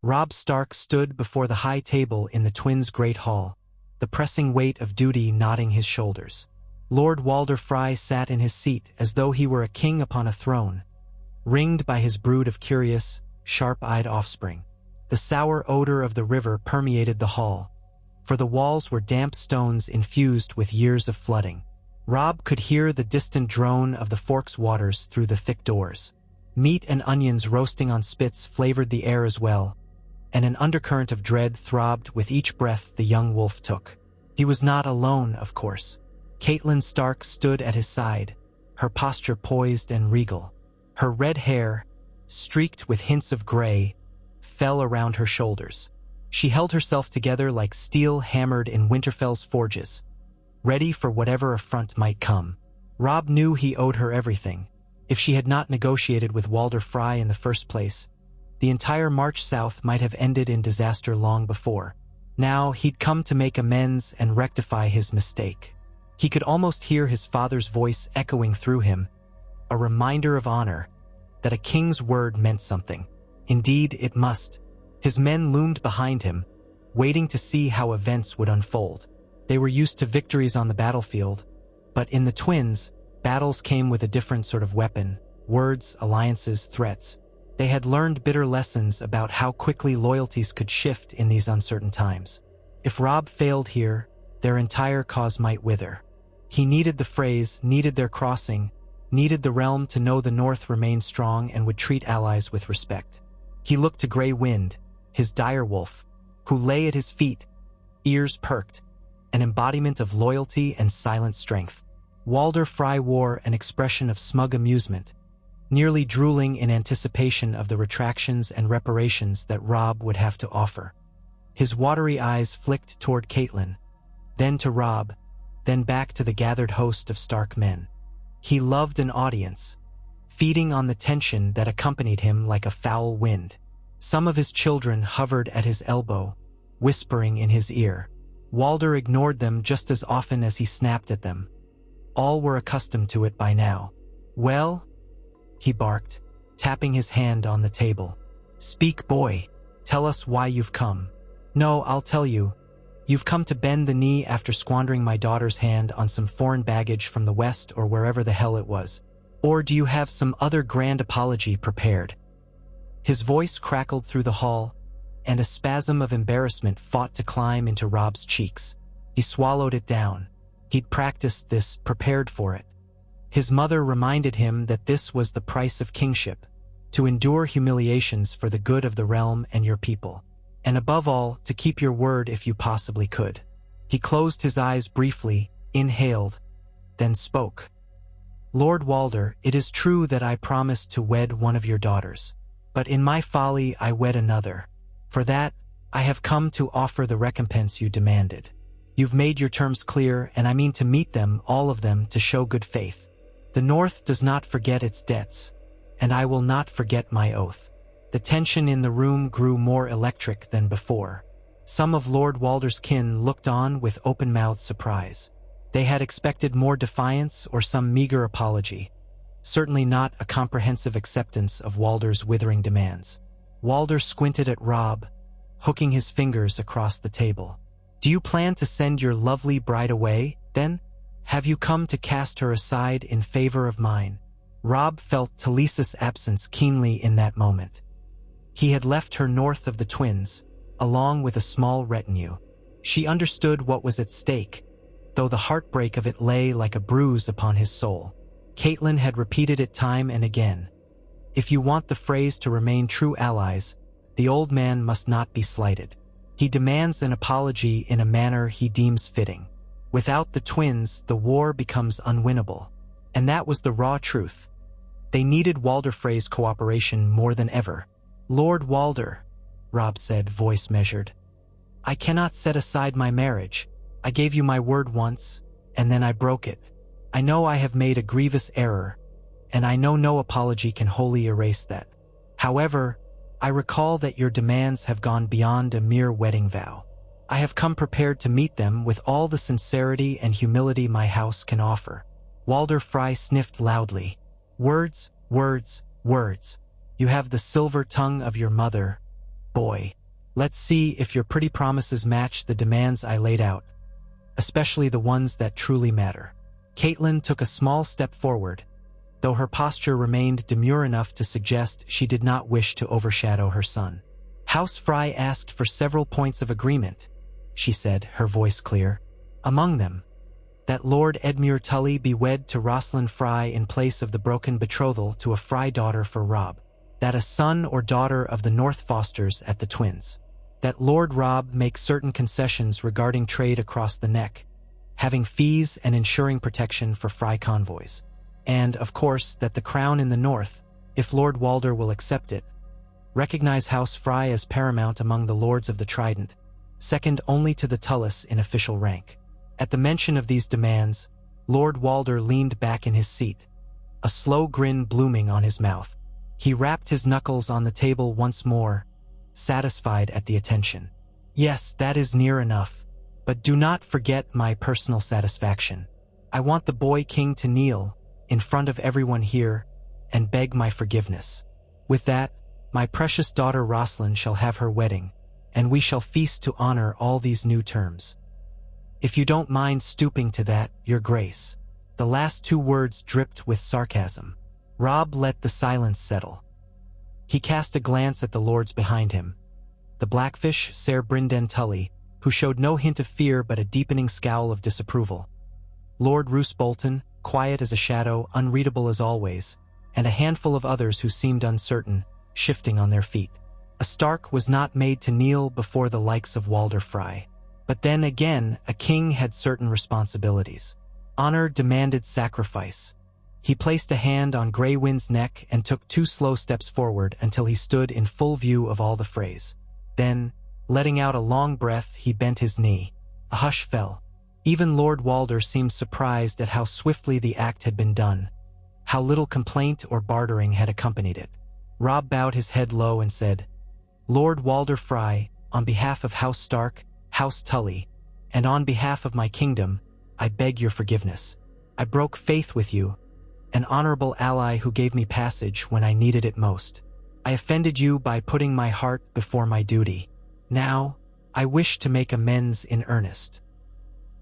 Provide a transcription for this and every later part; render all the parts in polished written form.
Robb Stark stood before the high table in the twins' great hall, the pressing weight of duty knotting his shoulders. Lord Walder Frey sat in his seat as though he were a king upon a throne, ringed by his brood of curious, sharp-eyed offspring. The sour odor of the river permeated the hall, for the walls were damp stones infused with years of flooding. Robb could hear the distant drone of the fork's waters through the thick doors. Meat and onions roasting on spits flavored the air as well, and an undercurrent of dread throbbed with each breath the young wolf took. He was not alone, of course. Catelyn Stark stood at his side, her posture poised and regal. Her red hair, streaked with hints of gray, fell around her shoulders. She held herself together like steel hammered in Winterfell's forges, ready for whatever affront might come. Robb knew he owed her everything. If she had not negotiated with Walder Frey in the first place, the entire march south might have ended in disaster long before. Now he'd come to make amends and rectify his mistake. He could almost hear his father's voice echoing through him, a reminder of honor, that a king's word meant something. Indeed, it must. His men loomed behind him, waiting to see how events would unfold. They were used to victories on the battlefield, but in the twins, battles came with a different sort of weapon: words, alliances, threats. They had learned bitter lessons about how quickly loyalties could shift in these uncertain times. If Robb failed here, their entire cause might wither. He needed the Freys, needed their crossing, needed the realm to know the North remained strong and would treat allies with respect. He looked to Grey Wind, his direwolf, who lay at his feet, ears perked, an embodiment of loyalty and silent strength. Walder Frey wore an expression of smug amusement, nearly drooling in anticipation of the retractions and reparations that Robb would have to offer. His watery eyes flicked toward Catelyn, then to Robb, then back to the gathered host of Stark men. He loved an audience, feeding on the tension that accompanied him like a foul wind. Some of his children hovered at his elbow, whispering in his ear. Walder ignored them just as often as he snapped at them. All were accustomed to it by now. "Well?" he barked, tapping his hand on the table. "Speak, boy. Tell us why you've come." "No, I'll tell you. You've come to bend the knee after squandering my daughter's hand on some foreign baggage from the west or wherever the hell it was. Or do you have some other grand apology prepared?" His voice crackled through the hall, and a spasm of embarrassment fought to climb into Robb's cheeks. He swallowed it down. He'd practiced this, prepared for it. His mother reminded him that this was the price of kingship, to endure humiliations for the good of the realm and your people, and above all, to keep your word if you possibly could. He closed his eyes briefly, inhaled, then spoke. "Lord Walder, it is true that I promised to wed one of your daughters, but in my folly I wed another. For that, I have come to offer the recompense you demanded. You've made your terms clear, and I mean to meet them, all of them, to show good faith. The North does not forget its debts, and I will not forget my oath." The tension in the room grew more electric than before. Some of Lord Walder's kin looked on with open-mouthed surprise. They had expected more defiance or some meager apology, certainly not a comprehensive acceptance of Walder's withering demands. Walder squinted at Robb, hooking his fingers across the table. "Do you plan to send your lovely bride away, then? Have you come to cast her aside in favor of mine?" Robb felt Talisa's absence keenly in that moment. He had left her north of the twins, along with a small retinue. She understood what was at stake, though the heartbreak of it lay like a bruise upon his soul. Catelyn had repeated it time and again. If you want the Freys to remain true allies, the old man must not be slighted. He demands an apology in a manner he deems fitting. Without the twins, the war becomes unwinnable. And that was the raw truth. They needed Walder Frey's cooperation more than ever. "Lord Walder," Robb said, voice measured, "I cannot set aside my marriage. I gave you my word once, and then I broke it. I know I have made a grievous error, and I know no apology can wholly erase that. However, I recall that your demands have gone beyond a mere wedding vow. I have come prepared to meet them with all the sincerity and humility my house can offer." Walder Frey sniffed loudly. "Words, words, words. You have the silver tongue of your mother, boy. Let's see if your pretty promises match the demands I laid out, especially the ones that truly matter." Catelyn took a small step forward, though her posture remained demure enough to suggest she did not wish to overshadow her son. "House Frey asked for several points of agreement," she said, her voice clear. "Among them, that Lord Edmure Tully be wed to Rosalind Frey in place of the broken betrothal to a Frey daughter for Robb, that a son or daughter of the North fosters at the twins, that Lord Robb make certain concessions regarding trade across the neck, having fees and ensuring protection for Frey convoys, and, of course, that the crown in the north, if Lord Walder will accept it, recognize House Frey as paramount among the lords of the Trident, second only to the Tullys in official rank." At the mention of these demands, Lord Walder leaned back in his seat, a slow grin blooming on his mouth. He rapped his knuckles on the table once more, satisfied at the attention. "Yes, that is near enough, but do not forget my personal satisfaction. I want the boy king to kneel in front of everyone here and beg my forgiveness. With that, my precious daughter Rosalind shall have her wedding, and we shall feast to honor all these new terms. If you don't mind stooping to that, your grace." The last two words dripped with sarcasm. Robb let the silence settle. He cast a glance at the lords behind him. The Blackfish, Ser Brynden Tully, who showed no hint of fear but a deepening scowl of disapproval. Lord Roose Bolton, quiet as a shadow, unreadable as always, and a handful of others who seemed uncertain, shifting on their feet. A Stark was not made to kneel before the likes of Walder Frey. But then again, a king had certain responsibilities. Honor demanded sacrifice. He placed a hand on Grey Wind's neck and took 2 slow steps forward until he stood in full view of all the Freys. Then, letting out a long breath, he bent his knee. A hush fell. Even Lord Walder seemed surprised at how swiftly the act had been done, how little complaint or bartering had accompanied it. Robb bowed his head low and said, "Lord Walder Frey, on behalf of House Stark, House Tully, and on behalf of my kingdom, I beg your forgiveness. I broke faith with you, an honorable ally who gave me passage when I needed it most. I offended you by putting my heart before my duty. Now, I wish to make amends in earnest."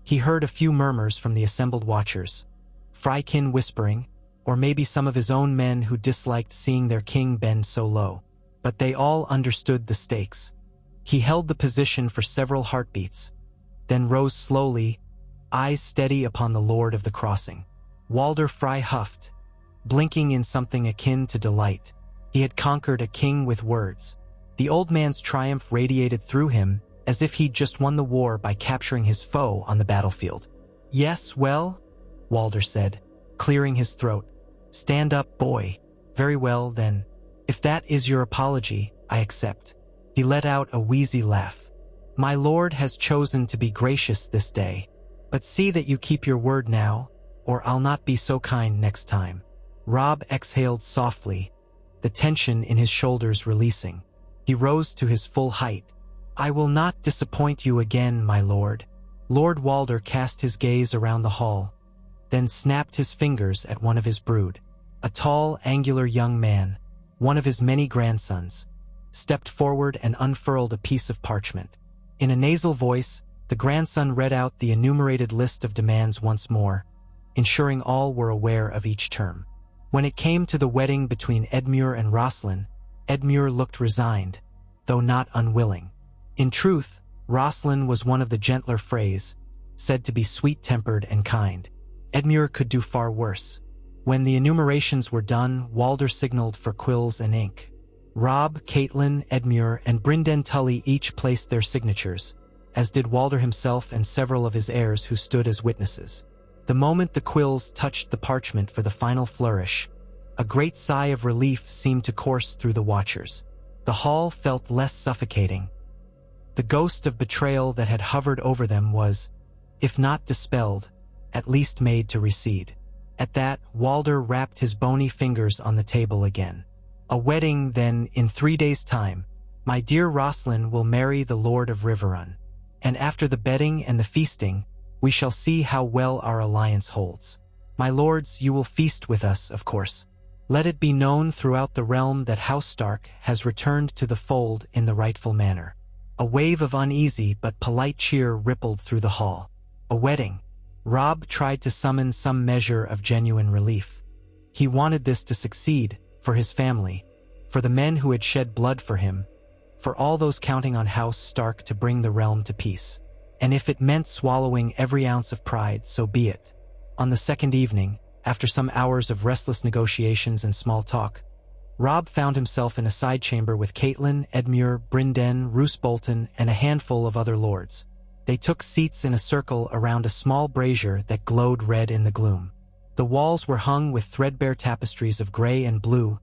He heard a few murmurs from the assembled watchers, Freykin whispering, or maybe some of his own men who disliked seeing their king bend so low. But they all understood the stakes. He held the position for several heartbeats, then rose slowly, eyes steady upon the Lord of the Crossing. Walder Frey huffed, blinking in something akin to delight. He had conquered a king with words. The old man's triumph radiated through him as if he'd just won the war by capturing his foe on the battlefield. "Yes, well," Walder said, clearing his throat. "Stand up, boy. Very well, then. If that is your apology, I accept." He let out a wheezy laugh. "My lord has chosen to be gracious this day, but see that you keep your word now, or I'll not be so kind next time." Robb exhaled softly, the tension in his shoulders releasing. He rose to his full height. "I will not disappoint you again, my lord." Lord Walder cast his gaze around the hall, then snapped his fingers at one of his brood. A tall, angular young man, one of his many grandsons, stepped forward and unfurled a piece of parchment. In a nasal voice, the grandson read out the enumerated list of demands once more, ensuring all were aware of each term. When it came to the wedding between Edmure and Rosalind, Edmure looked resigned, though not unwilling. In truth, Rosalind was one of the gentler Freys, said to be sweet-tempered and kind. Edmure could do far worse. When the enumerations were done, Walder signaled for quills and ink. Robb, Catelyn, Edmure, and Brynden Tully each placed their signatures, as did Walder himself and several of his heirs who stood as witnesses. The moment the quills touched the parchment for the final flourish, a great sigh of relief seemed to course through the watchers. The hall felt less suffocating. The ghost of betrayal that had hovered over them was, if not dispelled, at least made to recede. At that, Walder rapped his bony fingers on the table again. "A wedding, then, in 3 days' time. My dear Rosalind will marry the Lord of Riverrun. And after the bedding and the feasting, we shall see how well our alliance holds. My lords, you will feast with us, of course." Let it be known throughout the realm that House Stark has returned to the fold in the rightful manner. A wave of uneasy but polite cheer rippled through the hall. A wedding. Robb tried to summon some measure of genuine relief. He wanted this to succeed, for his family, for the men who had shed blood for him, for all those counting on House Stark to bring the realm to peace. And if it meant swallowing every ounce of pride, so be it. On the second evening, after some hours of restless negotiations and small talk, Robb found himself in a side chamber with Catelyn, Edmure, Brynden, Roose Bolton, and a handful of other lords. They took seats in a circle around a small brazier that glowed red in the gloom. The walls were hung with threadbare tapestries of gray and blue,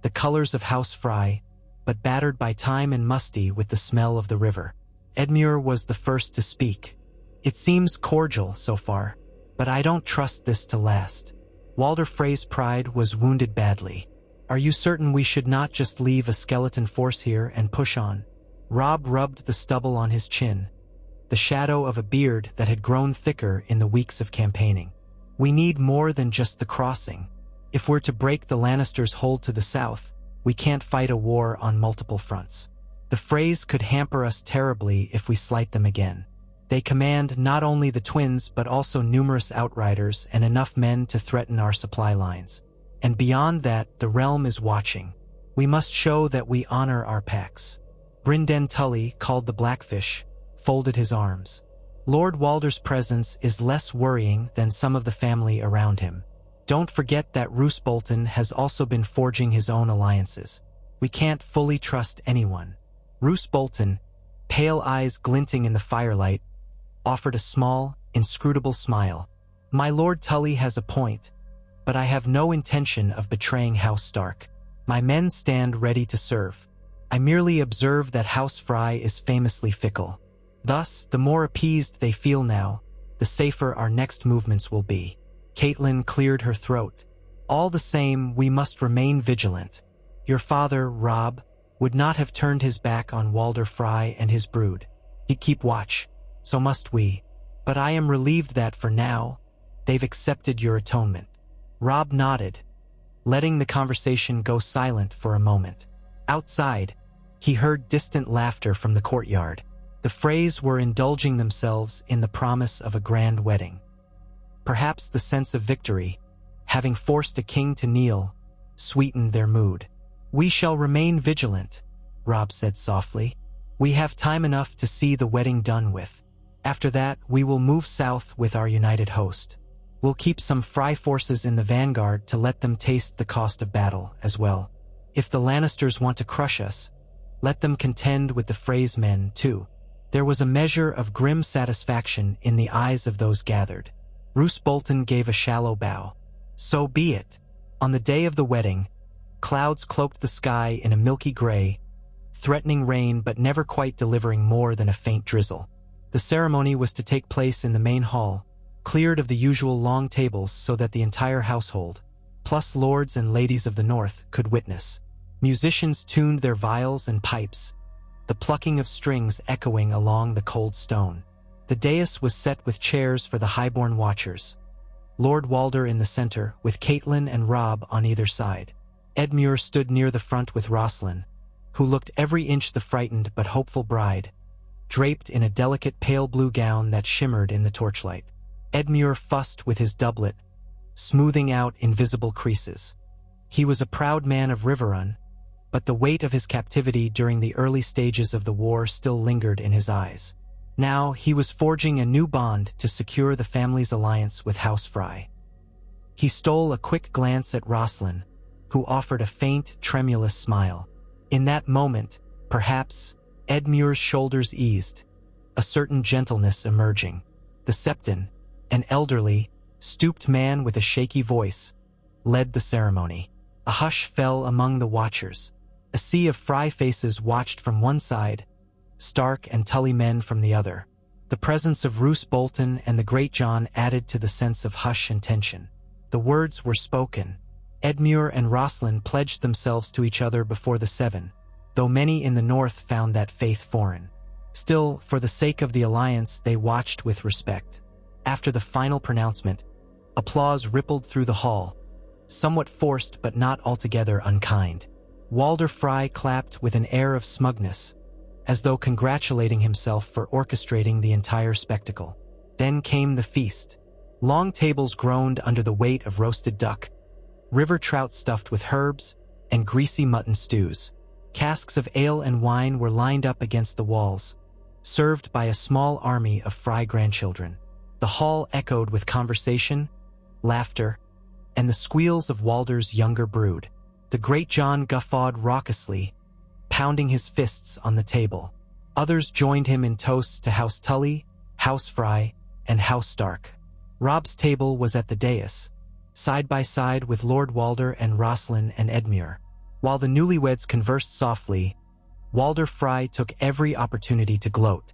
the colors of House Frey, but battered by time and musty with the smell of the river. Edmure was the first to speak. "It seems cordial so far, but I don't trust this to last." Walder Frey's pride was wounded badly. "Are you certain we should not just leave a skeleton force here and push on?" Robb rubbed the stubble on his chin, the shadow of a beard that had grown thicker in the weeks of campaigning. "We need more than just the crossing. If we're to break the Lannisters' hold to the south, we can't fight a war on multiple fronts. The Freys could hamper us terribly if we slight them again. They command not only the twins but also numerous outriders and enough men to threaten our supply lines. And beyond that, the realm is watching. We must show that we honor our pacts." Brynden Tully, called the Blackfish, folded his arms. "Lord Walder's presence is less worrying than some of the family around him. Don't forget that Roose Bolton has also been forging his own alliances. We can't fully trust anyone." Roose Bolton, pale eyes glinting in the firelight, offered a small, inscrutable smile. "My Lord Tully has a point, but I have no intention of betraying House Stark. My men stand ready to serve. I merely observe that House Frey is famously fickle. Thus, the more appeased they feel now, the safer our next movements will be." Catelyn cleared her throat. "All the same, we must remain vigilant. Your father, Robb, would not have turned his back on Walder Frey and his brood. He'd keep watch. So must we. But I am relieved that, for now, they've accepted your atonement." Robb nodded, letting the conversation go silent for a moment. Outside, he heard distant laughter from the courtyard. The Freys were indulging themselves in the promise of a grand wedding. Perhaps the sense of victory, having forced a king to kneel, sweetened their mood. "We shall remain vigilant," Robb said softly. "We have time enough to see the wedding done with. After that, we will move south with our united host. We'll keep some Frey forces in the vanguard to let them taste the cost of battle as well. If the Lannisters want to crush us, let them contend with the Frey's men too." There was a measure of grim satisfaction in the eyes of those gathered. Roose Bolton gave a shallow bow. "So be it." On the day of the wedding, clouds cloaked the sky in a milky gray, threatening rain but never quite delivering more than a faint drizzle. The ceremony was to take place in the main hall, cleared of the usual long tables so that the entire household, plus lords and ladies of the north, could witness. Musicians tuned their viols and pipes, the plucking of strings echoing along the cold stone. The dais was set with chairs for the highborn watchers, Lord Walder in the center, with Catelyn and Robb on either side. Edmure stood near the front with Roslyn, who looked every inch the frightened but hopeful bride, draped in a delicate pale blue gown that shimmered in the torchlight. Edmure fussed with his doublet, smoothing out invisible creases. He was a proud man of Riverrun, but the weight of his captivity during the early stages of the war still lingered in his eyes. Now he was forging a new bond to secure the family's alliance with House Frey. He stole a quick glance at Roslyn, who offered a faint, tremulous smile. In that moment, perhaps, Edmure's shoulders eased, a certain gentleness emerging. The Septon, an elderly, stooped man with a shaky voice, led the ceremony. A hush fell among the watchers. A sea of Frey faces watched from one side, Stark and Tully men from the other. The presence of Roose Bolton and the Great John added to the sense of hush and tension. The words were spoken. Edmure and Roslyn pledged themselves to each other before the Seven, though many in the north found that faith foreign. Still, for the sake of the alliance, they watched with respect. After the final pronouncement, applause rippled through the hall, somewhat forced but not altogether unkind. Walder Frey clapped with an air of smugness, as though congratulating himself for orchestrating the entire spectacle. Then came the feast. Long tables groaned under the weight of roasted duck, river trout stuffed with herbs, and greasy mutton stews. Casks of ale and wine were lined up against the walls, served by a small army of Frey grandchildren. The hall echoed with conversation, laughter, and the squeals of Walder's younger brood. The great John guffawed raucously, pounding his fists on the table. Others joined him in toasts to House Tully, House Frey, and House Stark. Robb's table was at the dais, side by side with Lord Walder and Rosslyn and Edmure. While the newlyweds conversed softly, Walder Frey took every opportunity to gloat.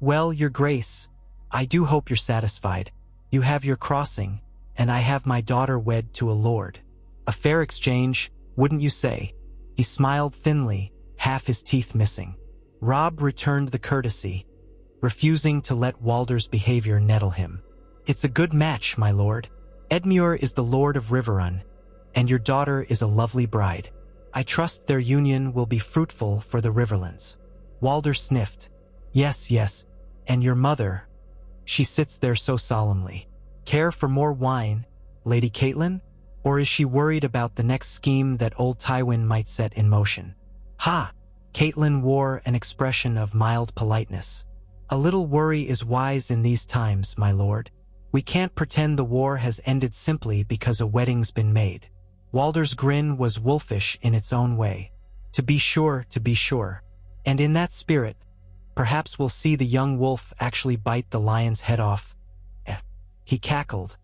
"Well, your grace, I do hope you're satisfied. You have your crossing, and I have my daughter wed to a lord. A fair exchange, wouldn't you say?" He smiled thinly, half his teeth missing. Robb returned the courtesy, refusing to let Walder's behavior nettle him. "It's a good match, my lord. Edmure is the lord of Riverrun, and your daughter is a lovely bride. I trust their union will be fruitful for the Riverlands." Walder sniffed. Yes, and your mother. She sits there so solemnly. Care for more wine, Lady Catelyn? Or is she worried about the next scheme that old Tywin might set in motion? Ha! Catelyn wore an expression of mild politeness. "A little worry is wise in these times, my lord. We can't pretend the war has ended simply because a wedding's been made." Walder's grin was wolfish in its own way. To be sure. And in that spirit, perhaps we'll see the young wolf actually bite the lion's head off. He cackled,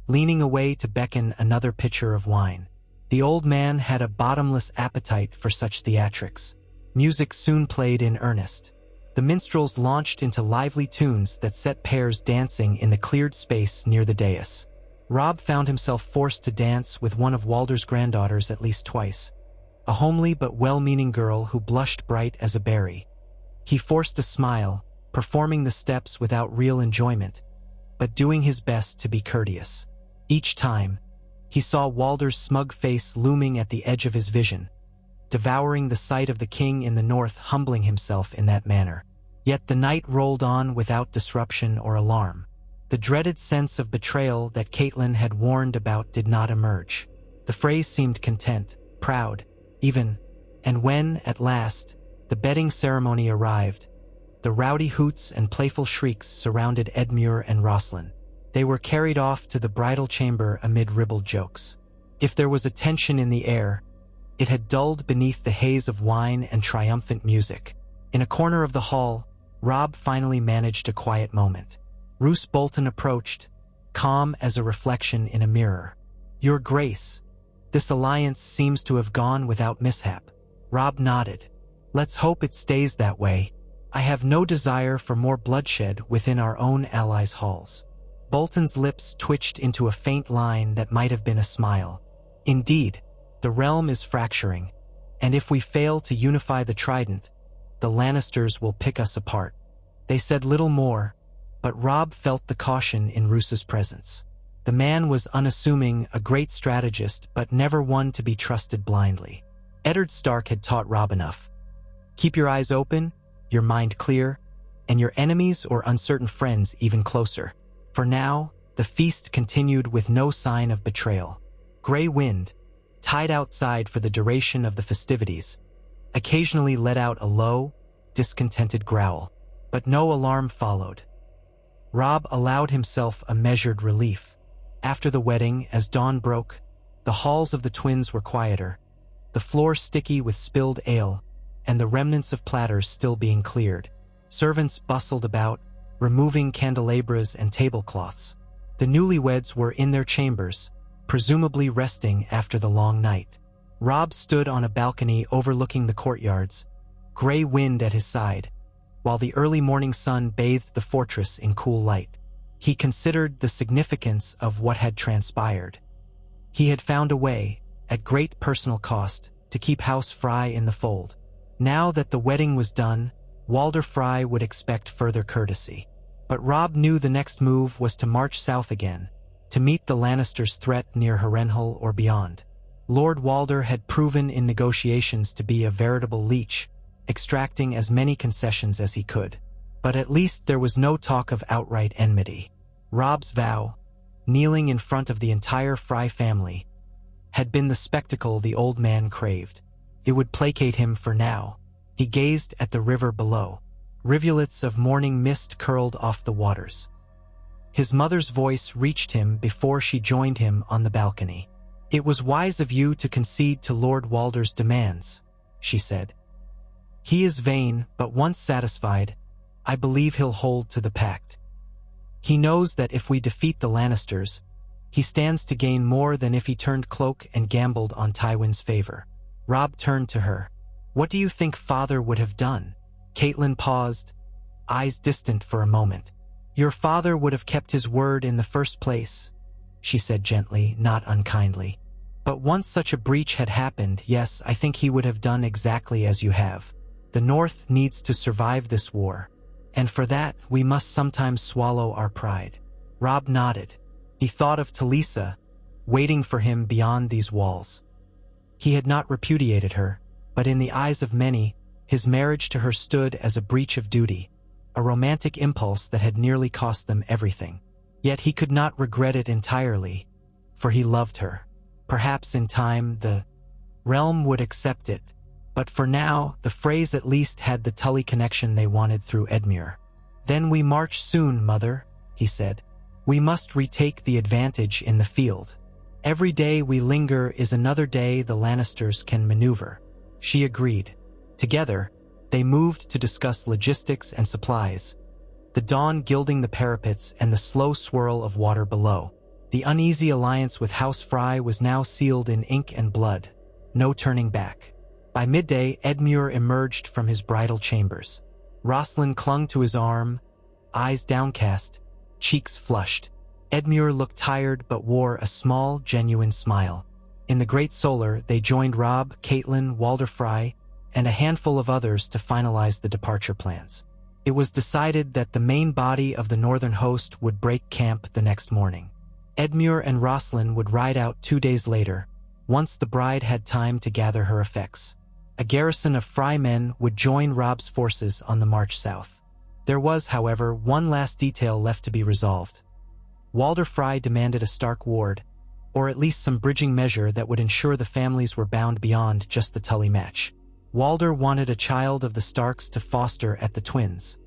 leaning away to beckon another pitcher of wine. The old man had a bottomless appetite for such theatrics. Music soon played in earnest. The minstrels launched into lively tunes that set pairs dancing in the cleared space near the dais. Robb found himself forced to dance with one of Walder's granddaughters at least twice, a homely but well-meaning girl who blushed bright as a berry. He forced a smile, performing the steps without real enjoyment, but doing his best to be courteous. Each time, he saw Walder's smug face looming at the edge of his vision, devouring the sight of the king in the north humbling himself in that manner. Yet the night rolled on without disruption or alarm. The dreaded sense of betrayal that Catelyn had warned about did not emerge. The Freys seemed content, proud, even, and when, at last, the bedding ceremony arrived, the rowdy hoots and playful shrieks surrounded Edmure and Rosslyn. They were carried off to the bridal chamber amid ribald jokes. If there was a tension in the air, it had dulled beneath the haze of wine and triumphant music. In a corner of the hall, Robb finally managed a quiet moment. Roose Bolton approached, calm as a reflection in a mirror. "Your Grace, this alliance seems to have gone without mishap." Robb nodded. "Let's hope it stays that way. I have no desire for more bloodshed within our own allies' halls." Bolton's lips twitched into a faint line that might have been a smile. "Indeed, the realm is fracturing, and if we fail to unify the Trident, the Lannisters will pick us apart." They said little more, but Robb felt the caution in Roose's presence. The man was unassuming, a great strategist, but never one to be trusted blindly. Eddard Stark had taught Robb enough. Keep your eyes open, your mind clear, and your enemies or uncertain friends even closer. For now, the feast continued with no sign of betrayal. Grey wind, tied outside for the duration of the festivities, occasionally let out a low, discontented growl, but no alarm followed. Robb allowed himself a measured relief. After the wedding, as dawn broke, the halls of the twins were quieter, the floor sticky with spilled ale, and the remnants of platters still being cleared. Servants bustled about, removing candelabras and tablecloths. The newlyweds were in their chambers, presumably resting after the long night. Robb stood on a balcony overlooking the courtyards, gray wind at his side, while the early morning sun bathed the fortress in cool light. He considered the significance of what had transpired. He had found a way, at great personal cost, to keep House Frey in the fold. Now that the wedding was done, Walder Frey would expect further courtesy. But Robb knew the next move was to march south again, to meet the Lannisters' threat near Harrenhal or beyond. Lord Walder had proven in negotiations to be a veritable leech, extracting as many concessions as he could. But at least there was no talk of outright enmity. Robb's vow, kneeling in front of the entire Frey family, had been the spectacle the old man craved. It would placate him for now. He gazed at the river below. Rivulets of morning mist curled off the waters. His mother's voice reached him before she joined him on the balcony. "It was wise of you to concede to Lord Walder's demands," she said. "He is vain, but once satisfied, I believe he'll hold to the pact. He knows that if we defeat the Lannisters, he stands to gain more than if he turned cloak and gambled on Tywin's favor." Robb turned to her. "What do you think father would have done?" Catelyn paused, eyes distant for a moment. "Your father would have kept his word in the first place," she said gently, not unkindly. "But once such a breach had happened, yes, I think he would have done exactly as you have. The North needs to survive this war, and for that we must sometimes swallow our pride." Robb nodded. He thought of Talisa, waiting for him beyond these walls. He had not repudiated her, but in the eyes of many, his marriage to her stood as a breach of duty, a romantic impulse that had nearly cost them everything. Yet he could not regret it entirely, for he loved her. Perhaps in time the realm would accept it, but for now the Freys at least had the Tully connection they wanted through Edmure. "Then we march soon, mother," he said. "We must retake the advantage in the field. Every day we linger is another day the Lannisters can maneuver." She agreed. Together, they moved to discuss logistics and supplies, the dawn gilding the parapets and the slow swirl of water below. The uneasy alliance with House Frey was now sealed in ink and blood. No turning back. By midday, Edmure emerged from his bridal chambers. Rosalind clung to his arm, eyes downcast, cheeks flushed. Edmure looked tired but wore a small, genuine smile. In the Great Solar, they joined Robb, Catelyn, Walder Frey, and a handful of others to finalize the departure plans. It was decided that the main body of the northern host would break camp the next morning. Edmure and Rosalind would ride out 2 days later, once the bride had time to gather her effects. A garrison of Frey men would join Robb's forces on the march south. There was, however, one last detail left to be resolved. Walder Frey demanded a Stark ward, or at least some bridging measure that would ensure the families were bound beyond just the Tully match. Walder wanted a child of the Starks to foster at the twins,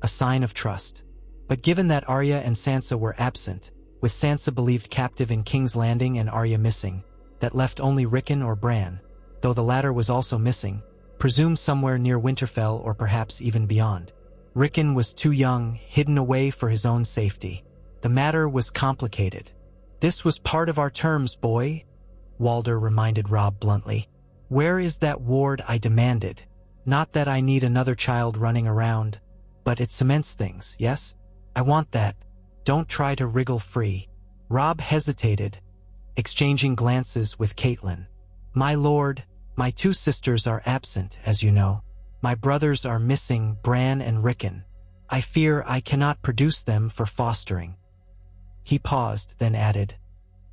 a sign of trust. But given that Arya and Sansa were absent, with Sansa believed captive in King's Landing and Arya missing, that left only Rickon or Bran, though the latter was also missing, presumed somewhere near Winterfell or perhaps even beyond. Rickon was too young, hidden away for his own safety. The matter was complicated. "This was part of our terms, boy," Walder reminded Robb bluntly. "Where is that ward I demanded? Not that I need another child running around, but it cements things, yes? I want that. Don't try to wriggle free." Robb hesitated, exchanging glances with Catelyn. "My lord, my 2 sisters are absent, as you know. My brothers are missing, Bran and Rickon. I fear I cannot produce them for fostering." He paused, then added,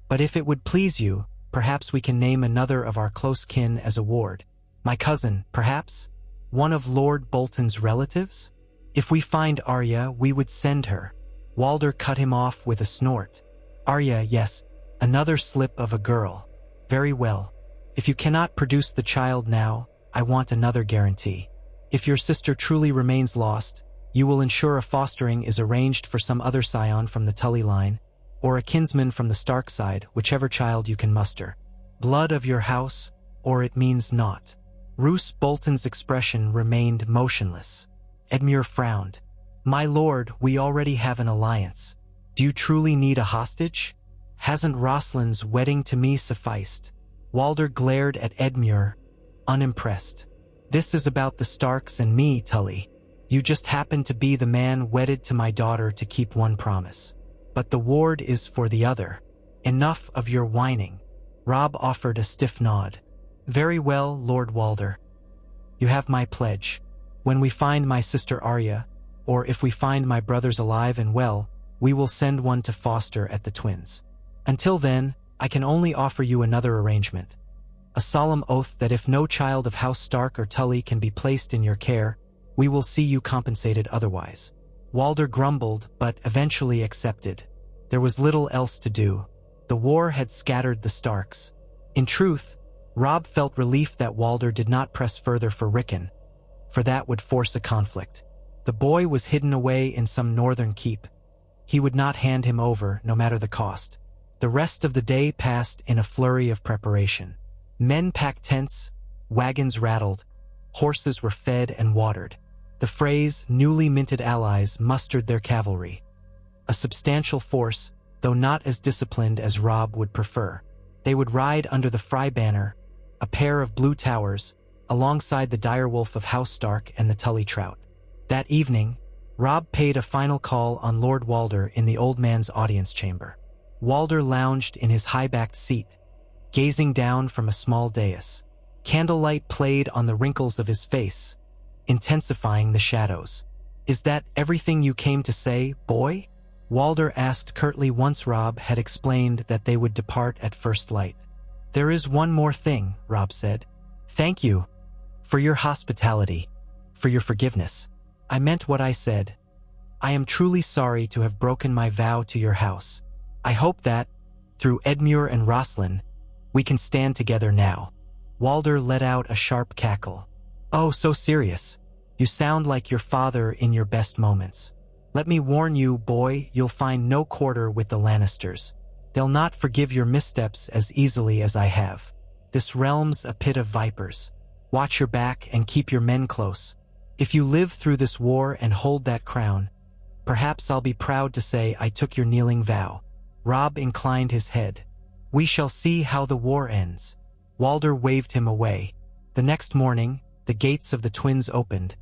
"But if it would please you, perhaps we can name another of our close kin as a ward. My cousin, perhaps? One of Lord Bolton's relatives? If we find Arya, we would send her." Walder cut him off with a snort. "Arya, yes, another slip of a girl. Very well. If you cannot produce the child now, I want another guarantee. If your sister truly remains lost, you will ensure a fostering is arranged for some other scion from the Tully line, or a kinsman from the Stark side, whichever child you can muster. Blood of your house, or it means naught." Roose Bolton's expression remained motionless. Edmure frowned. "My lord, we already have an alliance. Do you truly need a hostage? Hasn't Rosalind's wedding to me sufficed?" Walder glared at Edmure, unimpressed. "This is about the Starks and me, Tully. You just happen to be the man wedded to my daughter to keep one promise. But the ward is for the other. Enough of your whining." Robb offered a stiff nod. "Very well, Lord Walder. You have my pledge. When we find my sister Arya, or if we find my brothers alive and well, we will send one to foster at the twins. Until then, I can only offer you another arrangement. A solemn oath that if no child of House Stark or Tully can be placed in your care, we will see you compensated otherwise." Walder grumbled, but eventually accepted. There was little else to do. The war had scattered the Starks. In truth, Robb felt relief that Walder did not press further for Rickon, for that would force a conflict. The boy was hidden away in some northern keep. He would not hand him over, no matter the cost. The rest of the day passed in a flurry of preparation. Men packed tents, wagons rattled, horses were fed and watered. The Frey's newly minted allies mustered their cavalry. A substantial force, though not as disciplined as Robb would prefer. They would ride under the Frey banner, a pair of blue towers, alongside the direwolf of House Stark and the Tully Trout. That evening, Robb paid a final call on Lord Walder in the old man's audience chamber. Walder lounged in his high-backed seat, gazing down from a small dais. Candlelight played on the wrinkles of his face, intensifying the shadows. "Is that everything you came to say, boy?" Walder asked curtly once Robb had explained that they would depart at first light. "There is one more thing," Robb said. "Thank you for your hospitality, for your forgiveness. I meant what I said. I am truly sorry to have broken my vow to your house. I hope that, through Edmure and Roslin, we can stand together now." Walder let out a sharp cackle. "Oh, so serious. You sound like your father in your best moments. Let me warn you, boy, you'll find no quarter with the Lannisters. They'll not forgive your missteps as easily as I have. This realm's a pit of vipers. Watch your back and keep your men close. If you live through this war and hold that crown, perhaps I'll be proud to say I took your kneeling vow." Robb inclined his head. "We shall see how the war ends." Walder waved him away. The next morning, the gates of the twins opened,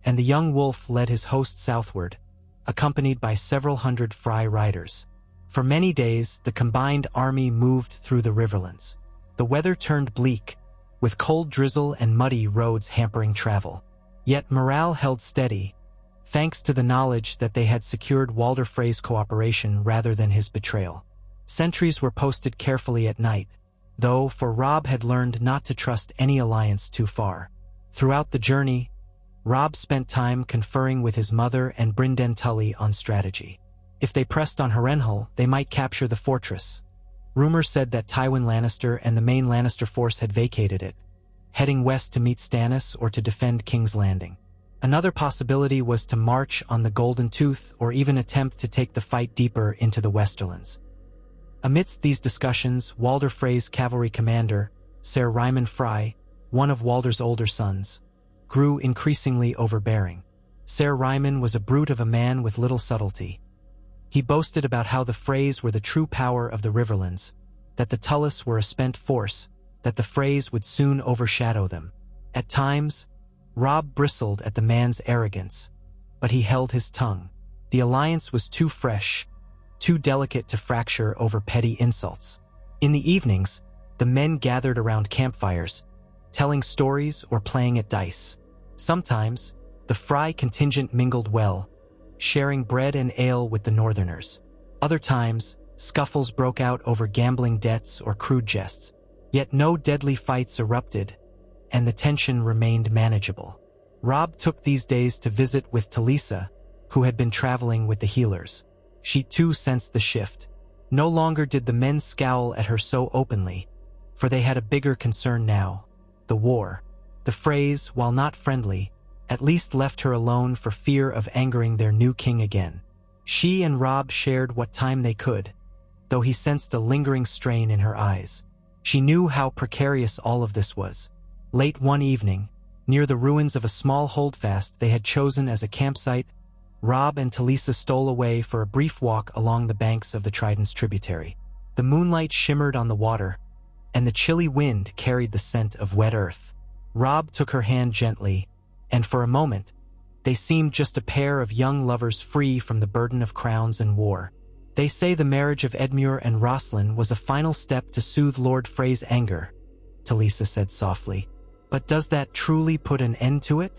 and the young wolf led his host southward, accompanied by several hundred Frey riders. For many days, the combined army moved through the riverlands. The weather turned bleak, with cold drizzle and muddy roads hampering travel. Yet morale held steady, thanks to the knowledge that they had secured Walder Frey's cooperation rather than his betrayal. Sentries were posted carefully at night, though for Robb had learned not to trust any alliance too far. Throughout the journey, Robb spent time conferring with his mother and Brynden Tully on strategy. If they pressed on Harrenhal, they might capture the fortress. Rumor said that Tywin Lannister and the main Lannister force had vacated it, heading west to meet Stannis or to defend King's Landing. Another possibility was to march on the Golden Tooth or even attempt to take the fight deeper into the Westerlands. Amidst these discussions, Walder Frey's cavalry commander, Ser Ryman Frey, one of Walder's older sons, grew increasingly overbearing. Ser Ryman was a brute of a man with little subtlety. He boasted about how the Freys were the true power of the Riverlands, that the Tullys were a spent force, that the Freys would soon overshadow them. At times, Robb bristled at the man's arrogance, but he held his tongue. The alliance was too fresh, too delicate to fracture over petty insults. In the evenings, the men gathered around campfires, telling stories or playing at dice. Sometimes, the Frey contingent mingled well, sharing bread and ale with the Northerners. Other times, scuffles broke out over gambling debts or crude jests. Yet no deadly fights erupted, and the tension remained manageable. Robb took these days to visit with Talisa, who had been traveling with the healers. She too sensed the shift. No longer did the men scowl at her so openly, for they had a bigger concern now: the war. The Freys, while not friendly, at least left her alone for fear of angering their new king again. She and Robb shared what time they could, though he sensed a lingering strain in her eyes. She knew how precarious all of this was. Late one evening, near the ruins of a small holdfast they had chosen as a campsite, Robb and Talisa stole away for a brief walk along the banks of the Trident's tributary. The moonlight shimmered on the water, and the chilly wind carried the scent of wet earth. Robb took her hand gently, and for a moment, they seemed just a pair of young lovers free from the burden of crowns and war. "They say the marriage of Edmure and Roslin was a final step to soothe Lord Frey's anger," Talisa said softly. "But does that truly put an end to it?"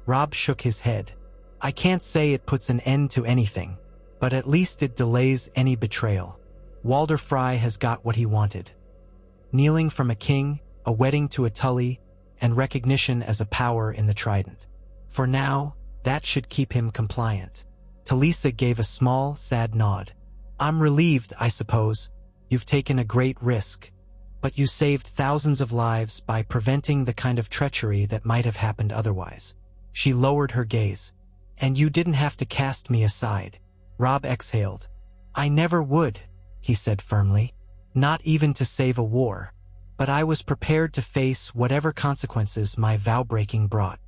Robb shook his head. "I can't say it puts an end to anything, but at least it delays any betrayal. Walder Frey has got what he wanted. Kneeling from a king, a wedding to a Tully, and recognition as a power in the Trident. For now, that should keep him compliant. Talisa gave a small, sad nod. I'm relieved, I suppose. You've taken a great risk. But you saved thousands of lives by preventing the kind of treachery that might have happened otherwise. She lowered her gaze. And you didn't have to cast me aside. Robb exhaled. I never would, he said firmly. Not even to save a war. But I was prepared to face whatever consequences my vow-breaking brought.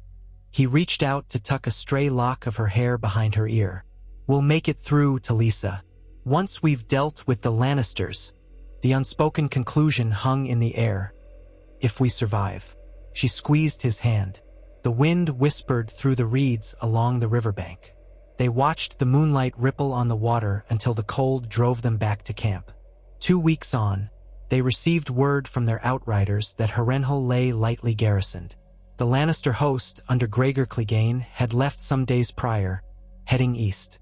He reached out to tuck a stray lock of her hair behind her ear. We'll make it through, Talisa. Once we've dealt with the Lannisters. The unspoken conclusion hung in the air. If we survive. She squeezed his hand. The wind whispered through the reeds along the riverbank. They watched the moonlight ripple on the water until the cold drove them back to camp. 2 weeks on, they received word from their outriders that Harrenhal lay lightly garrisoned. The Lannister host under Gregor Clegane had left some days prior, heading east.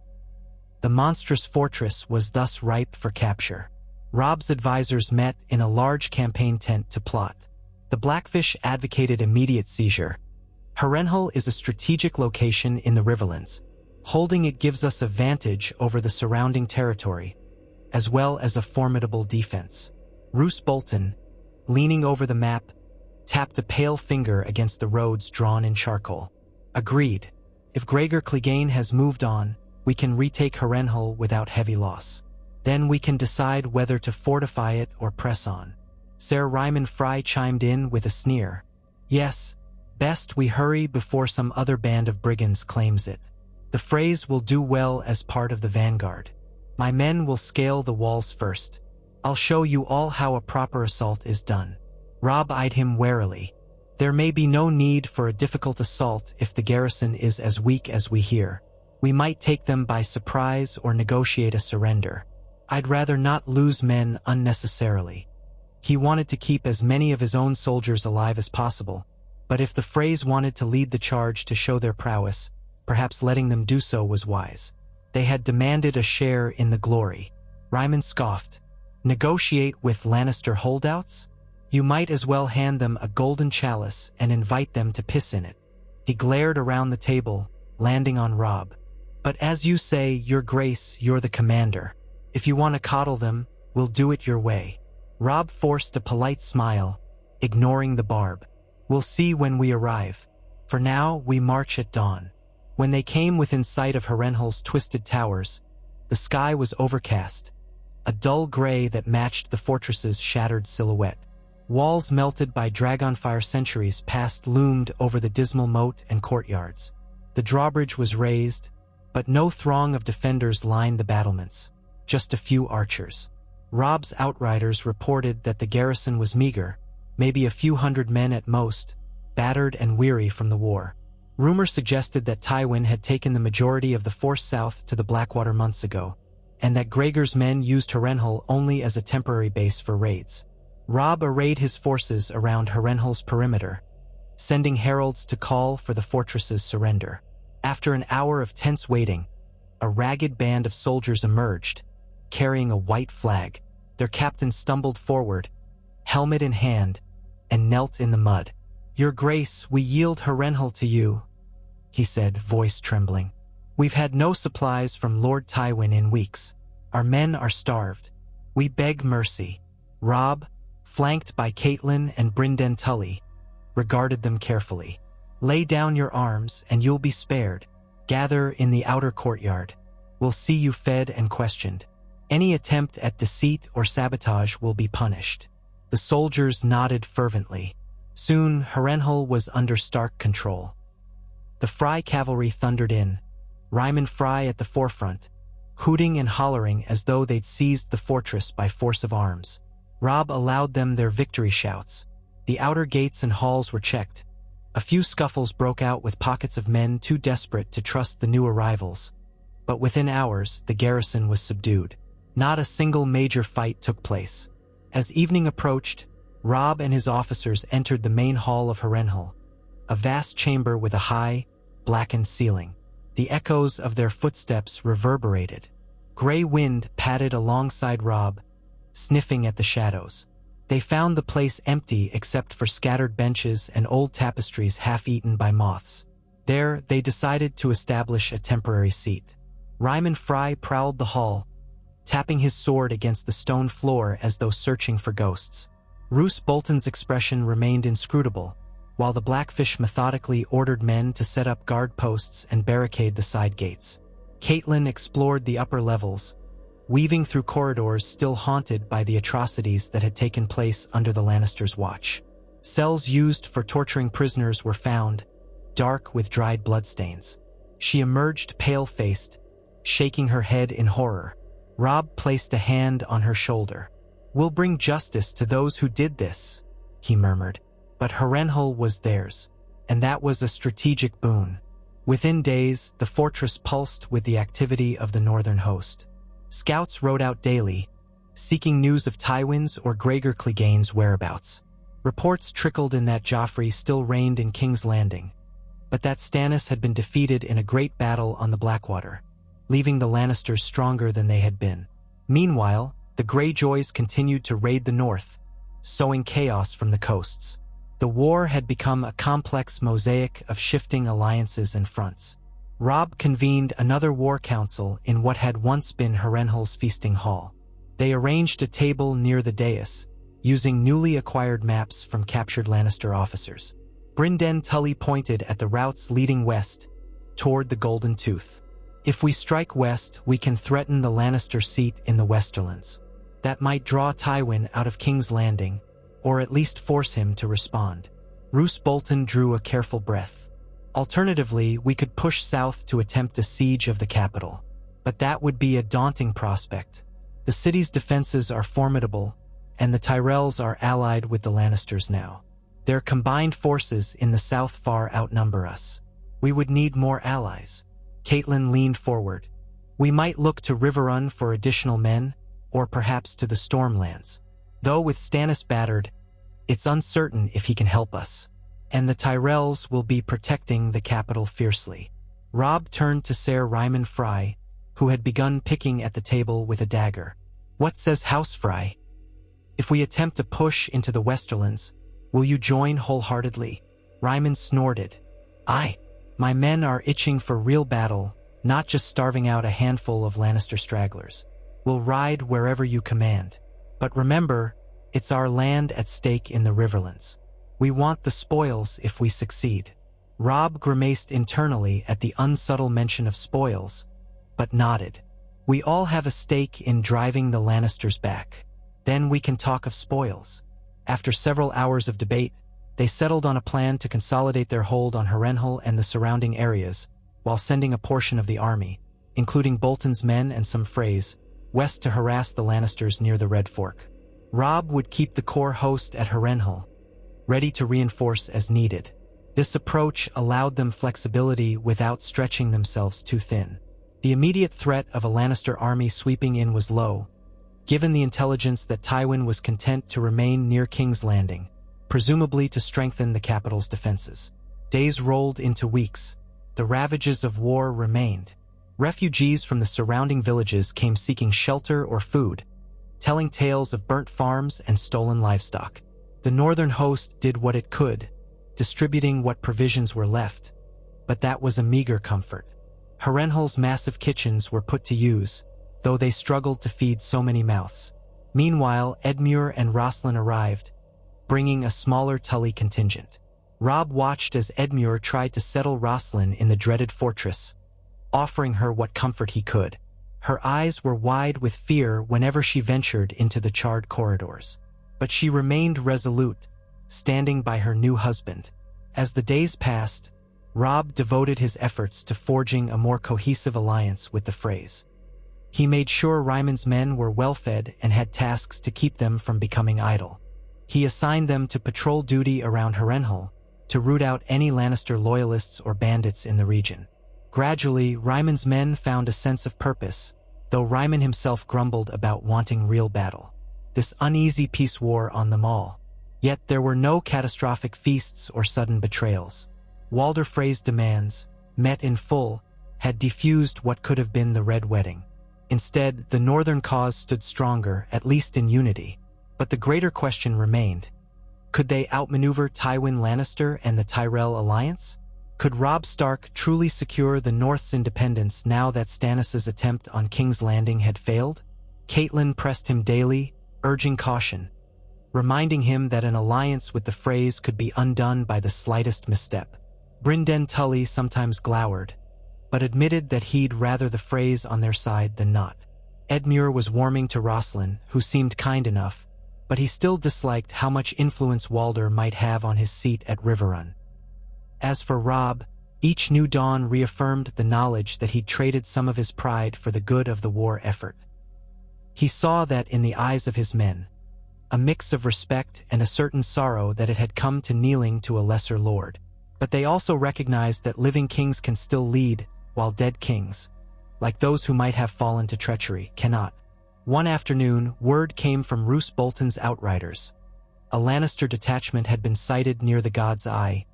The monstrous fortress was thus ripe for capture. Robb's advisors met in a large campaign tent to plot. The Blackfish advocated immediate seizure. Harrenhal is a strategic location in the Riverlands. Holding it gives us a vantage over the surrounding territory, as well as a formidable defense. Roose Bolton, leaning over the map, tapped a pale finger against the roads drawn in charcoal. Agreed. If Gregor Clegane has moved on, we can retake Harrenhal without heavy loss. Then we can decide whether to fortify it or press on. Ser Ryman Frey chimed in with a sneer. Yes, best we hurry before some other band of brigands claims it. The Freys will do well as part of the vanguard. My men will scale the walls first. I'll show you all how a proper assault is done. Robb eyed him warily. There may be no need for a difficult assault if the garrison is as weak as we hear. We might take them by surprise or negotiate a surrender. I'd rather not lose men unnecessarily. He wanted to keep as many of his own soldiers alive as possible, but if the Freys wanted to lead the charge to show their prowess, perhaps letting them do so was wise. They had demanded a share in the glory. Ryman scoffed. Negotiate with Lannister holdouts? You might as well hand them a golden chalice and invite them to piss in it. He glared around the table, landing on Robb. But as you say, Your Grace, you're the commander. If you want to coddle them, we'll do it your way. Robb forced a polite smile, ignoring the barb. We'll see when we arrive. For now, we march at dawn. When they came within sight of Harrenhal's twisted towers, the sky was overcast, a dull gray that matched the fortress's shattered silhouette. Walls melted by dragonfire centuries past loomed over the dismal moat and courtyards. The drawbridge was raised, but no throng of defenders lined the battlements, just a few archers. Robb's outriders reported that the garrison was meager, maybe a few hundred men at most, battered and weary from the war. Rumor suggested that Tywin had taken the majority of the force south to the Blackwater months ago, and that Gregor's men used Harrenhal only as a temporary base for raids. Robb arrayed his forces around Harrenhal's perimeter, sending heralds to call for the fortress's surrender. After an hour of tense waiting, a ragged band of soldiers emerged, carrying a white flag. Their captain stumbled forward, helmet in hand, and knelt in the mud. Your Grace, we yield Harrenhal to you, he said, voice trembling. We've had no supplies from Lord Tywin in weeks. Our men are starved. We beg mercy. Robb, flanked by Catelyn and Brynden Tully, regarded them carefully. Lay down your arms and you'll be spared. Gather in the outer courtyard. We'll see you fed and questioned. Any attempt at deceit or sabotage will be punished. The soldiers nodded fervently. Soon, Harrenhal was under Stark control. The Frey cavalry thundered in, Ryman Frey at the forefront, hooting and hollering as though they'd seized the fortress by force of arms. Robb allowed them their victory shouts. The outer gates and halls were checked. A few scuffles broke out with pockets of men too desperate to trust the new arrivals. But within hours, the garrison was subdued. Not a single major fight took place. As evening approached, Robb and his officers entered the main hall of Harrenhal, a vast chamber with a high, blackened ceiling. The echoes of their footsteps reverberated. Gray wind padded alongside Robb, sniffing at the shadows. They found the place empty except for scattered benches and old tapestries half-eaten by moths. There, they decided to establish a temporary seat. Ryman Frey prowled the hall, tapping his sword against the stone floor as though searching for ghosts. Roose Bolton's expression remained inscrutable, while the Blackfish methodically ordered men to set up guard posts and barricade the side gates. Catelyn explored the upper levels, weaving through corridors still haunted by the atrocities that had taken place under the Lannisters' watch. Cells used for torturing prisoners were found, dark with dried bloodstains. She emerged pale-faced, shaking her head in horror. Robb placed a hand on her shoulder. "We'll bring justice to those who did this," he murmured. But Harrenhal was theirs, and that was a strategic boon. Within days, the fortress pulsed with the activity of the northern host. Scouts rode out daily, seeking news of Tywin's or Gregor Clegane's whereabouts. Reports trickled in that Joffrey still reigned in King's Landing, but that Stannis had been defeated in a great battle on the Blackwater, leaving the Lannisters stronger than they had been. Meanwhile, the Greyjoys continued to raid the north, sowing chaos from the coasts. The war had become a complex mosaic of shifting alliances and fronts. Robb convened another war council in what had once been Harrenhal's feasting hall. They arranged a table near the dais, using newly acquired maps from captured Lannister officers. Brynden Tully pointed at the routes leading west, toward the Golden Tooth. "If we strike west, we can threaten the Lannister seat in the Westerlands. That might draw Tywin out of King's Landing, or at least force him to respond." Roose Bolton drew a careful breath. "Alternatively, we could push south to attempt a siege of the capital. But that would be a daunting prospect. The city's defenses are formidable, and the Tyrells are allied with the Lannisters now. Their combined forces in the south far outnumber us. We would need more allies." Catelyn leaned forward. "We might look to Riverrun for additional men, or perhaps to the Stormlands. Though with Stannis battered, it's uncertain if he can help us. And the Tyrells will be protecting the capital fiercely." Robb turned to Ser Ryman Frey, who had begun picking at the table with a dagger. "What says House Frey? If we attempt to push into the Westerlands, will you join wholeheartedly?" Ryman snorted. "Aye. My men are itching for real battle, not just starving out a handful of Lannister stragglers. We'll ride wherever you command. But remember, it's our land at stake in the Riverlands. We want the spoils if we succeed." Robb grimaced internally at the unsubtle mention of spoils, but nodded. "We all have a stake in driving the Lannisters back. Then we can talk of spoils." After several hours of debate, they settled on a plan to consolidate their hold on Harrenhal and the surrounding areas, while sending a portion of the army, including Bolton's men and some Freys, west to harass the Lannisters near the Red Fork. Robb would keep the core host at Harrenhal, ready to reinforce as needed. This approach allowed them flexibility without stretching themselves too thin. The immediate threat of a Lannister army sweeping in was low, given the intelligence that Tywin was content to remain near King's Landing, presumably to strengthen the capital's defenses. Days rolled into weeks. The ravages of war remained. Refugees from the surrounding villages came seeking shelter or food, telling tales of burnt farms and stolen livestock. The northern host did what it could, distributing what provisions were left, but that was a meager comfort. Harrenhal's massive kitchens were put to use, though they struggled to feed so many mouths. Meanwhile, Edmure and Rosslyn arrived, bringing a smaller Tully contingent. Robb watched as Edmure tried to settle Rosslyn in the dreaded fortress, offering her what comfort he could. Her eyes were wide with fear whenever she ventured into the charred corridors. But she remained resolute, standing by her new husband. As the days passed, Robb devoted his efforts to forging a more cohesive alliance with the Freys. He made sure Ryman's men were well-fed and had tasks to keep them from becoming idle. He assigned them to patrol duty around Harrenhal, to root out any Lannister loyalists or bandits in the region. Gradually, Ryman's men found a sense of purpose, though Ryman himself grumbled about wanting real battle. This uneasy peace wore on them all. Yet there were no catastrophic feasts or sudden betrayals. Walder Frey's demands, met in full, had defused what could have been the Red Wedding. Instead, the northern cause stood stronger, at least in unity. But the greater question remained. Could they outmaneuver Tywin Lannister and the Tyrell alliance? Could Robb Stark truly secure the North's independence now that Stannis' attempt on King's Landing had failed? Catelyn pressed him daily, urging caution, reminding him that an alliance with the Freys could be undone by the slightest misstep. Brynden Tully sometimes glowered, but admitted that he'd rather the Freys on their side than not. Edmure was warming to Rosslyn, who seemed kind enough, but he still disliked how much influence Walder might have on his seat at Riverrun. As for Robb, each new dawn reaffirmed the knowledge that he'd traded some of his pride for the good of the war effort. He saw that in the eyes of his men, a mix of respect and a certain sorrow that it had come to kneeling to a lesser lord. But they also recognized that living kings can still lead, while dead kings, like those who might have fallen to treachery, cannot. One afternoon, word came from Roose Bolton's outriders. A Lannister detachment had been sighted near the God's Eye,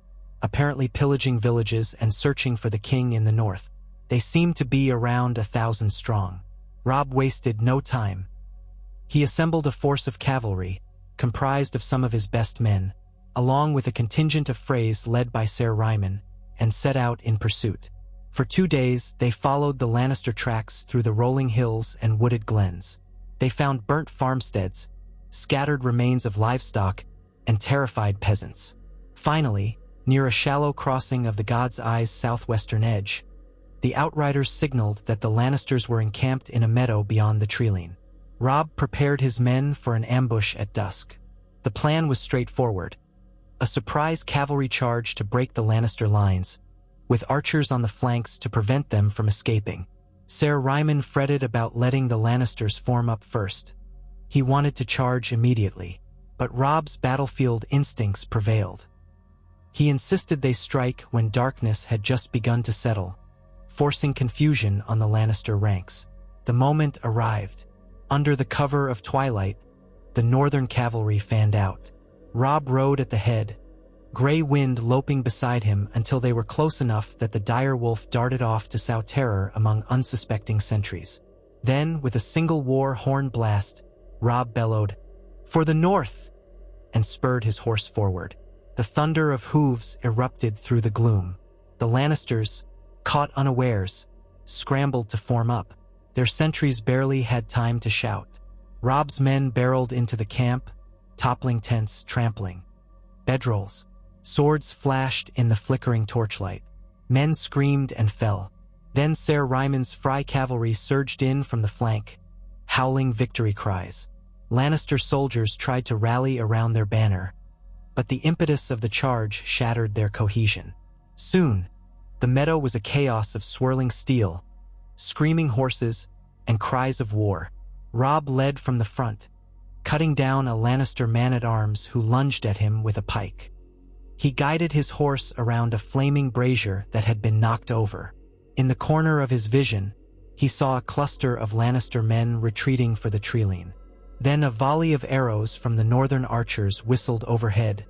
apparently pillaging villages and searching for the king in the north. They seemed to be around 1,000 strong. Robb wasted no time. He assembled a force of cavalry, comprised of some of his best men, along with a contingent of Freys led by Ser Ryman, and set out in pursuit. For 2 days, they followed the Lannister tracks through the rolling hills and wooded glens. They found burnt farmsteads, scattered remains of livestock, and terrified peasants. Finally, near a shallow crossing of the God's Eye's southwestern edge, the outriders signaled that the Lannisters were encamped in a meadow beyond the treeline. Robb prepared his men for an ambush at dusk. The plan was straightforward: a surprise cavalry charge to break the Lannister lines, with archers on the flanks to prevent them from escaping. Ser Ryman fretted about letting the Lannisters form up first. He wanted to charge immediately, but Robb's battlefield instincts prevailed. He insisted they strike when darkness had just begun to settle, forcing confusion on the Lannister ranks. The moment arrived. Under the cover of twilight, the northern cavalry fanned out. Robb rode at the head, Grey Wind loping beside him until they were close enough that the dire wolf darted off to sow terror among unsuspecting sentries. Then, with a single war horn blast, Robb bellowed, "For the north!" and spurred his horse forward. The thunder of hooves erupted through the gloom. The Lannisters, caught unawares, scrambled to form up. Their sentries barely had time to shout. Robb's men barreled into the camp, toppling tents, trampling. Bedrolls. Swords flashed in the flickering torchlight. Men screamed and fell. Then Ser Ryman's Frey cavalry surged in from the flank, howling victory cries. Lannister soldiers tried to rally around their banner, but the impetus of the charge shattered their cohesion. Soon, the meadow was a chaos of swirling steel, screaming horses, and cries of war. Robb led from the front, cutting down a Lannister man-at-arms who lunged at him with a pike. He guided his horse around a flaming brazier that had been knocked over. In the corner of his vision, he saw a cluster of Lannister men retreating for the treeline. Then a volley of arrows from the northern archers whistled overhead,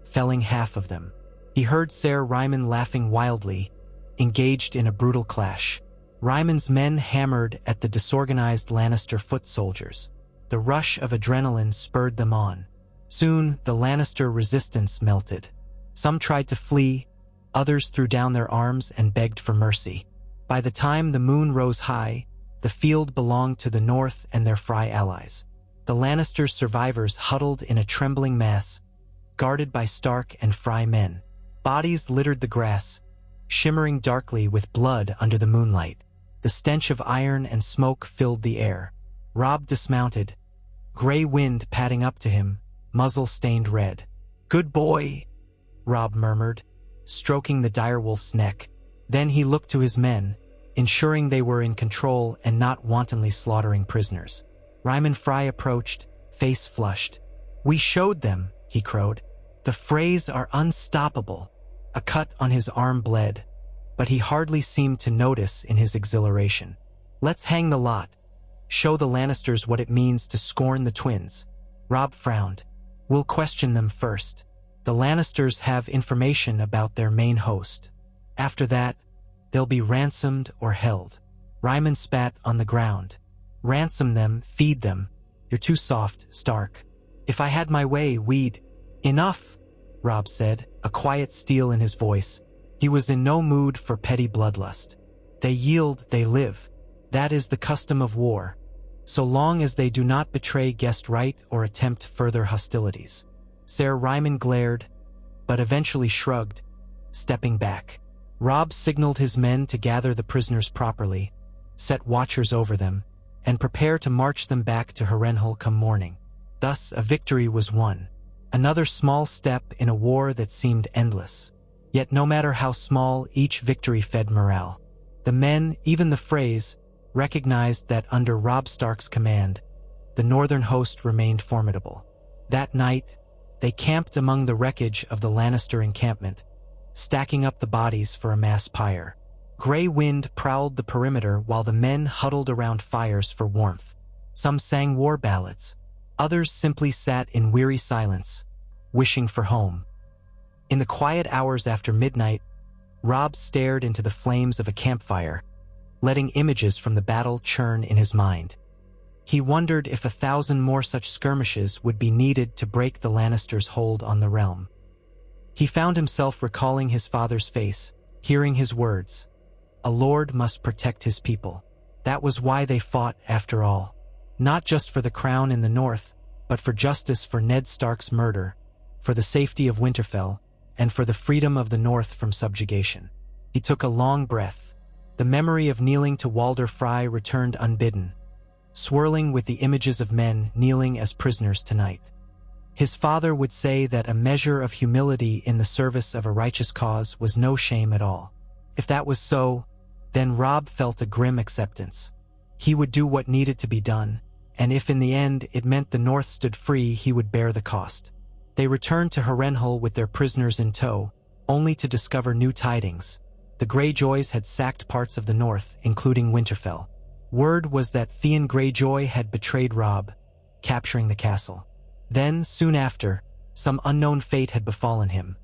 felling half of them. He heard Ser Ryman laughing wildly, engaged in a brutal clash. Ryman's men hammered at the disorganized Lannister foot soldiers. The rush of adrenaline spurred them on. Soon, the Lannister resistance melted. Some tried to flee, others threw down their arms and begged for mercy. By the time the moon rose high, the field belonged to the North and their Frey allies. The Lannister survivors huddled in a trembling mass, guarded by Stark and Frey men. Bodies littered the grass, shimmering darkly with blood under the moonlight. The stench of iron and smoke filled the air. Robb dismounted, Grey Wind padding up to him, muzzle stained red. "Good boy," Robb murmured, stroking the direwolf's neck. Then he looked to his men, ensuring they were in control and not wantonly slaughtering prisoners. Ryman Frey approached, face flushed. "We showed them," he crowed. "The Freys are unstoppable." A cut on his arm bled, but he hardly seemed to notice in his exhilaration. "Let's hang the lot. Show the Lannisters what it means to scorn the twins." Robb frowned. "We'll question them first. The Lannisters have information about their main host. After that, they'll be ransomed or held." Ryman spat on the ground. Ransom them, feed them. You're too soft, Stark. If I had my way, we'd— Enough, Robb said, a quiet steel in his voice. He was in no mood for petty bloodlust. They yield, they live. That is the custom of war, so long as they do not betray guest right or attempt further hostilities. Ser Ryman glared, but eventually shrugged, stepping back. Robb signaled his men to gather the prisoners properly, set watchers over them, and prepare to march them back to Harrenhal come morning. Thus, a victory was won. Another small step in a war that seemed endless. Yet no matter how small, each victory fed morale. The men, even the Freys, recognized that under Robb Stark's command, the northern host remained formidable. That night, they camped among the wreckage of the Lannister encampment, stacking up the bodies for a mass pyre. Grey wind prowled the perimeter while the men huddled around fires for warmth. Some sang war ballads. Others simply sat in weary silence, wishing for home. In the quiet hours after midnight, Robb stared into the flames of a campfire, letting images from the battle churn in his mind. He wondered if 1,000 more such skirmishes would be needed to break the Lannisters' hold on the realm. He found himself recalling his father's face, hearing his words. A lord must protect his people. That was why they fought, after all. Not just for the crown in the north, but for justice for Ned Stark's murder, for the safety of Winterfell, and for the freedom of the north from subjugation. He took a long breath. The memory of kneeling to Walder Frey returned unbidden, swirling with the images of men kneeling as prisoners tonight. His father would say that a measure of humility in the service of a righteous cause was no shame at all. If that was so, then Robb felt a grim acceptance. He would do what needed to be done, and if in the end it meant the north stood free, he would bear the cost. They returned to Harrenhal with their prisoners in tow, only to discover new tidings. The Greyjoys had sacked parts of the north, including Winterfell. Word was that Theon Greyjoy had betrayed Robb, capturing the castle. Then, soon after, some unknown fate had befallen him.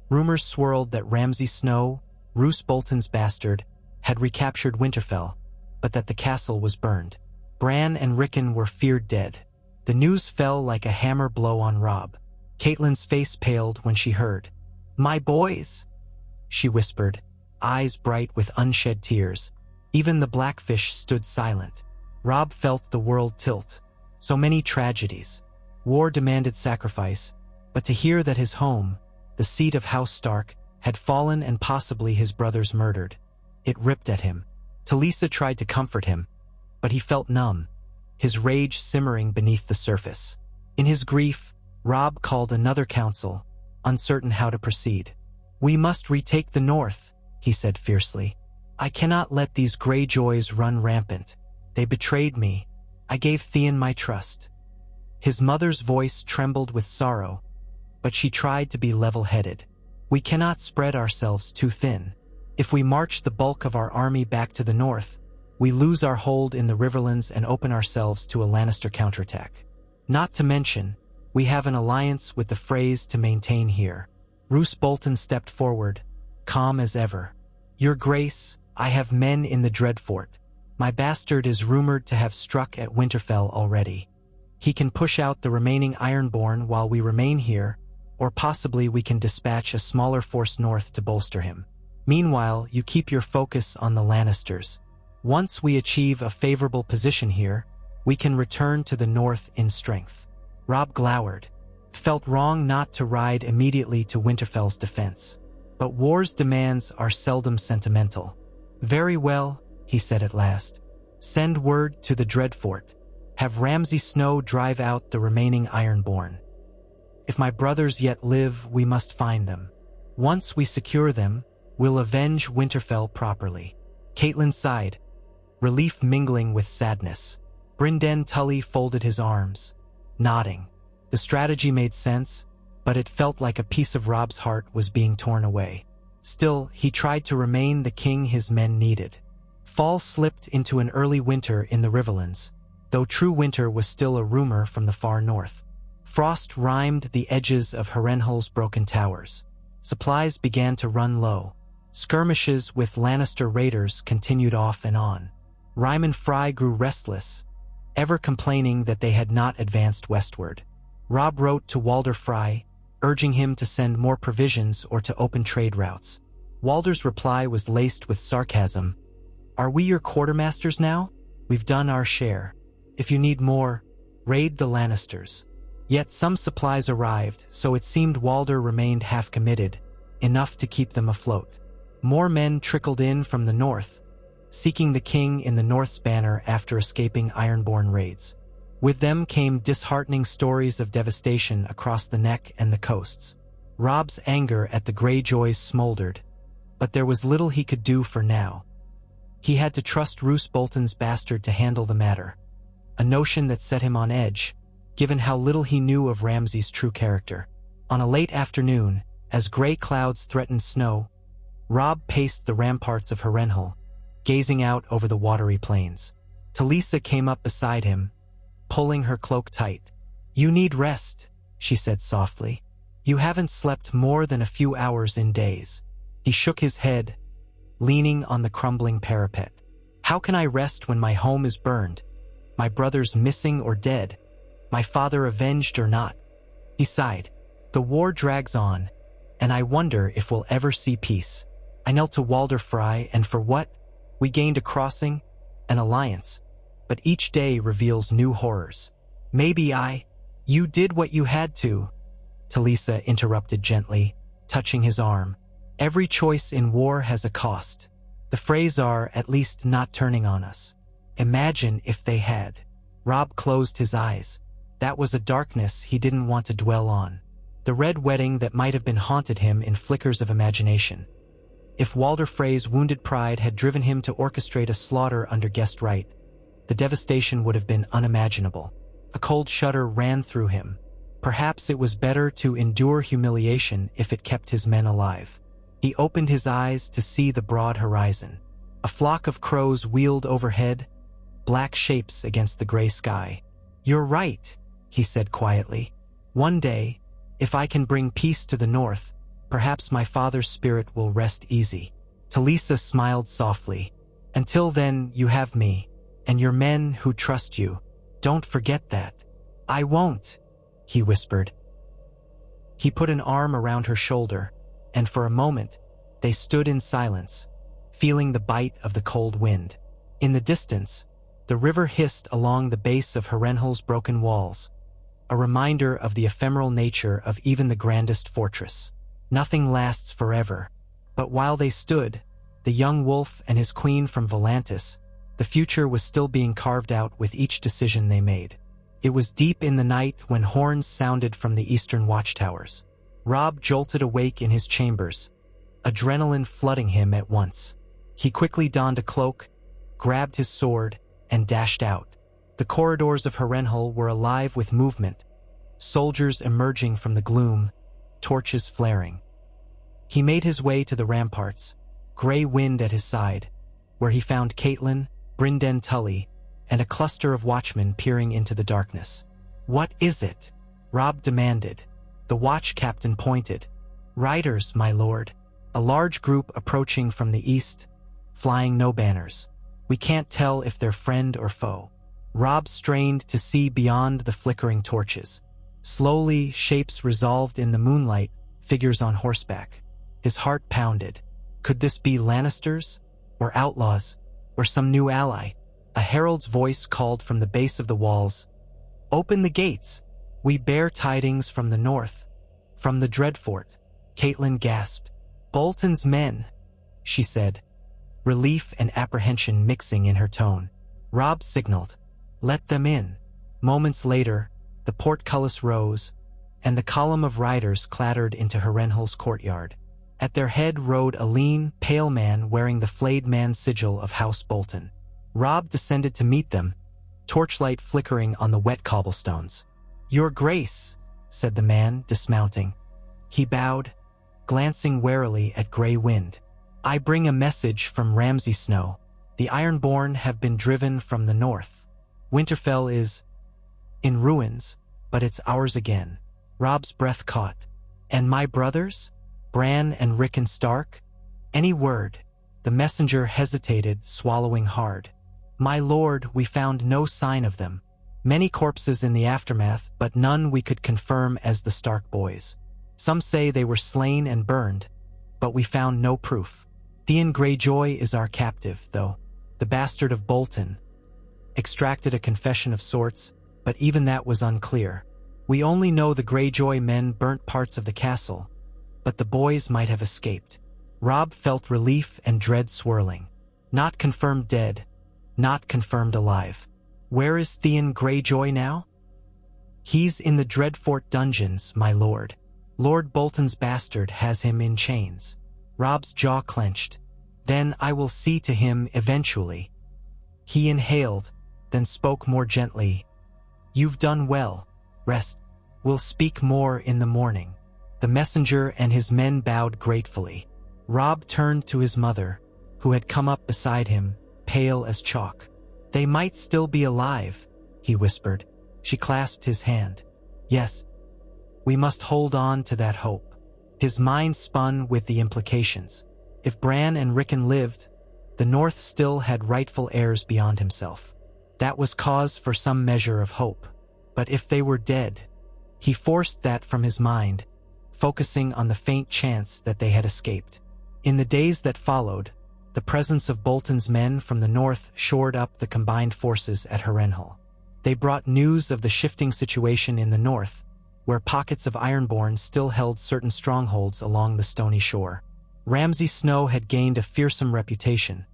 Rumors swirled that Ramsay Snow, Roose Bolton's bastard, had recaptured Winterfell, but that the castle was burned. Bran and Rickon were feared dead. The news fell like a hammer blow on Robb. Catelyn's face paled when she heard. "My boys," she whispered, eyes bright with unshed tears. Even the Blackfish stood silent. Robb felt the world tilt. So many tragedies. War demanded sacrifice, but to hear that his home, the seat of House Stark, had fallen and possibly his brothers murdered, it ripped at him. Talisa tried to comfort him, but he felt numb, his rage simmering beneath the surface. In his grief, Robb called another council, uncertain how to proceed. "We must retake the north," he said fiercely. "I cannot let these Greyjoys run rampant. They betrayed me. I gave Theon my trust." His mother's voice trembled with sorrow, but she tried to be level-headed. "We cannot spread ourselves too thin. If we march the bulk of our army back to the north, we lose our hold in the Riverlands and open ourselves to a Lannister counterattack. Not to mention, we have an alliance with the Freys to maintain here." Roose Bolton stepped forward, calm as ever. "Your Grace, I have men in the Dreadfort. My bastard is rumored to have struck at Winterfell already. He can push out the remaining Ironborn while we remain here, or possibly we can dispatch a smaller force north to bolster him. Meanwhile, you keep your focus on the Lannisters. Once we achieve a favorable position here, we can return to the north in strength." Robb glowered. It felt wrong not to ride immediately to Winterfell's defense. But war's demands are seldom sentimental. "Very well," he said at last. "Send word to the Dreadfort. Have Ramsay Snow drive out the remaining Ironborn. If my brothers yet live, we must find them. Once we secure them, we'll avenge Winterfell properly." Catelyn sighed, relief mingling with sadness. Brynden Tully folded his arms, nodding. The strategy made sense, but it felt like a piece of Robb's heart was being torn away. Still, he tried to remain the king his men needed. Fall slipped into an early winter in the Riverlands, though true winter was still a rumor from the far north. Frost rimed the edges of Harrenhal's broken towers. Supplies began to run low. Skirmishes with Lannister raiders continued off and on. Rime and Frey grew restless, ever complaining that they had not advanced westward. Robb wrote to Walder Frey, urging him to send more provisions or to open trade routes. Walder's reply was laced with sarcasm. "Are we your quartermasters now? We've done our share. If you need more, raid the Lannisters." Yet some supplies arrived, so it seemed Walder remained half-committed, enough to keep them afloat. More men trickled in from the north, seeking the king in the North's banner after escaping Ironborn raids. With them came disheartening stories of devastation across the neck and the coasts. Robb's anger at the Greyjoys smoldered, but there was little he could do for now. He had to trust Roose Bolton's bastard to handle the matter, a notion that set him on edge, given how little he knew of Ramsay's true character. On a late afternoon, as gray clouds threatened snow, Robb paced the ramparts of Harrenhal, gazing out over the watery plains. Talisa came up beside him, pulling her cloak tight. "You need rest," she said softly. "You haven't slept more than a few hours in days." He shook his head, leaning on the crumbling parapet. "How can I rest when my home is burned, my brothers missing or dead, my father avenged or not?" He sighed. "The war drags on, and I wonder if we'll ever see peace." I knelt to Walder Frey, and for what? We gained a crossing, an alliance, but each day reveals new horrors. You did what you had to," Talisa interrupted gently, touching his arm. "Every choice in war has a cost. The Freys are at least not turning on us. Imagine if they had." Robb closed his eyes. That was a darkness he didn't want to dwell on. The red wedding that might have been haunted him in flickers of imagination. If Walder Frey's wounded pride had driven him to orchestrate a slaughter under guest right, the devastation would have been unimaginable. A cold shudder ran through him. Perhaps it was better to endure humiliation if it kept his men alive. He opened his eyes to see the broad horizon. A flock of crows wheeled overhead, black shapes against the gray sky. "You're right," he said quietly. "One day, if I can bring peace to the north, perhaps my father's spirit will rest easy." Talisa smiled softly. "Until then, you have me, and your men who trust you. Don't forget that." "I won't," he whispered. He put an arm around her shoulder, and for a moment, they stood in silence, feeling the bite of the cold wind. In the distance, the river hissed along the base of Harrenhal's broken walls, a reminder of the ephemeral nature of even the grandest fortress. Nothing lasts forever, but while they stood, the young wolf and his queen from Volantis, the future was still being carved out with each decision they made. It was deep in the night when horns sounded from the eastern watchtowers. Robb jolted awake in his chambers, adrenaline flooding him at once. He quickly donned a cloak, grabbed his sword, and dashed out. The corridors of Harrenhal were alive with movement, soldiers emerging from the gloom, torches flaring. He made his way to the ramparts, gray wind at his side, where he found Caitlin, Brynden Tully, and a cluster of watchmen peering into the darkness. "What is it?" Robb demanded. The watch captain pointed. "Riders, my lord. A large group approaching from the east, flying no banners. We can't tell if they're friend or foe." Robb strained to see beyond the flickering torches. Slowly, shapes resolved in the moonlight, figures on horseback. His heart pounded. Could this be Lannisters? Or outlaws? Or some new ally? A herald's voice called from the base of the walls. "Open the gates! We bear tidings from the north, from the Dreadfort." Caitlin gasped. "Bolton's men," she said, relief and apprehension mixing in her tone. Robb signaled, "Let them in." Moments later, the portcullis rose, and the column of riders clattered into Harrenhal's courtyard. At their head rode a lean, pale man wearing the flayed man sigil of House Bolton. Robb descended to meet them, torchlight flickering on the wet cobblestones. "Your Grace," said the man, dismounting. He bowed, glancing warily at Grey Wind. "I bring a message from Ramsay Snow. The Ironborn have been driven from the north. Winterfell is in ruins, but it's ours again." Robb's breath caught. "And my brothers? Bran and Rickon Stark? Any word?" The messenger hesitated, swallowing hard. "My lord, we found no sign of them. Many corpses in the aftermath, but none we could confirm as the Stark boys. Some say they were slain and burned, but we found no proof. Theon Greyjoy is our captive, though. The bastard of Bolton extracted a confession of sorts, but even that was unclear. We only know the Greyjoy men burnt parts of the castle, but the boys might have escaped." Robb felt relief and dread swirling. Not confirmed dead, not confirmed alive. Where is Theon Greyjoy now? "He's in the Dreadfort dungeons, my lord. Lord Bolton's bastard has him in chains." Robb's jaw clenched. "Then I will see to him eventually." He inhaled, then spoke more gently. "You've done well. Rest. We'll speak more in the morning." The messenger and his men bowed gratefully. Robb turned to his mother, who had come up beside him, pale as chalk. "They might still be alive," he whispered. She clasped his hand. "Yes, we must hold on to that hope." His mind spun with the implications. If Bran and Rickon lived, the North still had rightful heirs beyond himself. That was cause for some measure of hope. But if they were dead, he forced that from his mind, focusing on the faint chance that they had escaped. In the days that followed, the presence of Bolton's men from the north shored up the combined forces at Harrenhal. They brought news of the shifting situation in the north, where pockets of Ironborn still held certain strongholds along the stony shore. Ramsay Snow had gained a fearsome reputation,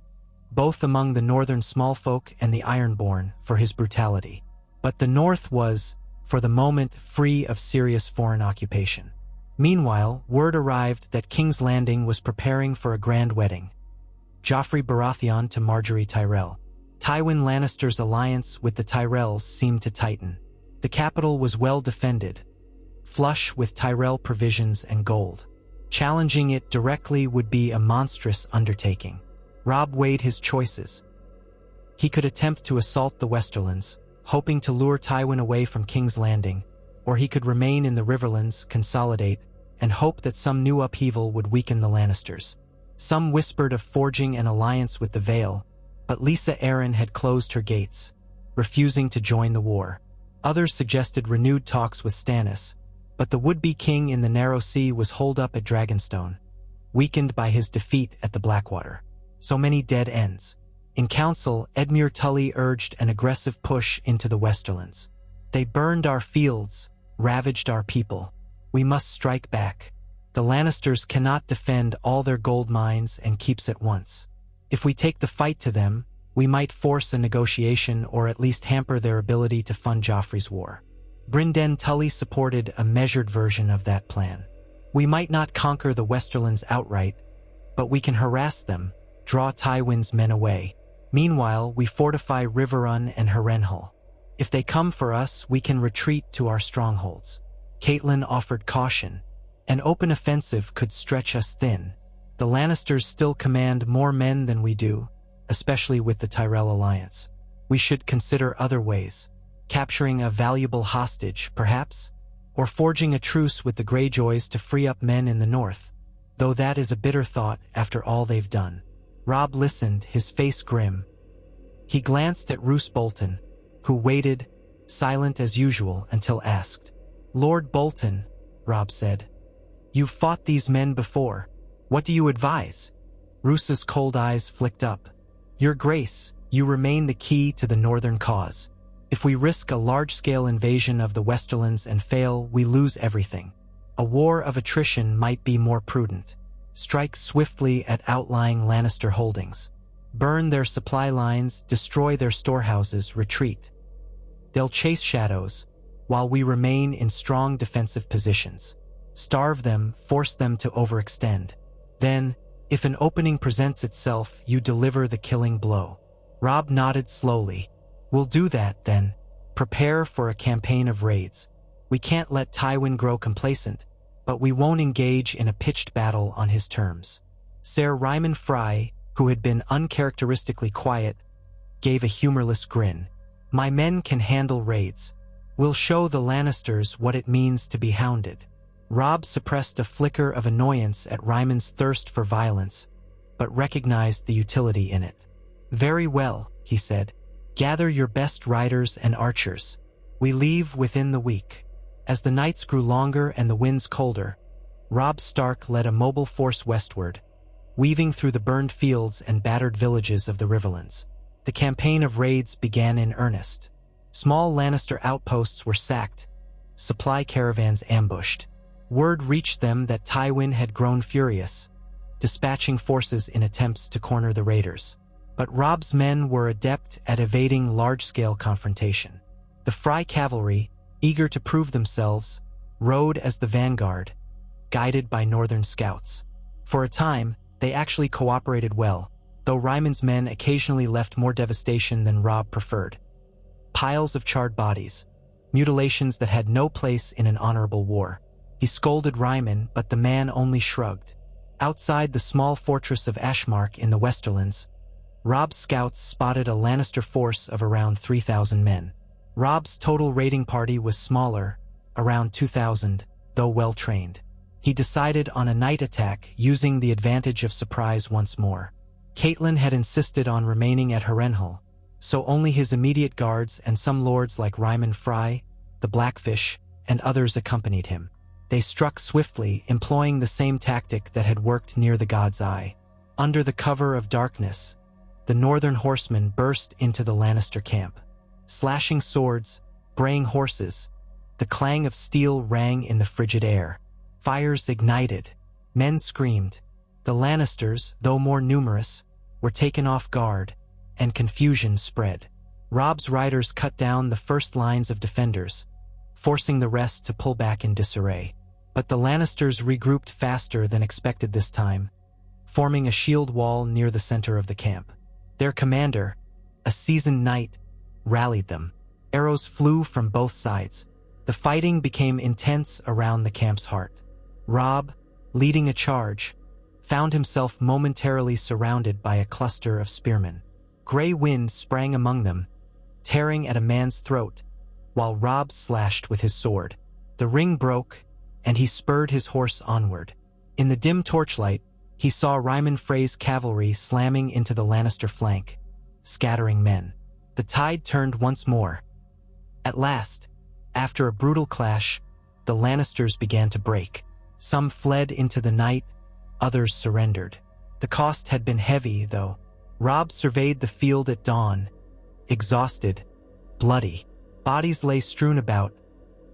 both among the northern smallfolk and the Ironborn, for his brutality. But the north was, for the moment, free of serious foreign occupation. Meanwhile, word arrived that King's Landing was preparing for a grand wedding. Joffrey Baratheon to Margaery Tyrell. Tywin Lannister's alliance with the Tyrells seemed to tighten. The capital was well defended, flush with Tyrell provisions and gold. Challenging it directly would be a monstrous undertaking. Robb weighed his choices. He could attempt to assault the Westerlands, hoping to lure Tywin away from King's Landing, or he could remain in the Riverlands, consolidate, and hope that some new upheaval would weaken the Lannisters. Some whispered of forging an alliance with the Vale, but Lisa Arryn had closed her gates, refusing to join the war. Others suggested renewed talks with Stannis, but the would-be king in the Narrow Sea was holed up at Dragonstone, weakened by his defeat at the Blackwater. So many dead ends. In council, Edmure Tully urged an aggressive push into the Westerlands. "They burned our fields, ravaged our people. We must strike back. The Lannisters cannot defend all their gold mines and keeps at once. If we take the fight to them, we might force a negotiation or at least hamper their ability to fund Joffrey's war." Brynden Tully supported a measured version of that plan. "We might not conquer the Westerlands outright, but we can harass them, draw Tywin's men away. Meanwhile, we fortify Riverrun and Harrenhal. If they come for us, we can retreat to our strongholds." Catelyn offered caution. "An open offensive could stretch us thin. The Lannisters still command more men than we do, especially with the Tyrell alliance. We should consider other ways. Capturing a valuable hostage, perhaps? Or forging a truce with the Greyjoys to free up men in the north, though that is a bitter thought after all they've done." Robb listened, his face grim. He glanced at Roose Bolton, who waited, silent as usual, until asked. "Lord Bolton," Robb said, "you've fought these men before. What do you advise?" Roose's cold eyes flicked up. "Your Grace, you remain the key to the northern cause. If we risk a large-scale invasion of the Westerlands and fail, we lose everything. A war of attrition might be more prudent. Strike swiftly at outlying Lannister holdings. Burn their supply lines, destroy their storehouses, retreat. They'll chase shadows, while we remain in strong defensive positions. Starve them, force them to overextend. Then, if an opening presents itself, you deliver the killing blow." Robb nodded slowly. "We'll do that, then. Prepare for a campaign of raids. We can't let Tywin grow complacent, but we won't engage in a pitched battle on his terms." Ser Ryman Frey, who had been uncharacteristically quiet, gave a humorless grin. "My men can handle raids. We'll show the Lannisters what it means to be hounded." Robb suppressed a flicker of annoyance at Ryman's thirst for violence, but recognized the utility in it. "Very well. he said. "Gather your best riders and archers. We leave within the week." As the nights grew longer and the winds colder, Robb Stark led a mobile force westward, weaving through the burned fields and battered villages of the Riverlands. The campaign of raids began in earnest. Small Lannister outposts were sacked, supply caravans ambushed. Word reached them that Tywin had grown furious, dispatching forces in attempts to corner the raiders. But Robb's men were adept at evading large-scale confrontation. The Frey cavalry, eager to prove themselves, rode as the vanguard, guided by northern scouts. For a time, they actually cooperated well, though Rymon's men occasionally left more devastation than Robb preferred. Piles of charred bodies, mutilations that had no place in an honorable war. He scolded Rymon, but the man only shrugged. Outside the small fortress of Ashmark in the Westerlands, Robb's scouts spotted a Lannister force of around 3,000 men. Robb's total raiding party was smaller, around 2,000, though well-trained. He decided on a night attack using the advantage of surprise once more. Catelyn had insisted on remaining at Harrenhal, so only his immediate guards and some lords like Rymon Frey, the Blackfish, and others accompanied him. They struck swiftly, employing the same tactic that had worked near the God's Eye. Under the cover of darkness, the northern horsemen burst into the Lannister camp. Slashing swords, braying horses, the clang of steel rang in the frigid air. Fires ignited. Men screamed. The Lannisters, though more numerous, were taken off guard, and confusion spread. Robb's riders cut down the first lines of defenders, forcing the rest to pull back in disarray. But the Lannisters regrouped faster than expected this time, forming a shield wall near the center of the camp. Their commander, a seasoned knight, rallied them. Arrows flew from both sides. The fighting became intense around the camp's heart. Robb, leading a charge, found himself momentarily surrounded by a cluster of spearmen. Grey wind sprang among them, tearing at a man's throat, while Robb slashed with his sword. The ring broke, and he spurred his horse onward. In the dim torchlight, he saw Rymon Frey's cavalry slamming into the Lannister flank, scattering men. The tide turned once more. At last, after a brutal clash, the Lannisters began to break. Some fled into the night, others surrendered. The cost had been heavy, though. Robb surveyed the field at dawn, exhausted, bloody. Bodies lay strewn about,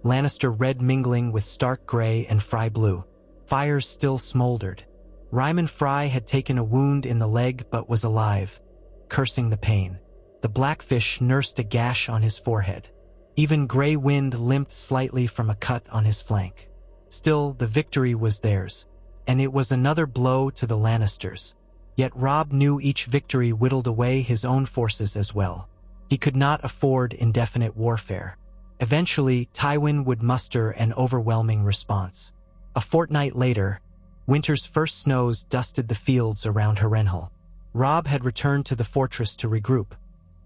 Lannister red mingling with Stark gray and Frey blue. Fires still smoldered. Rymon Frey had taken a wound in the leg but was alive, cursing the pain. The Blackfish nursed a gash on his forehead. Even Grey Wind limped slightly from a cut on his flank. Still, the victory was theirs, and it was another blow to the Lannisters. Yet Robb knew each victory whittled away his own forces as well. He could not afford indefinite warfare. Eventually, Tywin would muster an overwhelming response. A fortnight later, winter's first snows dusted the fields around Harrenhal. Robb had returned to the fortress to regroup,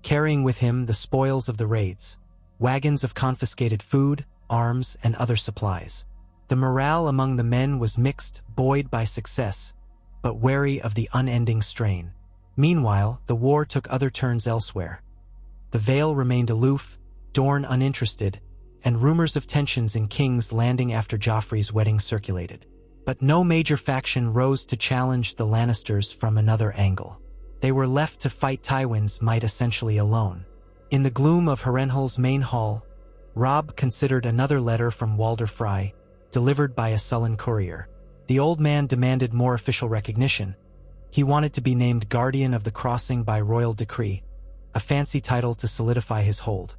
carrying with him the spoils of the raids, wagons of confiscated food, arms, and other supplies. The morale among the men was mixed, buoyed by success, but wary of the unending strain. Meanwhile, the war took other turns elsewhere. The Vale remained aloof, Dorne uninterested, and rumors of tensions in King's Landing after Joffrey's wedding circulated. But no major faction rose to challenge the Lannisters from another angle. They were left to fight Tywin's might essentially alone. In the gloom of Harrenhal's main hall, Robb considered another letter from Walder Frey, delivered by a sullen courier. The old man demanded more official recognition. He wanted to be named Guardian of the Crossing by royal decree, a fancy title to solidify his hold.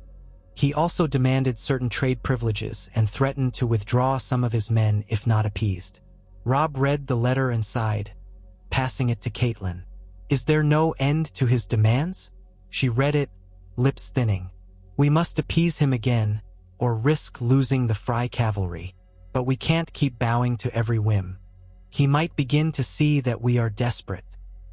He also demanded certain trade privileges and threatened to withdraw some of his men if not appeased. Robb read the letter and sighed, passing it to Catelyn. Is there no end to his demands? She read it, lips thinning. We must appease him again, or risk losing the Frey cavalry. But we can't keep bowing to every whim. He might begin to see that we are desperate.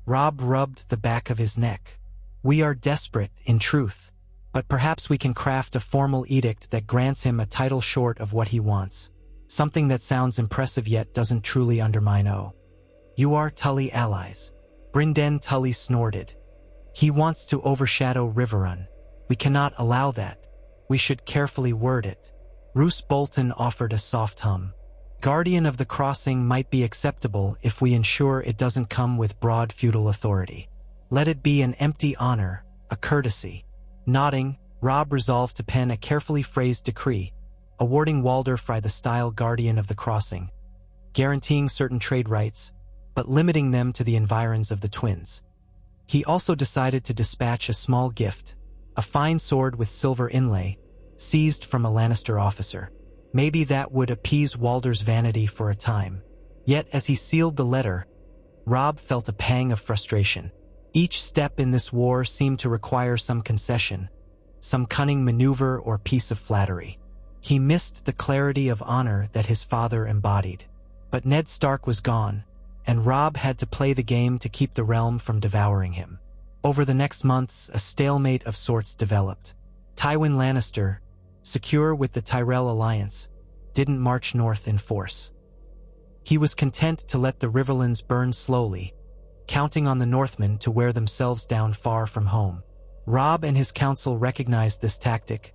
Robb rubbed the back of his neck. We are desperate, in truth, but perhaps we can craft a formal edict that grants him a title short of what he wants. Something that sounds impressive yet doesn't truly undermine You are Tully allies. Brynden Tully snorted. He wants to overshadow Riverrun. We cannot allow that. We should carefully word it. Roose Bolton offered a soft hum. Guardian of the Crossing might be acceptable if we ensure it doesn't come with broad feudal authority. Let it be an empty honor, a courtesy. Nodding, Robb resolved to pen a carefully phrased decree, awarding Walder Frey the style Guardian of the Crossing, guaranteeing certain trade rights, but limiting them to the environs of the twins. He also decided to dispatch a small gift, a fine sword with silver inlay, seized from a Lannister officer. Maybe that would appease Walder's vanity for a time. Yet as he sealed the letter, Robb felt a pang of frustration. Each step in this war seemed to require some concession, some cunning maneuver or piece of flattery. He missed the clarity of honor that his father embodied. But Ned Stark was gone, and Robb had to play the game to keep the realm from devouring him. Over the next months, a stalemate of sorts developed. Tywin Lannister, secure with the Tyrell alliance, didn't march north in force. He was content to let the riverlands burn slowly, counting on the Northmen to wear themselves down far from home. Robb and his council recognized this tactic,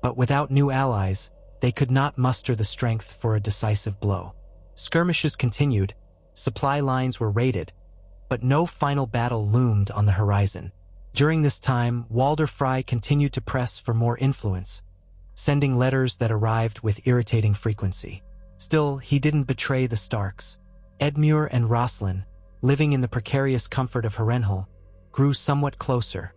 but without new allies, they could not muster the strength for a decisive blow. Skirmishes continued, supply lines were raided, but no final battle loomed on the horizon. During this time, Walder Frey continued to press for more influence, sending letters that arrived with irritating frequency. Still, he didn't betray the Starks. Edmure and Roslin, living in the precarious comfort of Harrenhal, grew somewhat closer.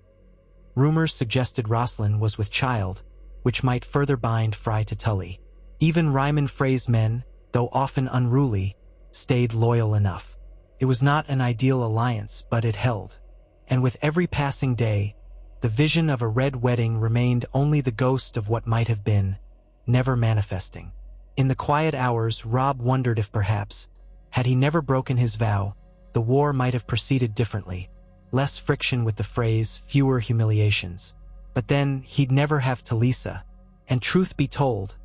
Rumors suggested Roslin was with child, which might further bind Frey to Tully. Even Ryman Frey's men, though often unruly, stayed loyal enough. It was not an ideal alliance, but it held. And with every passing day, the vision of a red wedding remained only the ghost of what might have been, never manifesting. In the quiet hours, Robb wondered if perhaps, had he never broken his vow, the war might have proceeded differently. Less friction with the Freys, fewer humiliations. But then, he'd never have Talisa. And truth be told,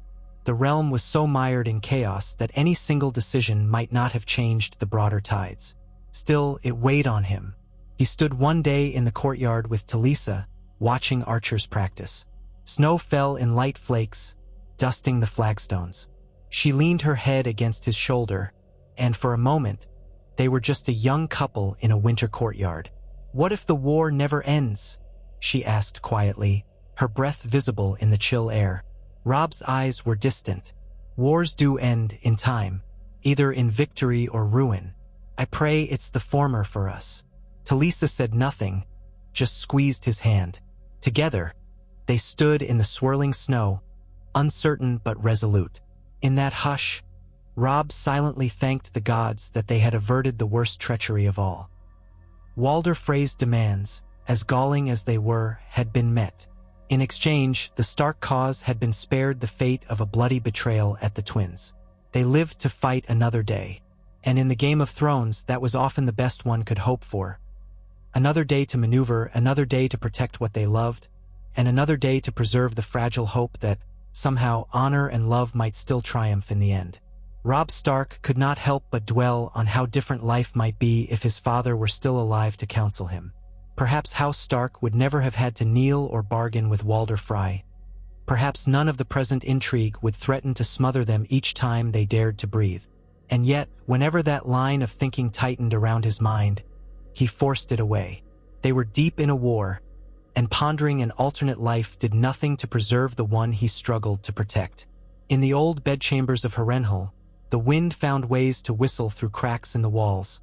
the realm was so mired in chaos that any single decision might not have changed the broader tides. Still, it weighed on him. He stood one day in the courtyard with Talisa, watching archers practice. Snow fell in light flakes, dusting the flagstones. She leaned her head against his shoulder, and for a moment, they were just a young couple in a winter courtyard. "What if the war never ends?" she asked quietly, her breath visible in the chill air. Robb's eyes were distant. "Wars do end in time, either in victory or ruin. I pray it's the former for us." Talisa said nothing, just squeezed his hand. Together, they stood in the swirling snow, uncertain but resolute. In that hush, Robb silently thanked the gods that they had averted the worst treachery of all. Walder Frey's demands, as galling as they were, had been met. In exchange, the Stark cause had been spared the fate of a bloody betrayal at the twins. They lived to fight another day, and in the Game of Thrones, that was often the best one could hope for. Another day to maneuver, another day to protect what they loved, and another day to preserve the fragile hope that, somehow, honor and love might still triumph in the end. Robb Stark could not help but dwell on how different life might be if his father were still alive to counsel him. Perhaps House Stark would never have had to kneel or bargain with Walder Frey. Perhaps none of the present intrigue would threaten to smother them each time they dared to breathe. And yet, whenever that line of thinking tightened around his mind, he forced it away. They were deep in a war, and pondering an alternate life did nothing to preserve the one he struggled to protect. In the old bedchambers of Harrenhal, the wind found ways to whistle through cracks in the walls,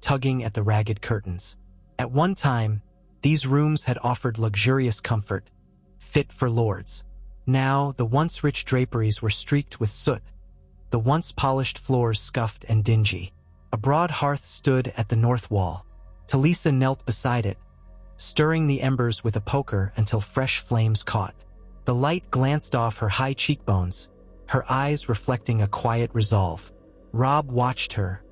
tugging at the ragged curtains. At one time, these rooms had offered luxurious comfort, fit for lords. Now, the once rich draperies were streaked with soot, the once polished floors scuffed and dingy. A broad hearth stood at the north wall. Talisa knelt beside it, stirring the embers with a poker until fresh flames caught. The light glanced off her high cheekbones, her eyes reflecting a quiet resolve. Robb watched her,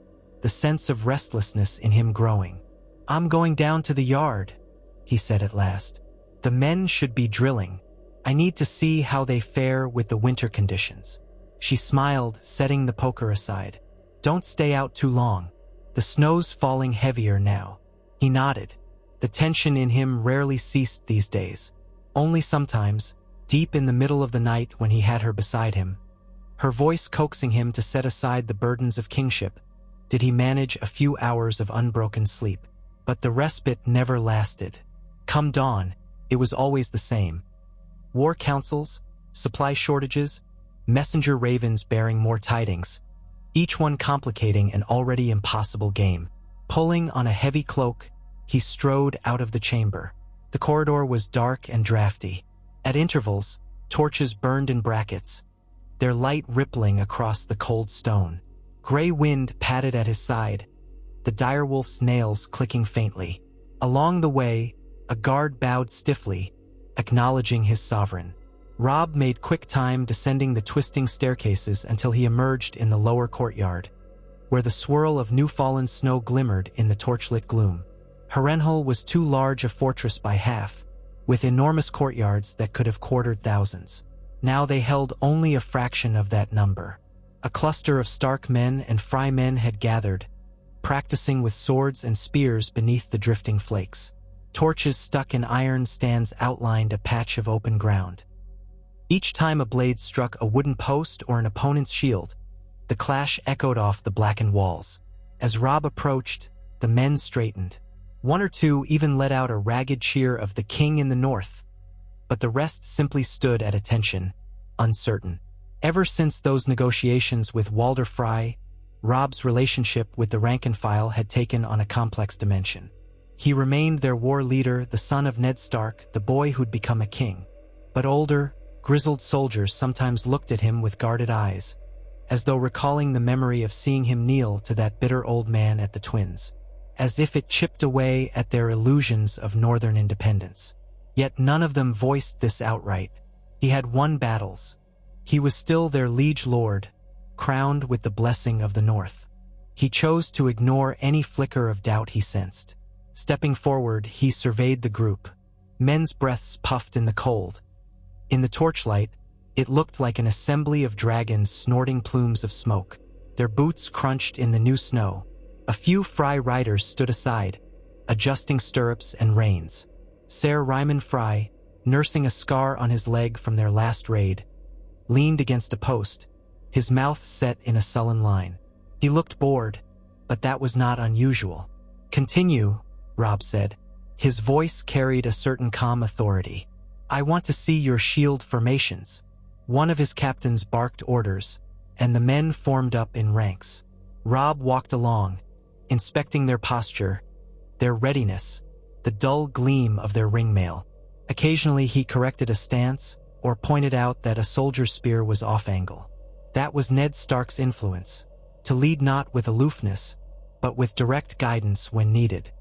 the sense of restlessness in him growing. "I'm going down to the yard," he said at last. "The men should be drilling. I need to see how they fare with the winter conditions." She smiled, setting the poker aside. "Don't stay out too long. The snow's falling heavier now." He nodded, The tension in him rarely ceased these days. Only sometimes, deep in the middle of the night when he had her beside him, her voice coaxing him to set aside the burdens of kingship, did he manage a few hours of unbroken sleep. But the respite never lasted. Come dawn, it was always the same. War councils, supply shortages, messenger ravens bearing more tidings, each one complicating an already impossible game. Pulling on a heavy cloak, he strode out of the chamber. The corridor was dark and drafty. At intervals, torches burned in brackets, their light rippling across the cold stone. Gray wind padded at his side, the direwolf's nails clicking faintly. Along the way, a guard bowed stiffly, acknowledging his sovereign. Robb made quick time descending the twisting staircases until he emerged in the lower courtyard, where the swirl of new-fallen snow glimmered in the torchlit gloom. Harrenhal was too large a fortress by half, with enormous courtyards that could have quartered thousands. Now they held only a fraction of that number. A cluster of Stark men and Frey men had gathered, practicing with swords and spears beneath the drifting flakes. Torches stuck in iron stands outlined a patch of open ground. Each time a blade struck a wooden post or an opponent's shield, the clash echoed off the blackened walls. As Robb approached, the men straightened. One or two even let out a ragged cheer of the king in the north, but the rest simply stood at attention, uncertain. Ever since those negotiations with Walder Frey, Robb's relationship with the rank-and-file had taken on a complex dimension. He remained their war leader, the son of Ned Stark, the boy who'd become a king. But older, grizzled soldiers sometimes looked at him with guarded eyes, as though recalling the memory of seeing him kneel to that bitter old man at the Twins, as if it chipped away at their illusions of northern independence. Yet none of them voiced this outright. He had won battles. He was still their liege lord, crowned with the blessing of the North. He chose to ignore any flicker of doubt he sensed. Stepping forward, he surveyed the group. Men's breaths puffed in the cold. In the torchlight, it looked like an assembly of dragons snorting plumes of smoke. Their boots crunched in the new snow. A few Frey riders stood aside, adjusting stirrups and reins. Ser Ryman Frey, nursing a scar on his leg from their last raid, leaned against a post, his mouth set in a sullen line. He looked bored, but that was not unusual. "Continue," Robb said. His voice carried a certain calm authority. "I want to see your shield formations." One of his captains barked orders, and the men formed up in ranks. Robb walked along, inspecting their posture, their readiness, the dull gleam of their ringmail. Occasionally he corrected a stance or pointed out that a soldier's spear was off-angle. That was Ned Stark's influence, to lead not with aloofness, but with direct guidance when needed.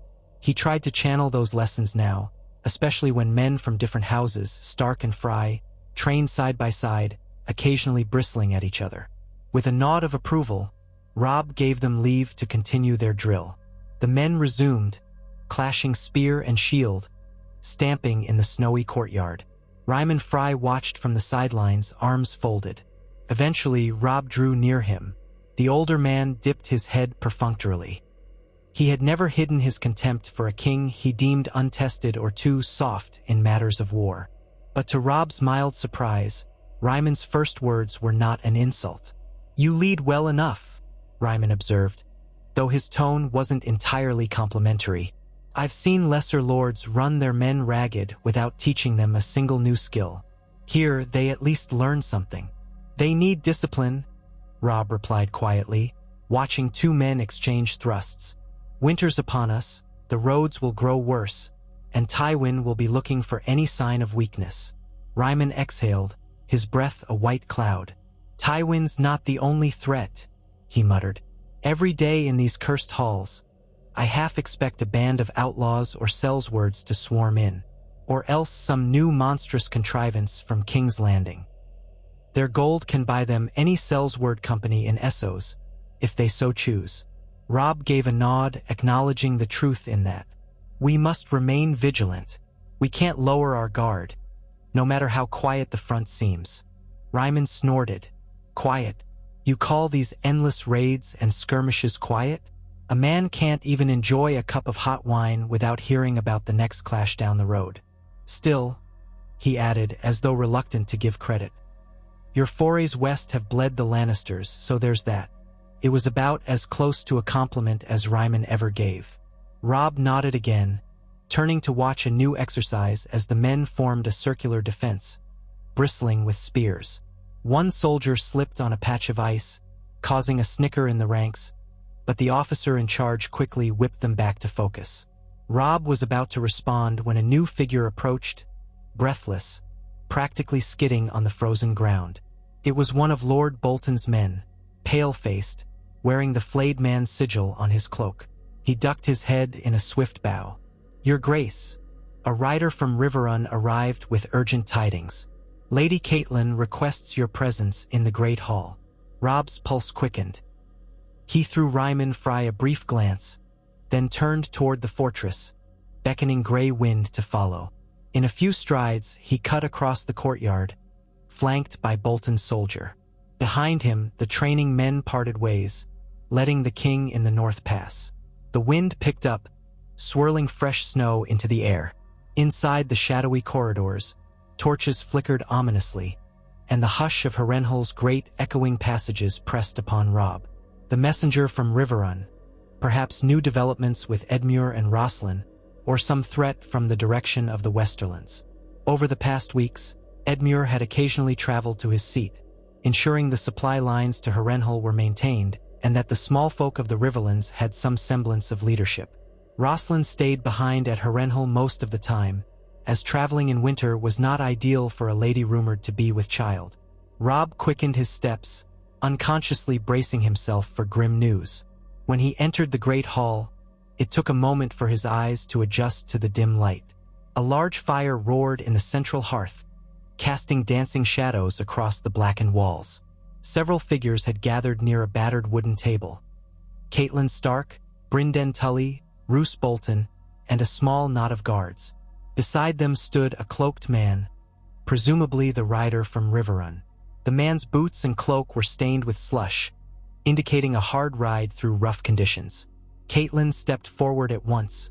He tried to channel those lessons now, especially when men from different houses, Stark and Frey, trained side by side, occasionally bristling at each other. With a nod of approval, Robb gave them leave to continue their drill. The men resumed, clashing spear and shield, stamping in the snowy courtyard. Ryman Frey watched from the sidelines, arms folded. Eventually, Robb drew near him. The older man dipped his head perfunctorily. He had never hidden his contempt for a king he deemed untested or too soft in matters of war. But to Robb's mild surprise, Ryman's first words were not an insult. "You lead well enough," Ryman observed, though his tone wasn't entirely complimentary. "I've seen lesser lords run their men ragged without teaching them a single new skill. Here, they at least learn something." "They need discipline," Robb replied quietly, watching two men exchange thrusts. "Winter's upon us, the roads will grow worse, and Tywin will be looking for any sign of weakness." Ryman exhaled, his breath a white cloud. "Tywin's not the only threat," he muttered. "Every day in these cursed halls, I half expect a band of outlaws or sellswords to swarm in, or else some new monstrous contrivance from King's Landing. Their gold can buy them any sellsword company in Essos, if they so choose." Robb gave a nod, acknowledging the truth in that. "We must remain vigilant. We can't lower our guard, no matter how quiet the front seems." Ryman snorted. "Quiet? You call these endless raids and skirmishes quiet? A man can't even enjoy a cup of hot wine without hearing about the next clash down the road. Still, he added, as though reluctant to give credit, your forays west have bled the Lannisters, so there's that. It was about as close to a compliment as Ryman ever gave. Robb nodded again, turning to watch a new exercise as the men formed a circular defense, bristling with spears. One soldier slipped on a patch of ice, causing a snicker in the ranks, but the officer in charge quickly whipped them back to focus. Robb was about to respond when a new figure approached, breathless, practically skidding on the frozen ground. It was one of Lord Bolton's men, pale-faced, wearing the flayed man's sigil on his cloak. He ducked his head in a swift bow. Your Grace, a rider from Riverrun arrived with urgent tidings. Lady Catelyn requests your presence in the Great Hall. Robb's pulse quickened. He threw Ryman Frey a brief glance, then turned toward the fortress, beckoning Grey Wind to follow. In a few strides, he cut across the courtyard, flanked by Bolton's soldier. Behind him, the training men parted ways, letting the king in the north pass. The wind picked up, swirling fresh snow into the air. Inside the shadowy corridors, torches flickered ominously, and the hush of Harrenhal's great echoing passages pressed upon Robb. The messenger from Riverrun, perhaps new developments with Edmure and Rosslyn, or some threat from the direction of the Westerlands. Over the past weeks, Edmure had occasionally traveled to his seat, ensuring the supply lines to Harrenhal were maintained and that the small folk of the Riverlands had some semblance of leadership. Rosslyn stayed behind at Harrenhal most of the time, as traveling in winter was not ideal for a lady rumored to be with child. Robb quickened his steps, unconsciously bracing himself for grim news. When he entered the Great Hall, it took a moment for his eyes to adjust to the dim light. A large fire roared in the central hearth, casting dancing shadows across the blackened walls. Several figures had gathered near a battered wooden table. Catelyn Stark, Brynden Tully, Roose Bolton, and a small knot of guards. Beside them stood a cloaked man, presumably the rider from Riverrun. The man's boots and cloak were stained with slush, indicating a hard ride through rough conditions. Catelyn stepped forward at once,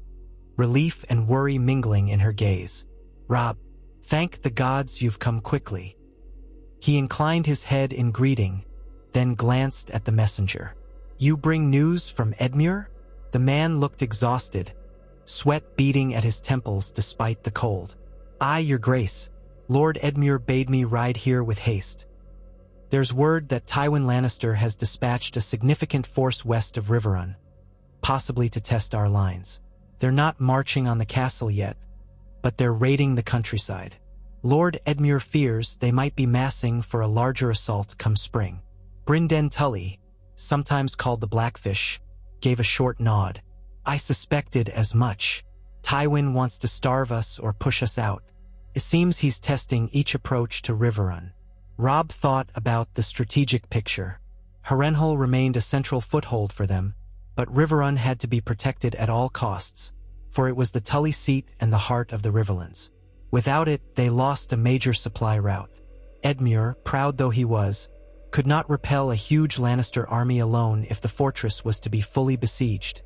relief and worry mingling in her gaze. Robb, thank the gods you've come quickly. He inclined his head in greeting, then glanced at the messenger. You bring news from Edmure? The man looked exhausted, sweat beading at his temples despite the cold. Aye, your grace. Lord Edmure bade me ride here with haste. There's word that Tywin Lannister has dispatched a significant force west of Riverrun, possibly to test our lines. They're not marching on the castle yet, but they're raiding the countryside. Lord Edmure fears they might be massing for a larger assault come spring. Brynden Tully, sometimes called the Blackfish, gave a short nod. I suspected as much. Tywin wants to starve us or push us out. It seems he's testing each approach to Riverrun. Robb thought about the strategic picture. Harrenhal remained a central foothold for them, but Riverrun had to be protected at all costs, for it was the Tully seat and the heart of the Riverlands. Without it, they lost a major supply route. Edmure, proud though he was, could not repel a huge Lannister army alone if the fortress was to be fully besieged,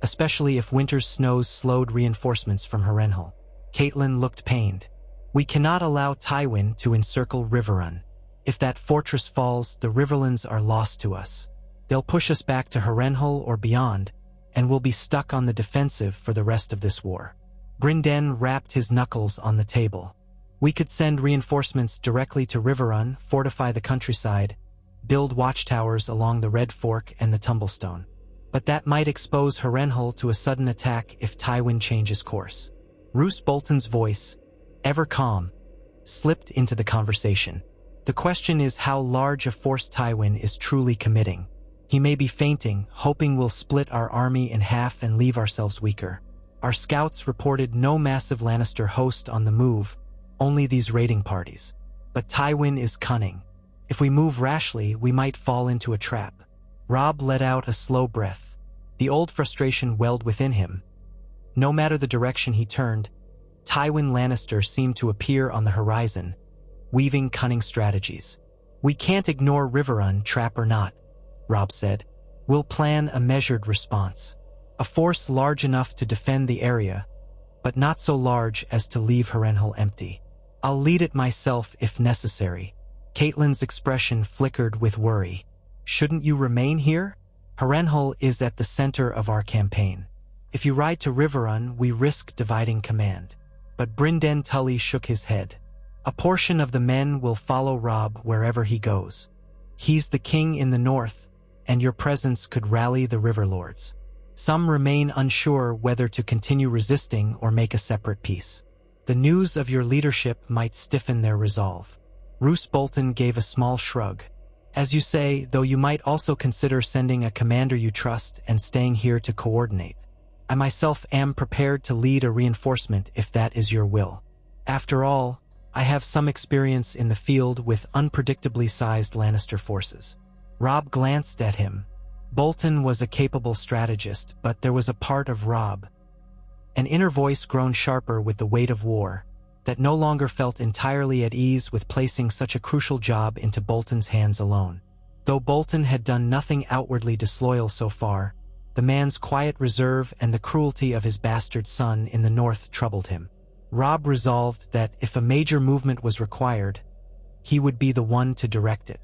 especially if winter's snows slowed reinforcements from Harrenhal. Catelyn looked pained. We cannot allow Tywin to encircle Riverrun. If that fortress falls, the Riverlands are lost to us. They'll push us back to Harrenhal or beyond, and we'll be stuck on the defensive for the rest of this war. Brynden rapped his knuckles on the table. We could send reinforcements directly to Riverrun, fortify the countryside, build watchtowers along the Red Fork and the Tumblestone. But that might expose Harrenhal to a sudden attack if Tywin changes course. Roose Bolton's voice, ever calm, slipped into the conversation. The question is how large a force Tywin is truly committing. He may be feinting, hoping we'll split our army in half and leave ourselves weaker. Our scouts reported no massive Lannister host on the move, only these raiding parties. But Tywin is cunning. If we move rashly, we might fall into a trap. Robb let out a slow breath. The old frustration welled within him. No matter the direction he turned, Tywin Lannister seemed to appear on the horizon, weaving cunning strategies. We can't ignore Riverrun, trap or not, Robb said. We'll plan a measured response. A force large enough to defend the area, but not so large as to leave Harrenhal empty. I'll lead it myself if necessary. Caitlyn's expression flickered with worry. Shouldn't you remain here? Harrenhal is at the center of our campaign. If you ride to Riverrun, we risk dividing command. But Brynden Tully shook his head. A portion of the men will follow Robb wherever he goes. He's the king in the north, and your presence could rally the river lords. Some remain unsure whether to continue resisting or make a separate peace. The news of your leadership might stiffen their resolve. Roose Bolton gave a small shrug. As you say, though, you might also consider sending a commander you trust and staying here to coordinate. I myself am prepared to lead a reinforcement if that is your will. After all, I have some experience in the field with unpredictably sized Lannister forces. Robb glanced at him. Bolton was a capable strategist, but there was a part of Robb, an inner voice grown sharper with the weight of war, that no longer felt entirely at ease with placing such a crucial job into Bolton's hands alone. Though Bolton had done nothing outwardly disloyal so far, the man's quiet reserve and the cruelty of his bastard son in the north troubled him. Robb resolved that if a major movement was required, he would be the one to direct it.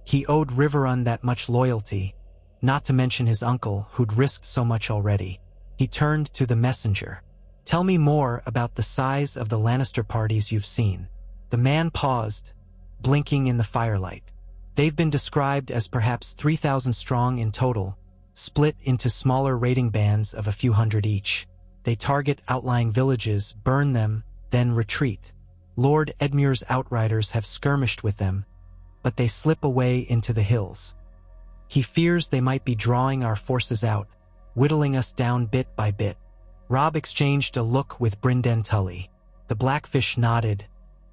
He owed Riverrun that much loyalty, not to mention his uncle, who'd risked so much already. He turned to the messenger. Tell me more about the size of the Lannister parties you've seen. The man paused, blinking in the firelight. They've been described as perhaps 3,000 strong in total, split into smaller raiding bands of a few hundred each. They target outlying villages, burn them, then retreat. Lord Edmure's outriders have skirmished with them, but they slip away into the hills. He fears they might be drawing our forces out, whittling us down bit by bit. Robb exchanged a look with Brynden Tully. The Blackfish nodded,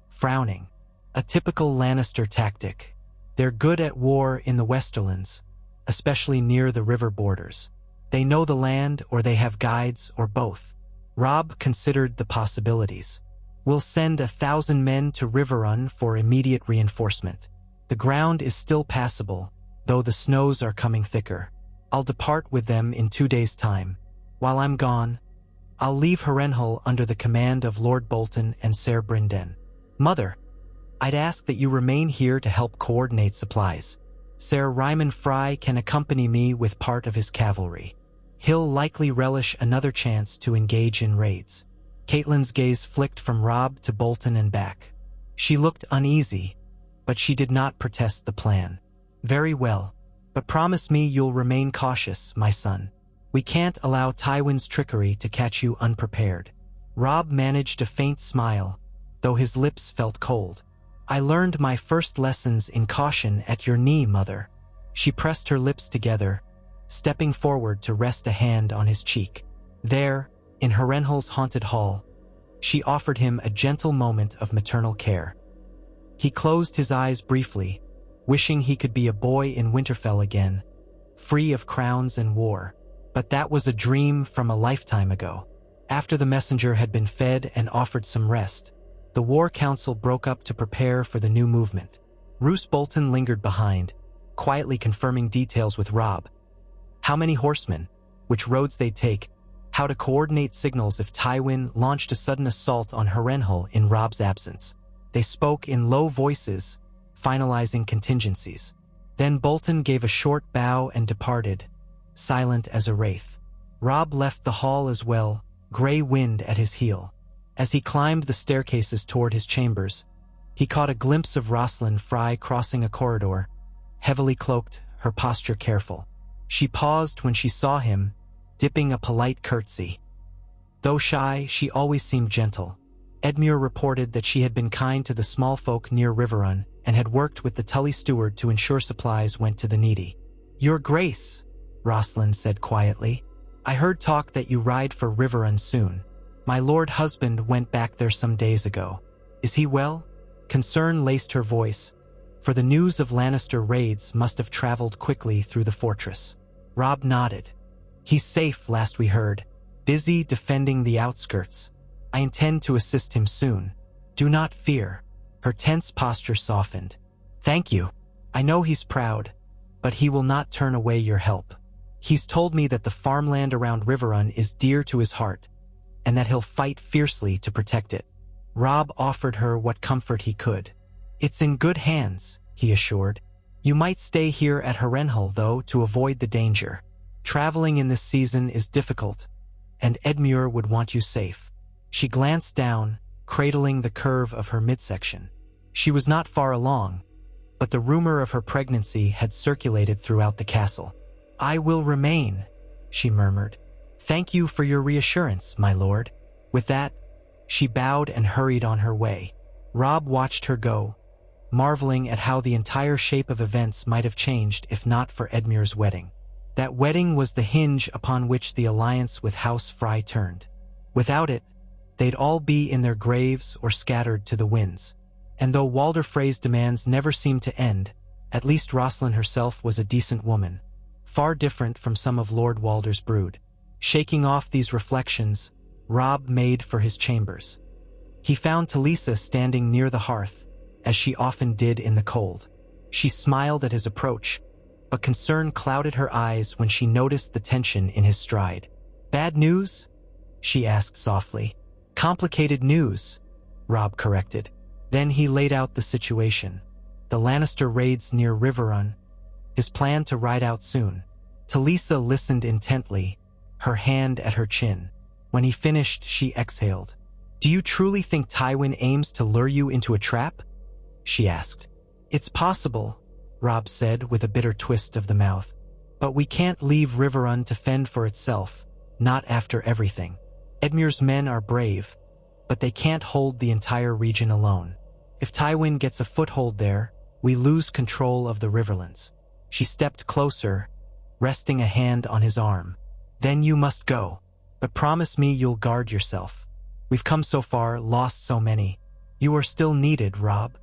frowning. A typical Lannister tactic. They're good at war in the Westerlands, especially near the river borders. They know the land, or they have guides, or both. Robb considered the possibilities. We'll send 1,000 men to Riverrun for immediate reinforcement. The ground is still passable, though the snows are coming thicker. I'll depart with them in 2 days' time. While I'm gone, I'll leave Harrenhal under the command of Lord Bolton and Ser Brynden. Mother, I'd ask that you remain here to help coordinate supplies. Ser Ryman Frey can accompany me with part of his cavalry. He'll likely relish another chance to engage in raids. Caitlyn's gaze flicked from Robb to Bolton and back. She looked uneasy, but she did not protest the plan. Very well, but promise me you'll remain cautious, my son. We can't allow Tywin's trickery to catch you unprepared. Robb managed a faint smile, though his lips felt cold. I learned my first lessons in caution at your knee, mother. She pressed her lips together, stepping forward to rest a hand on his cheek. There, in Harrenhal's haunted hall, she offered him a gentle moment of maternal care. He closed his eyes briefly, wishing he could be a boy in Winterfell again, free of crowns and war. But that was a dream from a lifetime ago. After the messenger had been fed and offered some rest, the War Council broke up to prepare for the new movement. Roose Bolton lingered behind, quietly confirming details with Robb. How many horsemen, which roads they'd take, how to coordinate signals if Tywin launched a sudden assault on Harrenhal in Robb's absence. They spoke in low voices, finalizing contingencies. Then Bolton gave a short bow and departed, silent as a wraith. Robb left the hall as well, gray wind at his heel. As he climbed the staircases toward his chambers, he caught a glimpse of Rosalind Frey crossing a corridor, heavily cloaked, her posture careful. She paused when she saw him, dipping a polite curtsy. Though shy, she always seemed gentle. Edmure reported that she had been kind to the small folk near Riverrun and had worked with the Tully steward to ensure supplies went to the needy. Your Grace, Rosalind said quietly, I heard talk that you ride for Riverrun soon. My lord husband went back there some days ago. Is he well? Concern laced her voice, for the news of Lannister raids must have traveled quickly through the fortress. Robb nodded. He's safe, last we heard, busy defending the outskirts. I intend to assist him soon. Do not fear. Her tense posture softened. Thank you. I know he's proud, but he will not turn away your help. He's told me that the farmland around Riverrun is dear to his heart, and that he'll fight fiercely to protect it. Robb offered her what comfort he could. It's in good hands, he assured. You might stay here at Harrenhal, though, to avoid the danger. Traveling in this season is difficult, and Edmure would want you safe. She glanced down, cradling the curve of her midsection. She was not far along, but the rumor of her pregnancy had circulated throughout the castle. I will remain, she murmured. Thank you for your reassurance, my lord. With that, she bowed and hurried on her way. Robb watched her go, marveling at how the entire shape of events might have changed if not for Edmure's wedding. That wedding was the hinge upon which the alliance with House Frey turned. Without it, they'd all be in their graves or scattered to the winds. And though Walder Frey's demands never seemed to end, at least Rosalind herself was a decent woman, far different from some of Lord Walder's brood. Shaking off these reflections, Robb made for his chambers. He found Talisa standing near the hearth, as she often did in the cold. She smiled at his approach, but concern clouded her eyes when she noticed the tension in his stride. Bad news? She asked softly. Complicated news, Robb corrected. Then he laid out the situation. The Lannister raids near Riverrun, his plan to ride out soon. Talisa listened intently, her hand at her chin. When he finished, she exhaled. Do you truly think Tywin aims to lure you into a trap? She asked. It's possible, Robb said with a bitter twist of the mouth. But we can't leave Riverrun to fend for itself, not after everything. Edmure's men are brave, but they can't hold the entire region alone. If Tywin gets a foothold there, we lose control of the riverlands. She stepped closer, resting a hand on his arm. Then you must go, but promise me you'll guard yourself. We've come so far, lost so many. You are still needed, Robb.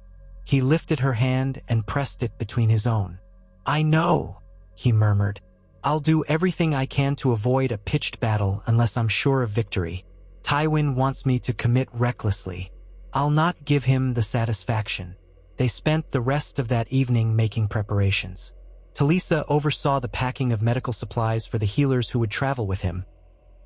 He lifted her hand and pressed it between his own. I know, he murmured. I'll do everything I can to avoid a pitched battle unless I'm sure of victory. Tywin wants me to commit recklessly. I'll not give him the satisfaction. They spent the rest of that evening making preparations. Talisa oversaw the packing of medical supplies for the healers who would travel with him,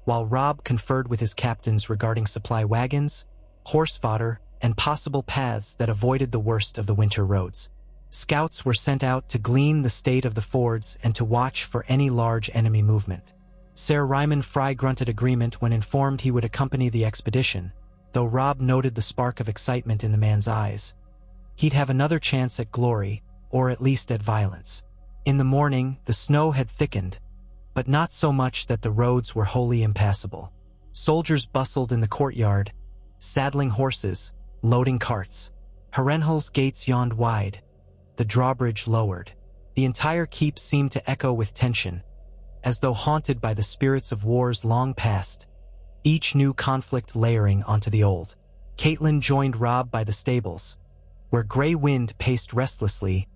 while Robb conferred with his captains regarding supply wagons, horse fodder, and possible paths that avoided the worst of the winter roads. Scouts were sent out to glean the state of the fords and to watch for any large enemy movement. Ser Ryman Frey grunted agreement when informed he would accompany the expedition, though Robb noted the spark of excitement in the man's eyes. He'd have another chance at glory, or at least at violence. In the morning, the snow had thickened, but not so much that the roads were wholly impassable. Soldiers bustled in the courtyard, saddling horses, loading carts. Harrenhal's gates yawned wide, the drawbridge lowered. The entire keep seemed to echo with tension, as though haunted by the spirits of wars long past, each new conflict layering onto the old. Catelyn joined Robb by the stables, where Grey Wind paced restlessly,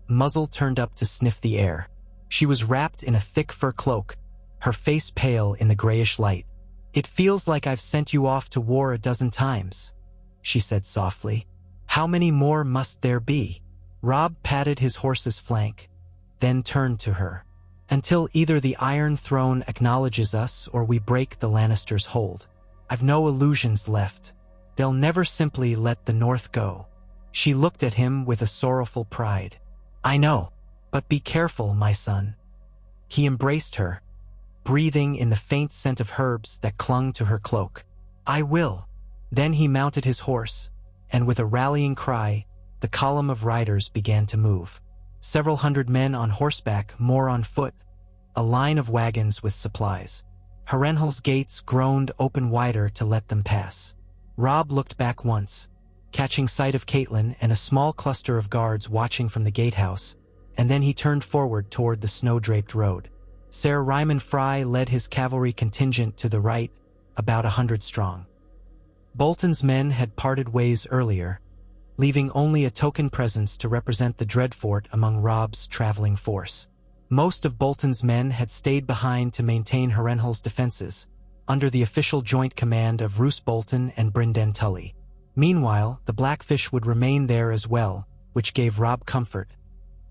muzzle turned up to sniff the air. She was wrapped in a thick fur cloak, her face pale in the grayish light. It feels like I've sent you off to war a dozen times, she said softly. How many more must there be? Robb patted his horse's flank, then turned to her. Until either the Iron Throne acknowledges us or we break the Lannisters' hold. I've no illusions left. They'll never simply let the North go. She looked at him with a sorrowful pride. I know, but be careful, my son. He embraced her, breathing in the faint scent of herbs that clung to her cloak. I will. Then he mounted his horse, and with a rallying cry, the column of riders began to move. Several hundred men on horseback, more on foot, a line of wagons with supplies. Harrenhal's gates groaned open wider to let them pass. Robb looked back once, catching sight of Catelyn and a small cluster of guards watching from the gatehouse, and then he turned forward toward the snow-draped road. Ser Ryman Frey led his cavalry contingent to the right, about 100 strong. Bolton's men had parted ways earlier, leaving only a token presence to represent the Dreadfort among Robb's traveling force. Most of Bolton's men had stayed behind to maintain Harrenhal's defenses, under the official joint command of Roose Bolton and Brynden Tully. Meanwhile, the Blackfish would remain there as well, which gave Robb comfort.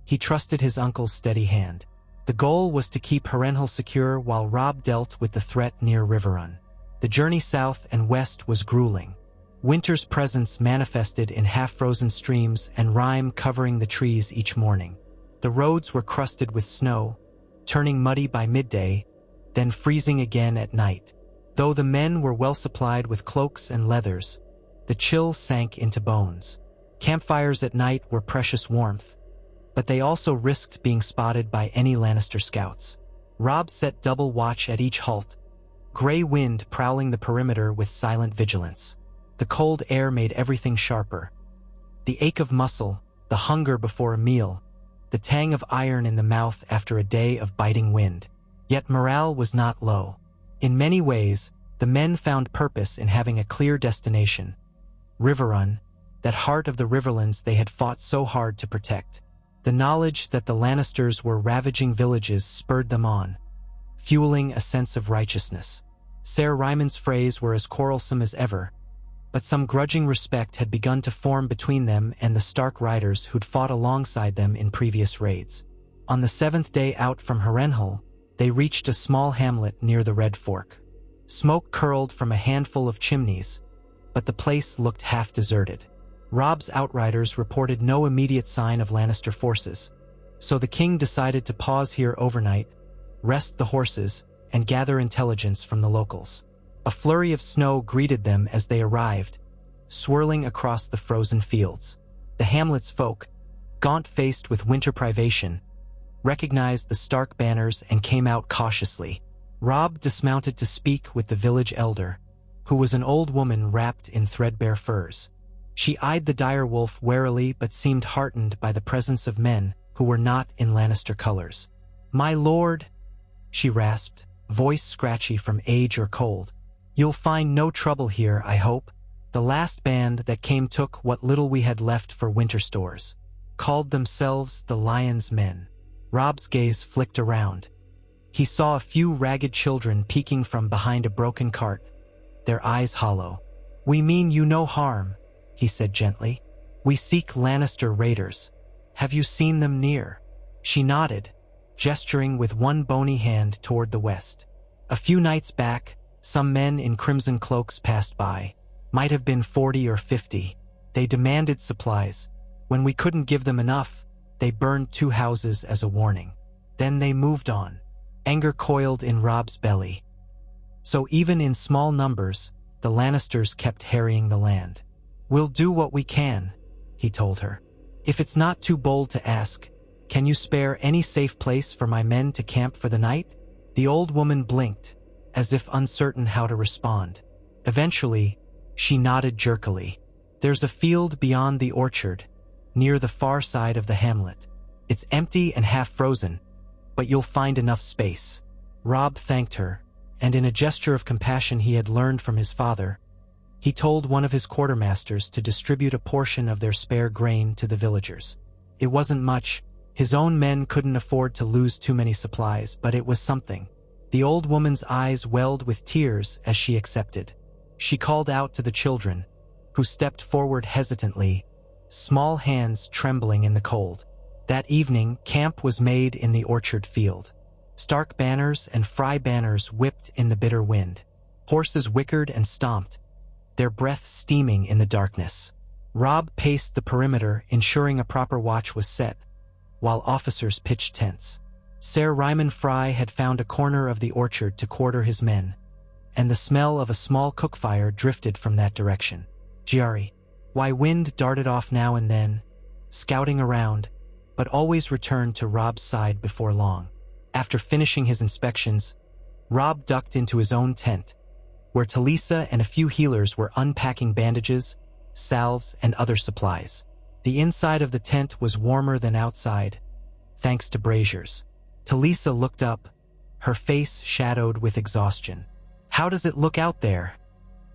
He trusted his uncle's steady hand. The goal was to keep Harrenhal secure while Robb dealt with the threat near Riverrun. The journey south and west was grueling. Winter's presence manifested in half-frozen streams and rime covering the trees each morning. The roads were crusted with snow, turning muddy by midday, then freezing again at night. Though the men were well supplied with cloaks and leathers, the chill sank into bones. Campfires at night were precious warmth, but they also risked being spotted by any Lannister scouts. Robb set double watch at each halt, gray wind prowling the perimeter with silent vigilance. The cold air made everything sharper. The ache of muscle, the hunger before a meal, the tang of iron in the mouth after a day of biting wind. Yet morale was not low. In many ways, the men found purpose in having a clear destination. Riverrun, that heart of the riverlands they had fought so hard to protect. The knowledge that the Lannisters were ravaging villages spurred them on, fueling a sense of righteousness. Ser Rymon's Freys were as quarrelsome as ever, but some grudging respect had begun to form between them and the Stark riders who'd fought alongside them in previous raids. On the 7th day out from Harrenhal, they reached a small hamlet near the Red Fork. Smoke curled from a handful of chimneys, but the place looked half deserted. Robb's outriders reported no immediate sign of Lannister forces, so the king decided to pause here overnight, rest the horses, and gather intelligence from the locals. A flurry of snow greeted them as they arrived, swirling across the frozen fields. The hamlet's folk, gaunt-faced with winter privation, recognized the Stark banners and came out cautiously. Robb dismounted to speak with the village elder, who was an old woman wrapped in threadbare furs. She eyed the direwolf warily but seemed heartened by the presence of men who were not in Lannister colors. "My lord," she rasped, voice scratchy from age or cold. "You'll find no trouble here, I hope. The last band that came took what little we had left for winter stores. Called themselves the Lion's Men." Robb's gaze flicked around. He saw a few ragged children peeking from behind a broken cart, their eyes hollow. "We mean you no harm," he said gently. "We seek Lannister raiders. Have you seen them near?" She nodded, gesturing with one bony hand toward the west. "A few nights back, some men in crimson cloaks passed by. Might have been 40 or 50. They demanded supplies. When we couldn't give them enough, they burned 2 houses as a warning. Then they moved on." Anger coiled in Robb's belly. So even in small numbers, the Lannisters kept harrying the land. "We'll do what we can," he told her. "If it's not too bold to ask, can you spare any safe place for my men to camp for the night?" The old woman blinked, as if uncertain how to respond. Eventually, she nodded jerkily. "There's a field beyond the orchard, near the far side of the hamlet. It's empty and half frozen, but you'll find enough space." Robb thanked her, and in a gesture of compassion he had learned from his father, he told one of his quartermasters to distribute a portion of their spare grain to the villagers. It wasn't much. His own men couldn't afford to lose too many supplies, but it was something. The old woman's eyes welled with tears as she accepted. She called out to the children, who stepped forward hesitantly, small hands trembling in the cold. That evening, camp was made in the orchard field. Stark banners and Frey banners whipped in the bitter wind. Horses whickered and stomped, their breath steaming in the darkness. Robb paced the perimeter, ensuring a proper watch was set, while officers pitched tents. Ser Ryman Frey had found a corner of the orchard to quarter his men, and the smell of a small cookfire drifted from that direction. Giari. Why wind darted off now and then, scouting around, but always returned to Robb's side before long. After finishing his inspections, Robb ducked into his own tent, where Talisa and a few healers were unpacking bandages, salves, and other supplies. The inside of the tent was warmer than outside, thanks to braziers. Talisa looked up, her face shadowed with exhaustion. "How does it look out there?"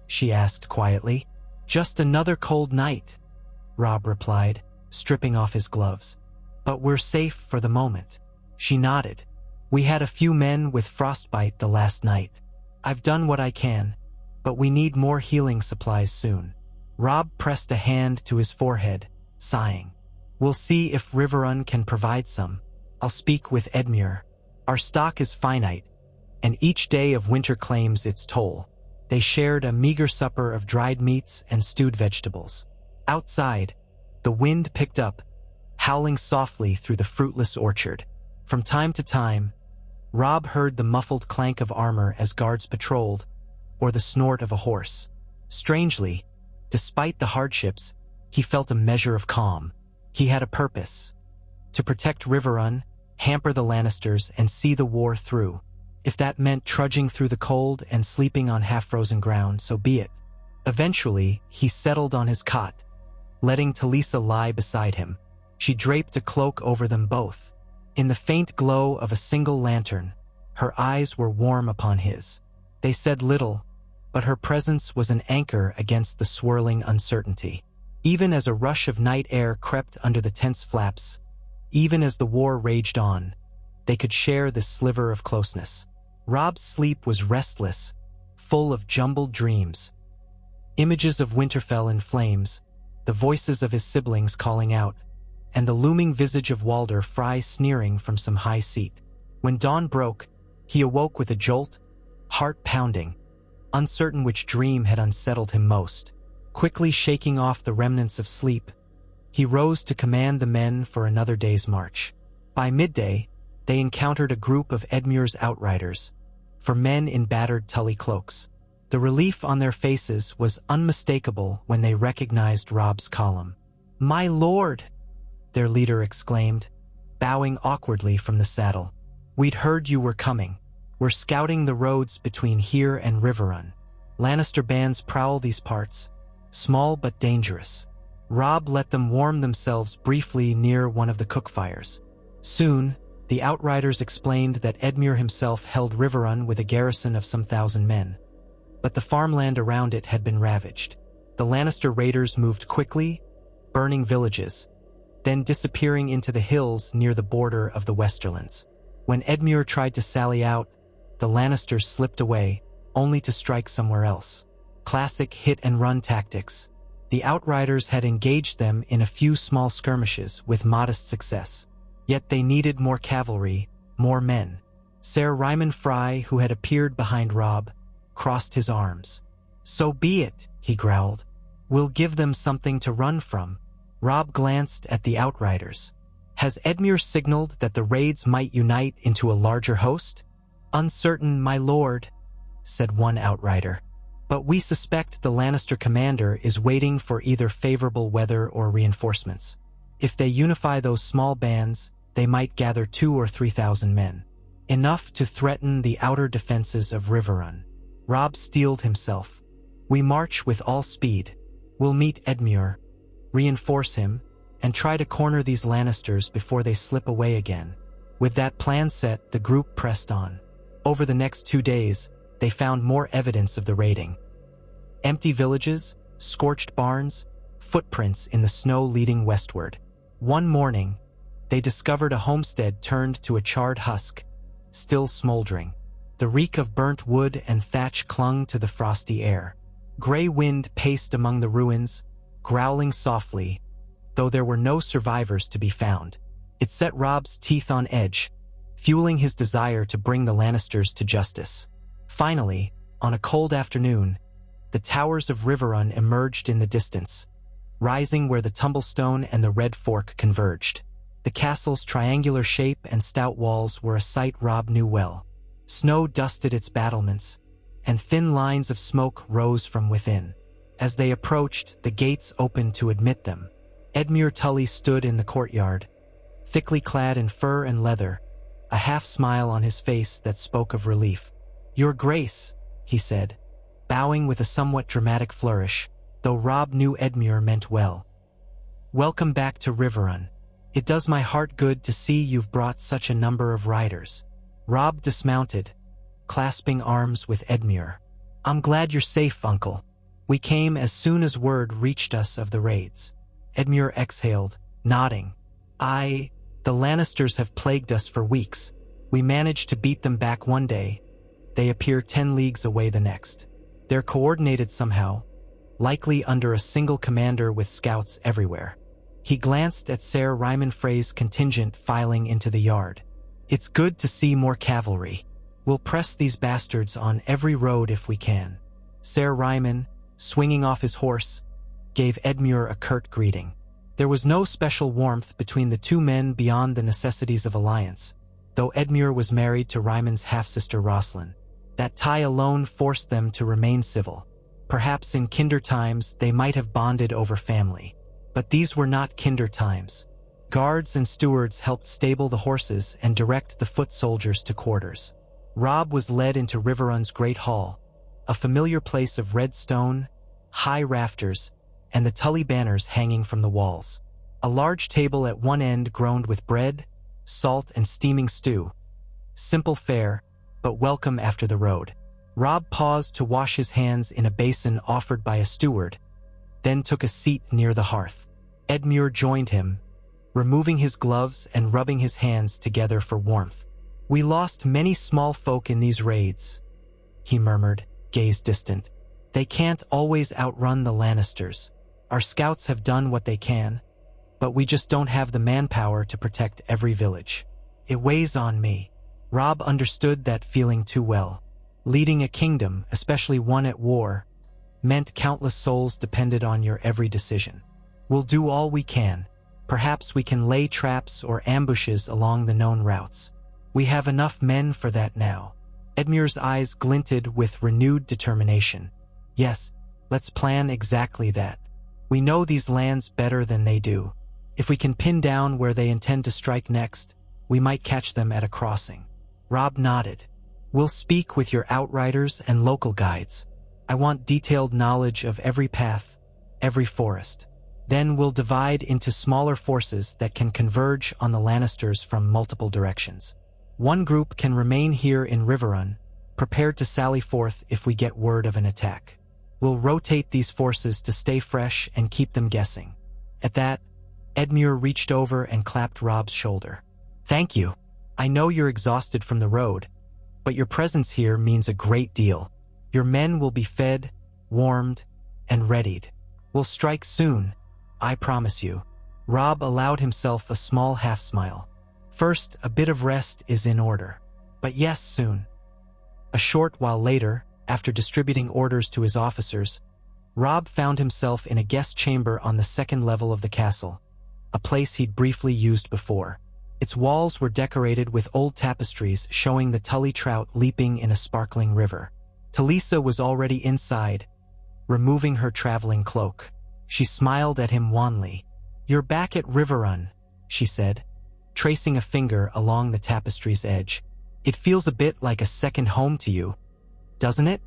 she asked quietly. "Just another cold night," Robb replied, stripping off his gloves. "But we're safe for the moment." She nodded. "We had a few men with frostbite the last night. I've done what I can, but we need more healing supplies soon." Robb pressed a hand to his forehead, sighing. "We'll see if Riverrun can provide some. I'll speak with Edmure." Our stock is finite, and each day of winter claims its toll. They shared a meager supper of dried meats and stewed vegetables. Outside, the wind picked up, howling softly through the fruitless orchard. From time to time, Robb heard the muffled clank of armor as guards patrolled, or the snort of a horse. Strangely, despite the hardships, he felt a measure of calm. He had a purpose: to protect Riverrun, hamper the Lannisters, and see the war through. If that meant trudging through the cold and sleeping on half-frozen ground, so be it. Eventually, he settled on his cot, letting Talisa lie beside him. She draped a cloak over them both. In the faint glow of a single lantern, her eyes were warm upon his. They said little, but her presence was an anchor against the swirling uncertainty. Even as a rush of night air crept under the tent's flaps, even as the war raged on, they could share this sliver of closeness. Robb's sleep was restless, full of jumbled dreams. Images of Winterfell in flames, the voices of his siblings calling out, and the looming visage of Walder Frey sneering from some high seat. When dawn broke, he awoke with a jolt, heart pounding, uncertain which dream had unsettled him most. Quickly shaking off the remnants of sleep, he rose to command the men for another day's march. By midday, they encountered a group of Edmure's outriders, for men in battered Tully cloaks. The relief on their faces was unmistakable when they recognized Robb's column. "My lord!" their leader exclaimed, bowing awkwardly from the saddle. "We'd heard you were coming. We're scouting the roads between here and Riverrun. Lannister bands prowl these parts, small but dangerous." Robb let them warm themselves briefly near one of the cookfires. Soon, the outriders explained that Edmure himself held Riverrun with a garrison of some 1,000 men. But the farmland around it had been ravaged. The Lannister raiders moved quickly, burning villages, then disappearing into the hills near the border of the Westerlands. When Edmure tried to sally out, the Lannisters slipped away, only to strike somewhere else. Classic hit-and-run tactics. The outriders had engaged them in a few small skirmishes with modest success. Yet they needed more cavalry, more men. Ser Ryman Frey, who had appeared behind Robb, crossed his arms. "So be it," he growled. "We'll give them something to run from." Robb glanced at the outriders. "Has Edmure signaled that the raids might unite into a larger host?" "Uncertain, my lord," said one outrider. "But we suspect the Lannister commander is waiting for either favorable weather or reinforcements. If they unify those small bands, they might gather 2,000 or 3,000 men. Enough to threaten the outer defenses of Riverrun." Robb steeled himself. "We march with all speed. We'll meet Edmure, reinforce him, and try to corner these Lannisters before they slip away again." With that plan set, the group pressed on. Over the next 2 days, they found more evidence of the raiding. Empty villages, scorched barns, footprints in the snow leading westward. One morning, they discovered a homestead turned to a charred husk, still smoldering. The reek of burnt wood and thatch clung to the frosty air. Gray wind paced among the ruins, growling softly, though there were no survivors to be found. It set Robb's teeth on edge, fueling his desire to bring the Lannisters to justice. Finally, on a cold afternoon, the towers of Riverrun emerged in the distance, rising where the Tumblestone and the Red Fork converged. The castle's triangular shape and stout walls were a sight Robb knew well. Snow dusted its battlements, and thin lines of smoke rose from within. As they approached, the gates opened to admit them. Edmure Tully stood in the courtyard, thickly clad in fur and leather, a half-smile on his face that spoke of relief. "Your Grace," he said, bowing with a somewhat dramatic flourish, though Robb knew Edmure meant well. "Welcome back to Riverrun. It does my heart good to see you've brought such a number of riders." Robb dismounted, clasping arms with Edmure. "I'm glad you're safe, Uncle. We came as soon as word reached us of the raids." Edmure exhaled, nodding. The Lannisters have plagued us for weeks. We managed to beat them back one day. They appear 10 leagues away the next. They're coordinated somehow, likely under a single commander with scouts everywhere." He glanced at Ser Ryman Frey's contingent filing into the yard. It's good to see more cavalry. We'll press these bastards on every road if we can. Ser Ryman, swinging off his horse, gave Edmure a curt greeting. There was no special warmth between the two men beyond the necessities of alliance, though Edmure was married to Ryman's half-sister Roslyn. That tie alone forced them to remain civil. Perhaps in kinder times they might have bonded over family. But these were not kinder times. Guards and stewards helped stable the horses and direct the foot soldiers to quarters. Robb was led into Riverrun's great hall, a familiar place of red stone, high rafters, and the Tully banners hanging from the walls. A large table at one end groaned with bread, salt, and steaming stew. Simple fare, but welcome after the road. Robb paused to wash his hands in a basin offered by a steward, then took a seat near the hearth. Edmure joined him, removing his gloves and rubbing his hands together for warmth. "We lost many small folk in these raids," he murmured, gaze distant. "They can't always outrun the Lannisters. Our scouts have done what they can, but we just don't have the manpower to protect every village. It weighs on me." Robb understood that feeling too well. Leading a kingdom, especially one at war, meant countless souls depended on your every decision. "We'll do all we can. Perhaps we can lay traps or ambushes along the known routes. We have enough men for that now." Edmure's eyes glinted with renewed determination. "Yes, let's plan exactly that. We know these lands better than they do. If we can pin down where they intend to strike next, we might catch them at a crossing." Robb nodded. "We'll speak with your outriders and local guides. I want detailed knowledge of every path, every forest. Then we'll divide into smaller forces that can converge on the Lannisters from multiple directions. One group can remain here in Riverrun, prepared to sally forth if we get word of an attack. We'll rotate these forces to stay fresh and keep them guessing." At that, Edmure reached over and clapped Robb's shoulder. "Thank you. I know you're exhausted from the road, but your presence here means a great deal. Your men will be fed, warmed, and readied. We'll strike soon, I promise you." Robb allowed himself a small half-smile. "First, a bit of rest is in order. But yes, soon." A short while later, after distributing orders to his officers, Robb found himself in a guest chamber on the second level of the castle, a place he'd briefly used before. Its walls were decorated with old tapestries showing the Tully trout leaping in a sparkling river. Talisa was already inside, removing her traveling cloak. She smiled at him wanly. "You're back at Riverrun," she said, tracing a finger along the tapestry's edge. "It feels a bit like a second home to you, doesn't it?"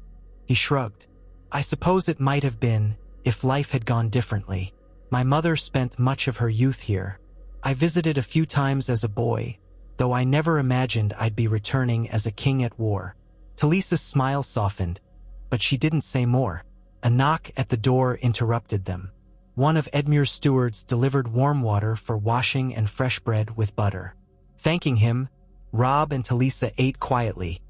He shrugged. "I suppose it might have been, if life had gone differently. My mother spent much of her youth here. I visited a few times as a boy, though I never imagined I'd be returning as a king at war." Talisa's smile softened, but she didn't say more. A knock at the door interrupted them. One of Edmure's stewards delivered warm water for washing and fresh bread with butter. Thanking him, Robb and Talisa ate quietly,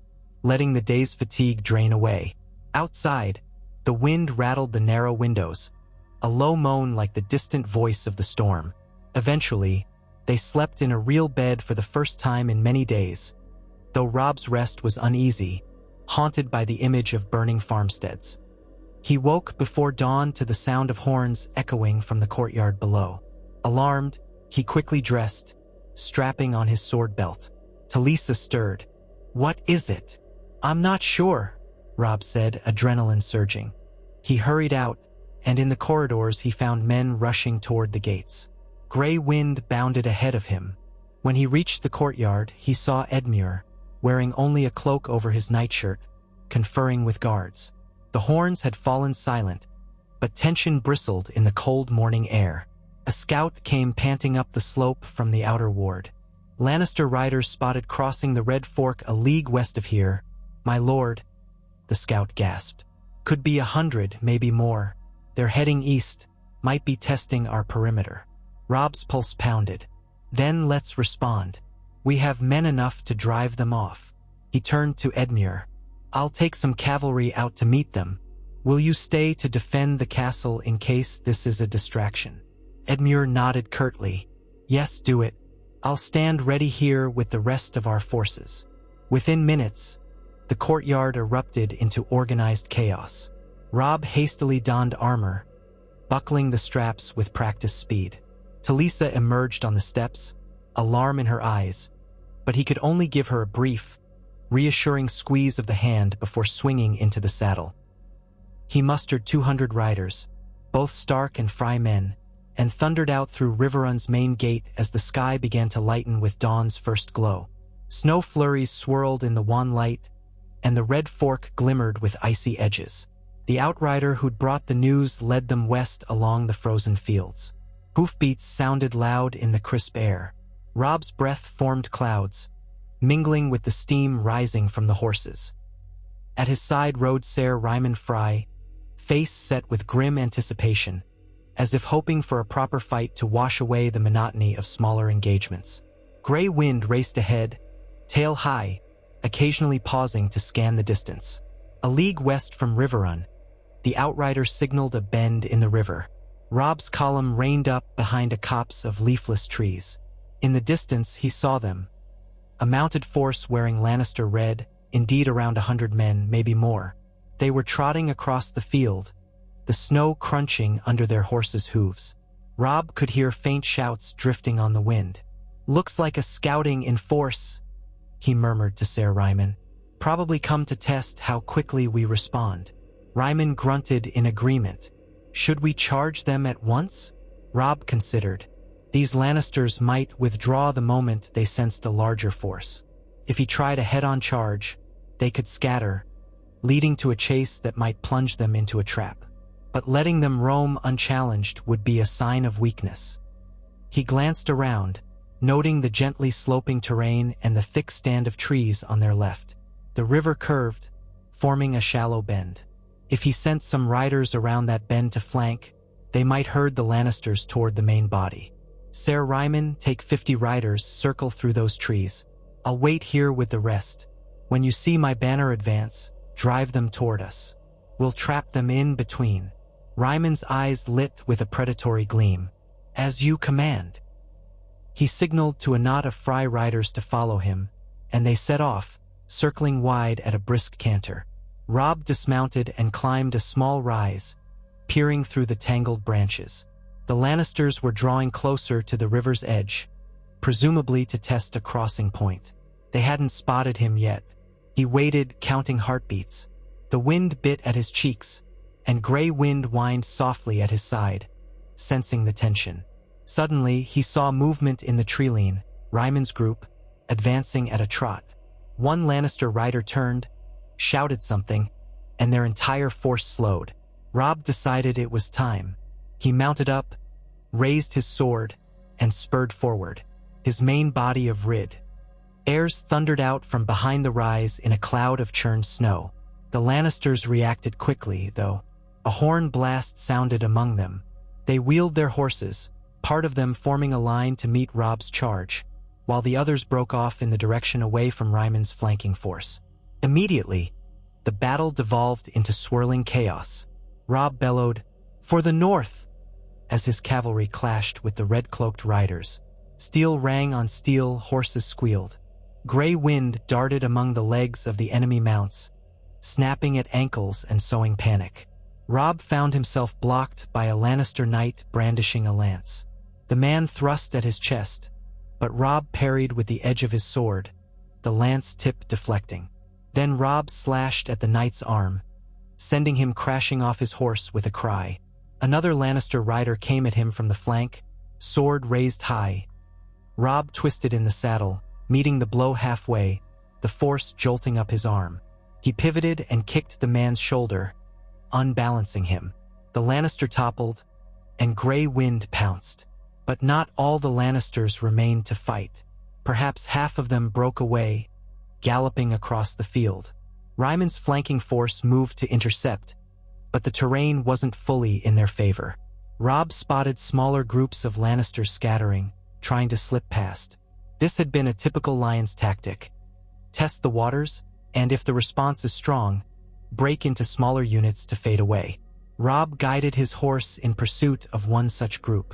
letting the day's fatigue drain away. Outside, the wind rattled the narrow windows, a low moan like the distant voice of the storm. Eventually, they slept in a real bed for the first time in many days, though Robb's rest was uneasy, haunted by the image of burning farmsteads. He woke before dawn to the sound of horns echoing from the courtyard below. Alarmed, he quickly dressed, strapping on his sword belt. Talisa stirred. "What is it?" "I'm not sure," Robb said, adrenaline surging. He hurried out, and in the corridors he found men rushing toward the gates. Gray wind bounded ahead of him. When he reached the courtyard, he saw Edmure, wearing only a cloak over his nightshirt, conferring with guards. The horns had fallen silent, but tension bristled in the cold morning air. A scout came panting up the slope from the outer ward. "Lannister riders spotted crossing the Red Fork a league west of here, my lord," the scout gasped. "Could be 100, maybe more. They're heading east, might be testing our perimeter." Robb's pulse pounded. "Then let's respond. We have men enough to drive them off." He turned to Edmure. "I'll take some cavalry out to meet them. Will you stay to defend the castle in case this is a distraction?" Edmure nodded curtly. "Yes, do it. I'll stand ready here with the rest of our forces." Within minutes, the courtyard erupted into organized chaos. Robb hastily donned armor, buckling the straps with practiced speed. Talisa emerged on the steps, alarm in her eyes, but he could only give her a brief, reassuring squeeze of the hand before swinging into the saddle. He mustered 200 riders, both Stark and Frey men, and thundered out through Riverrun's main gate as the sky began to lighten with dawn's first glow. Snow flurries swirled in the wan light, and the red fork glimmered with icy edges. The outrider who'd brought the news led them west along the frozen fields. Hoofbeats sounded loud in the crisp air. Robb's breath formed clouds, mingling with the steam rising from the horses. At his side rode Ser Ryman Frey, face set with grim anticipation, as if hoping for a proper fight to wash away the monotony of smaller engagements. Gray Wind raced ahead, tail high, occasionally pausing to scan the distance. A league west from Riverrun, the outrider signaled a bend in the river. Robb's column reined up behind a copse of leafless trees. In the distance he saw them, a mounted force wearing Lannister red, indeed around 100 men, maybe more. They were trotting across the field, the snow crunching under their horses' hooves. Robb could hear faint shouts drifting on the wind. "Looks like a scouting in force," he murmured to Ser Ryman. "Probably come to test how quickly we respond." Ryman grunted in agreement. "Should we charge them at once?" Robb considered. These Lannisters might withdraw the moment they sensed a larger force. If he tried a head-on charge, they could scatter, leading to a chase that might plunge them into a trap. But letting them roam unchallenged would be a sign of weakness. He glanced around, noting the gently sloping terrain and the thick stand of trees on their left. The river curved, forming a shallow bend. If he sent some riders around that bend to flank, they might herd the Lannisters toward the main body. "Ser Ryman, take 50 riders, circle through those trees. I'll wait here with the rest. When you see my banner advance, drive them toward us. We'll trap them in between." Ryman's eyes lit with a predatory gleam. "As you command." He signaled to a knot of Frey riders to follow him, and they set off, circling wide at a brisk canter. Robb dismounted and climbed a small rise, peering through the tangled branches. The Lannisters were drawing closer to the river's edge, presumably to test a crossing point. They hadn't spotted him yet. He waited, counting heartbeats. The wind bit at his cheeks, and Gray Wind whined softly at his side, sensing the tension. Suddenly, he saw movement in the treeline, Ryman's group, advancing at a trot. One Lannister rider turned, shouted something, and their entire force slowed. Robb decided it was time. He mounted up, raised his sword, and spurred forward, his main body of heirs thundered out from behind the rise in a cloud of churned snow. The Lannisters reacted quickly, though. A horn blast sounded among them. They wheeled their horses, part of them forming a line to meet Robb's charge, while the others broke off in the direction away from Ryman's flanking force. Immediately, the battle devolved into swirling chaos. Robb bellowed, "For the north!" as his cavalry clashed with the red-cloaked riders. Steel rang on steel, horses squealed. Gray Wind darted among the legs of the enemy mounts, snapping at ankles and sowing panic. Robb found himself blocked by a Lannister knight brandishing a lance. The man thrust at his chest, but Robb parried with the edge of his sword, the lance tip deflecting. Then Robb slashed at the knight's arm, sending him crashing off his horse with a cry. Another Lannister rider came at him from the flank, sword raised high. Robb twisted in the saddle, meeting the blow halfway, the force jolting up his arm. He pivoted and kicked the man's shoulder, unbalancing him. The Lannister toppled, and Gray Wind pounced. But not all the Lannisters remained to fight. Perhaps half of them broke away, galloping across the field. Ryman's flanking force moved to intercept, but the terrain wasn't fully in their favor. Robb spotted smaller groups of Lannisters scattering, trying to slip past. This had been a typical Lion's tactic. Test the waters, and if the response is strong, break into smaller units to fade away. Robb guided his horse in pursuit of one such group.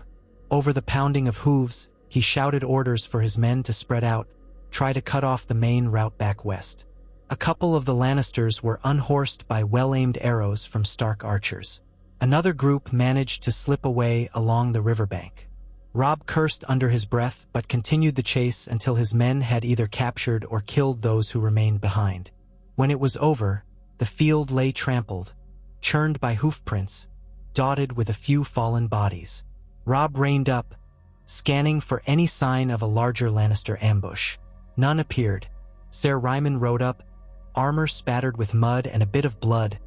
Over the pounding of hooves, He shouted orders for his men to spread out, try to cut off the main route back west. A couple of the Lannisters were unhorsed by well-aimed arrows from Stark archers. Another group managed to slip away along the riverbank. Robb cursed under his breath but continued the chase until his men had either captured or killed those who remained behind. When it was over, the field lay trampled, churned by hoofprints, dotted with a few fallen bodies. Robb reined up, scanning for any sign of a larger Lannister ambush. None appeared. Ser Ryman rode up, armor spattered with mud and a bit of blood,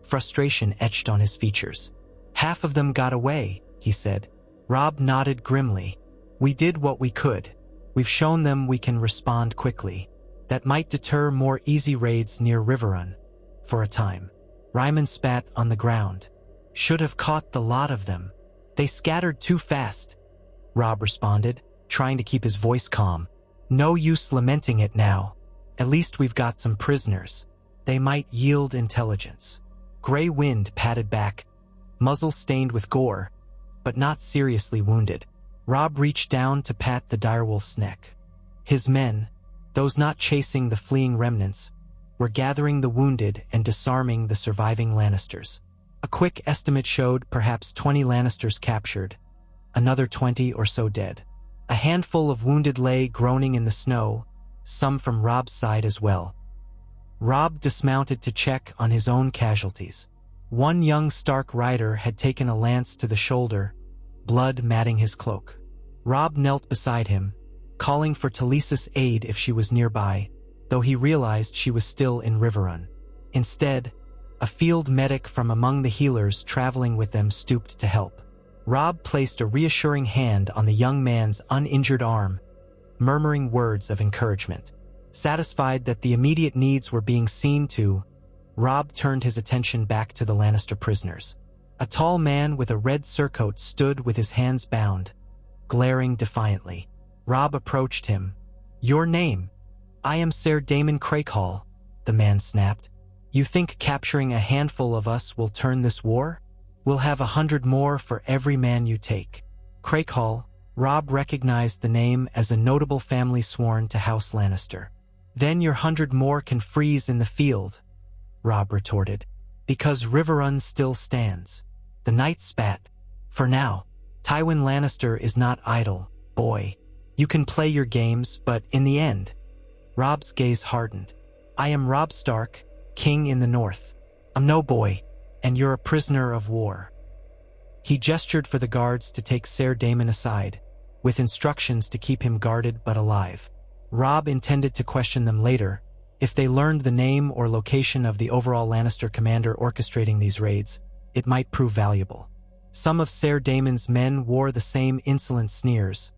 frustration etched on his features. "Half of them got away," he said. Robb nodded grimly. "We did what we could. We've shown them we can respond quickly. That might deter more easy raids near Riverrun, for a time." Ryman spat on the ground. "Should have caught the lot of them. They scattered too fast," Robb responded, trying to keep his voice calm. "No use lamenting it now. At least we've got some prisoners. They might yield intelligence." Grey Wind patted back, muzzle stained with gore, but not seriously wounded. Robb reached down to pat the direwolf's neck. His men, those not chasing the fleeing remnants, were gathering the wounded and disarming the surviving Lannisters. A quick estimate showed perhaps 20 Lannisters captured, another 20 or so dead. A handful of wounded lay groaning in the snow, some from Robb's side as well. Robb dismounted to check on his own casualties. One young Stark rider had taken a lance to the shoulder, blood matting his cloak. Robb knelt beside him, calling for Talisa's aid if she was nearby, though he realized she was still in Riverrun. Instead, a field medic from among the healers traveling with them stooped to help. Robb placed a reassuring hand on the young man's uninjured arm, murmuring words of encouragement. Satisfied that the immediate needs were being seen to, Robb turned his attention back to the Lannister prisoners. A tall man with a red surcoat stood with his hands bound, glaring defiantly. Robb approached him. "Your name?" "I am Ser Daemon Crakehall," the man snapped. "You think capturing a handful of us will turn this war? We'll have 100 more for every man you take." Crakehall, Robb recognized the name as a notable family sworn to House Lannister. "Then your 100 more can freeze in the field," Robb retorted. "Because Riverrun still stands." The knight spat. "For now. Tywin Lannister is not idle, boy. You can play your games, but in the end..." Robb's gaze hardened. "I am Robb Stark, king in the north. I'm no boy, and you're a prisoner of war." He gestured for the guards to take Ser Daemon aside, with instructions to keep him guarded but alive. Robb intended to question them later. If they learned the name or location of the overall Lannister commander orchestrating these raids, it might prove valuable. Some of Ser Daemon's men wore the same insolent sneers.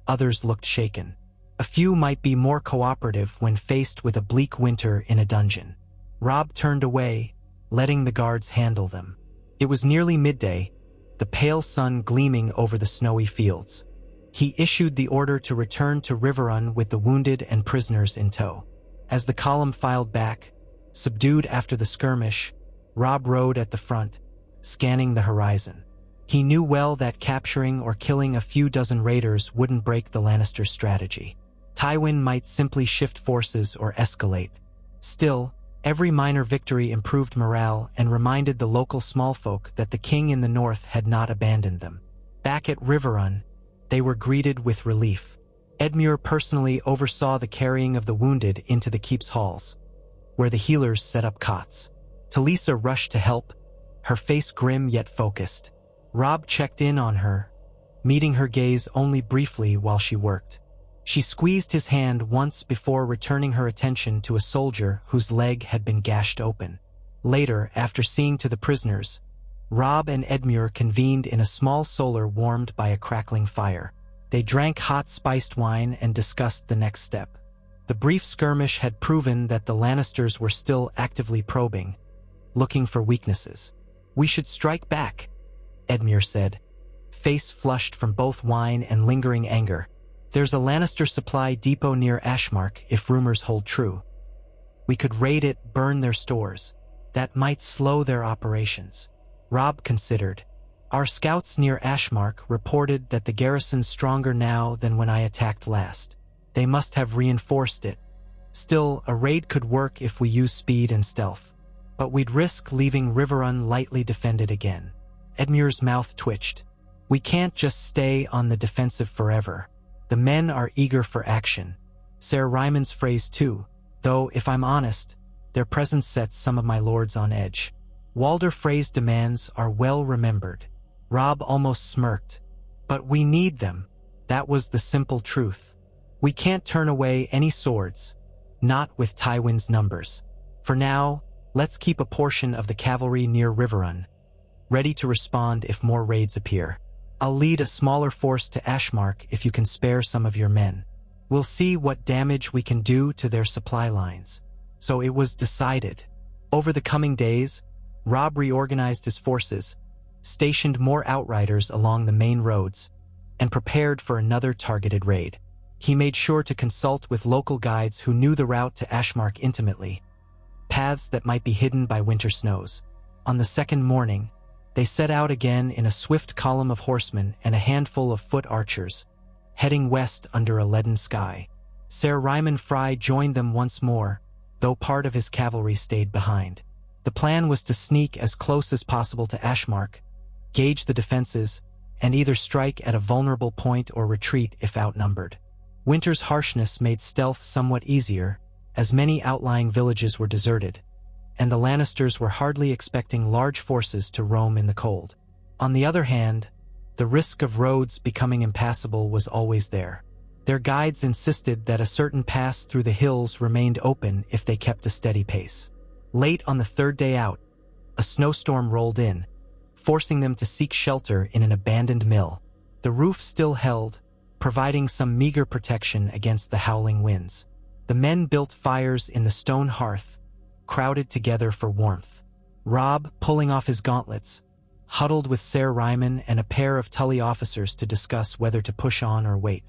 Others looked shaken. A few might be more cooperative when faced with a bleak winter in a dungeon. Robb turned away, letting the guards handle them. It was nearly midday, the pale sun gleaming over the snowy fields. He issued the order to return to Riverrun with the wounded and prisoners in tow. As the column filed back, subdued after the skirmish, Robb rode at the front, scanning the horizon. He knew well that capturing or killing a few dozen raiders wouldn't break the Lannister strategy. Tywin might simply shift forces or escalate. Still, every minor victory improved morale and reminded the local smallfolk that the king in the north had not abandoned them. Back at Riverrun, they were greeted with relief. Edmure personally oversaw the carrying of the wounded into the keep's halls, where the healers set up cots. Talisa rushed to help, her face grim yet focused. Robb checked in on her, meeting her gaze only briefly while she worked. She squeezed his hand once before returning her attention to a soldier whose leg had been gashed open. Later, after seeing to the prisoners, Robb and Edmure convened in a small solar warmed by a crackling fire. They drank hot spiced wine and discussed the next step. The brief skirmish had proven that the Lannisters were still actively probing, looking for weaknesses. "We should strike back," Edmure said, face flushed from both wine and lingering anger. "There's a Lannister supply depot near Ashmark if rumors hold true. We could raid it, burn their stores. That might slow their operations." Robb considered. Our scouts near Ashmark reported that the garrison's stronger now than when I attacked last. They must have reinforced it. Still, a raid could work if we use speed and stealth. But we'd risk leaving Riverrun lightly defended again. Edmure's mouth twitched. We can't just stay on the defensive forever. The men are eager for action. Ser Ryman's phrase too, though, if I'm honest, their presence sets some of my lords on edge. Walder Frey's demands are well remembered. Robb almost smirked. But we need them. That was the simple truth. We can't turn away any swords. Not with Tywin's numbers. For now, let's keep a portion of the cavalry near Riverrun, ready to respond if more raids appear. I'll lead a smaller force to Ashmark if you can spare some of your men. We'll see what damage we can do to their supply lines. So it was decided. Over the coming days, Robb reorganized his forces, stationed more outriders along the main roads, and prepared for another targeted raid. He made sure to consult with local guides who knew the route to Ashmark intimately, paths that might be hidden by winter snows. On the second morning, they set out again in a swift column of horsemen and a handful of foot archers, heading west under a leaden sky. Ser Ryman Frey joined them once more, though part of his cavalry stayed behind. The plan was to sneak as close as possible to Ashmark, gauge the defenses, and either strike at a vulnerable point or retreat if outnumbered. Winter's harshness made stealth somewhat easier, as many outlying villages were deserted, and the Lannisters were hardly expecting large forces to roam in the cold. On the other hand, the risk of roads becoming impassable was always there. Their guides insisted that a certain pass through the hills remained open if they kept a steady pace. Late on the third day out, a snowstorm rolled in, forcing them to seek shelter in an abandoned mill. The roof still held, providing some meager protection against the howling winds. The men built fires in the stone hearth, crowded together for warmth. Robb, pulling off his gauntlets, huddled with Ser Ryman and a pair of Tully officers to discuss whether to push on or wait.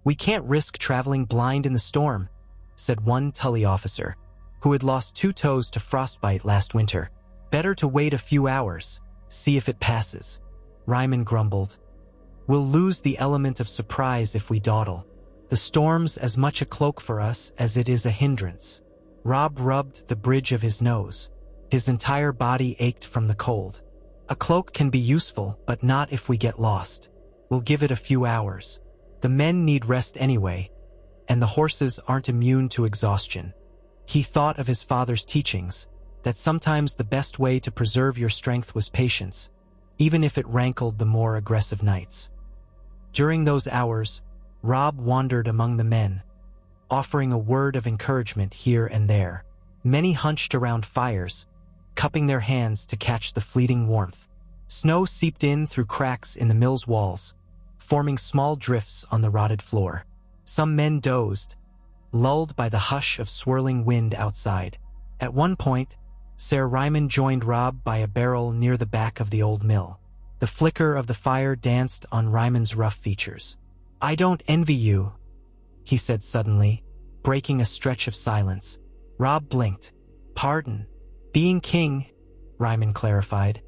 "We can't risk traveling blind in the storm," said one Tully officer, who had lost 2 toes to frostbite last winter. "Better to wait a few hours, see if it passes." Ryman grumbled. "We'll lose the element of surprise if we dawdle. The storm's as much a cloak for us as it is a hindrance." Robb rubbed the bridge of his nose. His entire body ached from the cold. "A cloak can be useful, but not if we get lost. We'll give it a few hours. The men need rest anyway, and the horses aren't immune to exhaustion." He thought of his father's teachings, that sometimes the best way to preserve your strength was patience, even if it rankled the more aggressive knights. During those hours, Robb wandered among the men, offering a word of encouragement here and there. Many hunched around fires, cupping their hands to catch the fleeting warmth. Snow seeped in through cracks in the mill's walls, forming small drifts on the rotted floor. Some men dozed, lulled by the hush of swirling wind outside. At one point, Ser Ryman joined Robb by a barrel near the back of the old mill. The flicker of the fire danced on Ryman's rough features. "I don't envy you," he said suddenly, breaking a stretch of silence. Robb blinked. "Pardon. Being king," Ryman clarified,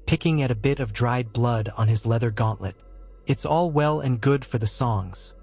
picking at a bit of dried blood on his leather gauntlet. "It's all well and good for the songs.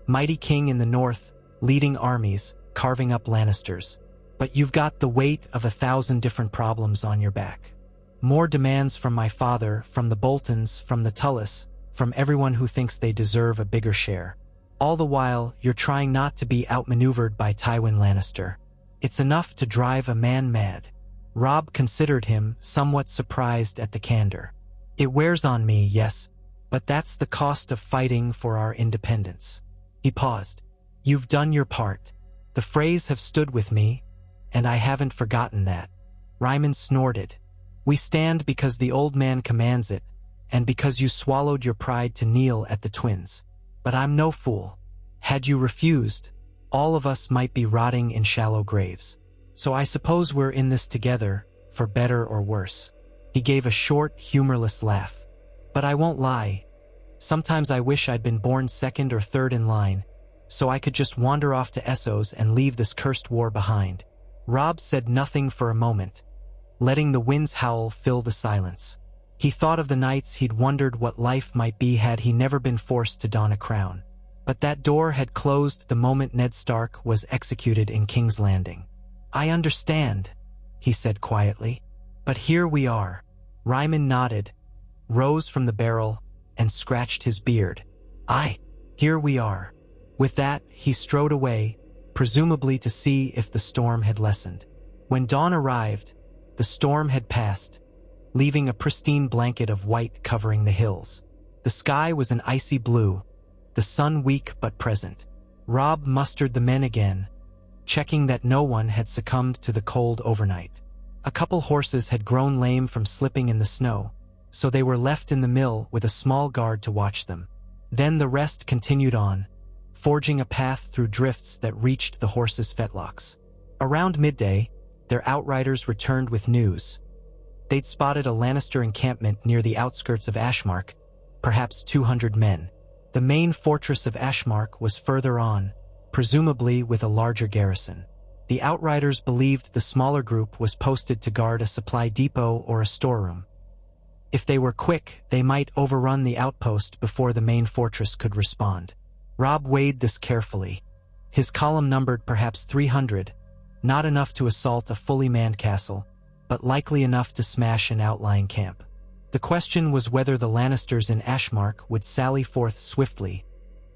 Mighty king in the north, leading armies, carving up Lannisters. But you've got the weight of 1,000 different problems on your back. More demands from my father, from the Boltons, from the Tullis, from everyone who thinks they deserve a bigger share. All the while, you're trying not to be outmaneuvered by Tywin Lannister. It's enough to drive a man mad." Robb considered him, somewhat surprised at the candor. "It wears on me, yes, but that's the cost of fighting for our independence." He paused. "You've done your part. The Freys have stood with me, and I haven't forgotten that." Ryman snorted. "We stand because the old man commands it, and because you swallowed your pride to kneel at the twins. But I'm no fool. Had you refused, all of us might be rotting in shallow graves. So I suppose we're in this together, for better or worse." He gave a short, humorless laugh. "But I won't lie. Sometimes I wish I'd been born second or third in line, so I could just wander off to Essos and leave this cursed war behind." Robb said nothing for a moment, letting the wind's howl fill the silence. He thought of the nights he'd wondered what life might be had he never been forced to don a crown. But that door had closed the moment Ned Stark was executed in King's Landing. "I understand," he said quietly. "But here we are." Ryman nodded, rose from the barrel, and scratched his beard. "Aye, here we are." With that, he strode away, presumably to see if the storm had lessened. When dawn arrived, the storm had passed, leaving a pristine blanket of white covering the hills. The sky was an icy blue, the sun weak but present. Robb mustered the men again, checking that no one had succumbed to the cold overnight. A couple horses had grown lame from slipping in the snow, so they were left in the mill with a small guard to watch them. Then the rest continued on, forging a path through drifts that reached the horses' fetlocks. Around midday, their outriders returned with news. They'd spotted a Lannister encampment near the outskirts of Ashmark, perhaps 200 men. The main fortress of Ashmark was further on, presumably with a larger garrison. The outriders believed the smaller group was posted to guard a supply depot or a storeroom. If they were quick, they might overrun the outpost before the main fortress could respond. Robb weighed this carefully. His column numbered perhaps 300, not enough to assault a fully manned castle, but likely enough to smash an outlying camp. The question was whether the Lannisters in Ashmark would sally forth swiftly,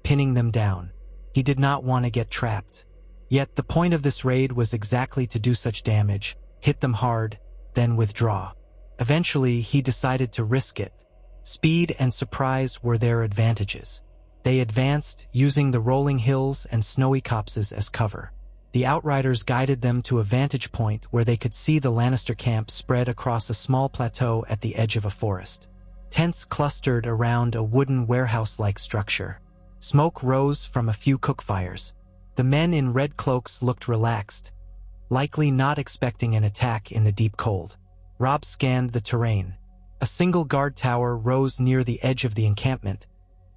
pinning them down. He did not want to get trapped. Yet the point of this raid was exactly to do such damage, hit them hard, then withdraw. Eventually, he decided to risk it. Speed and surprise were their advantages. They advanced, using the rolling hills and snowy copses as cover. The outriders guided them to a vantage point where they could see the Lannister camp spread across a small plateau at the edge of a forest. Tents clustered around a wooden warehouse-like structure. Smoke rose from a few cookfires. The men in red cloaks looked relaxed, likely not expecting an attack in the deep cold. Robb scanned the terrain. A single guard tower rose near the edge of the encampment,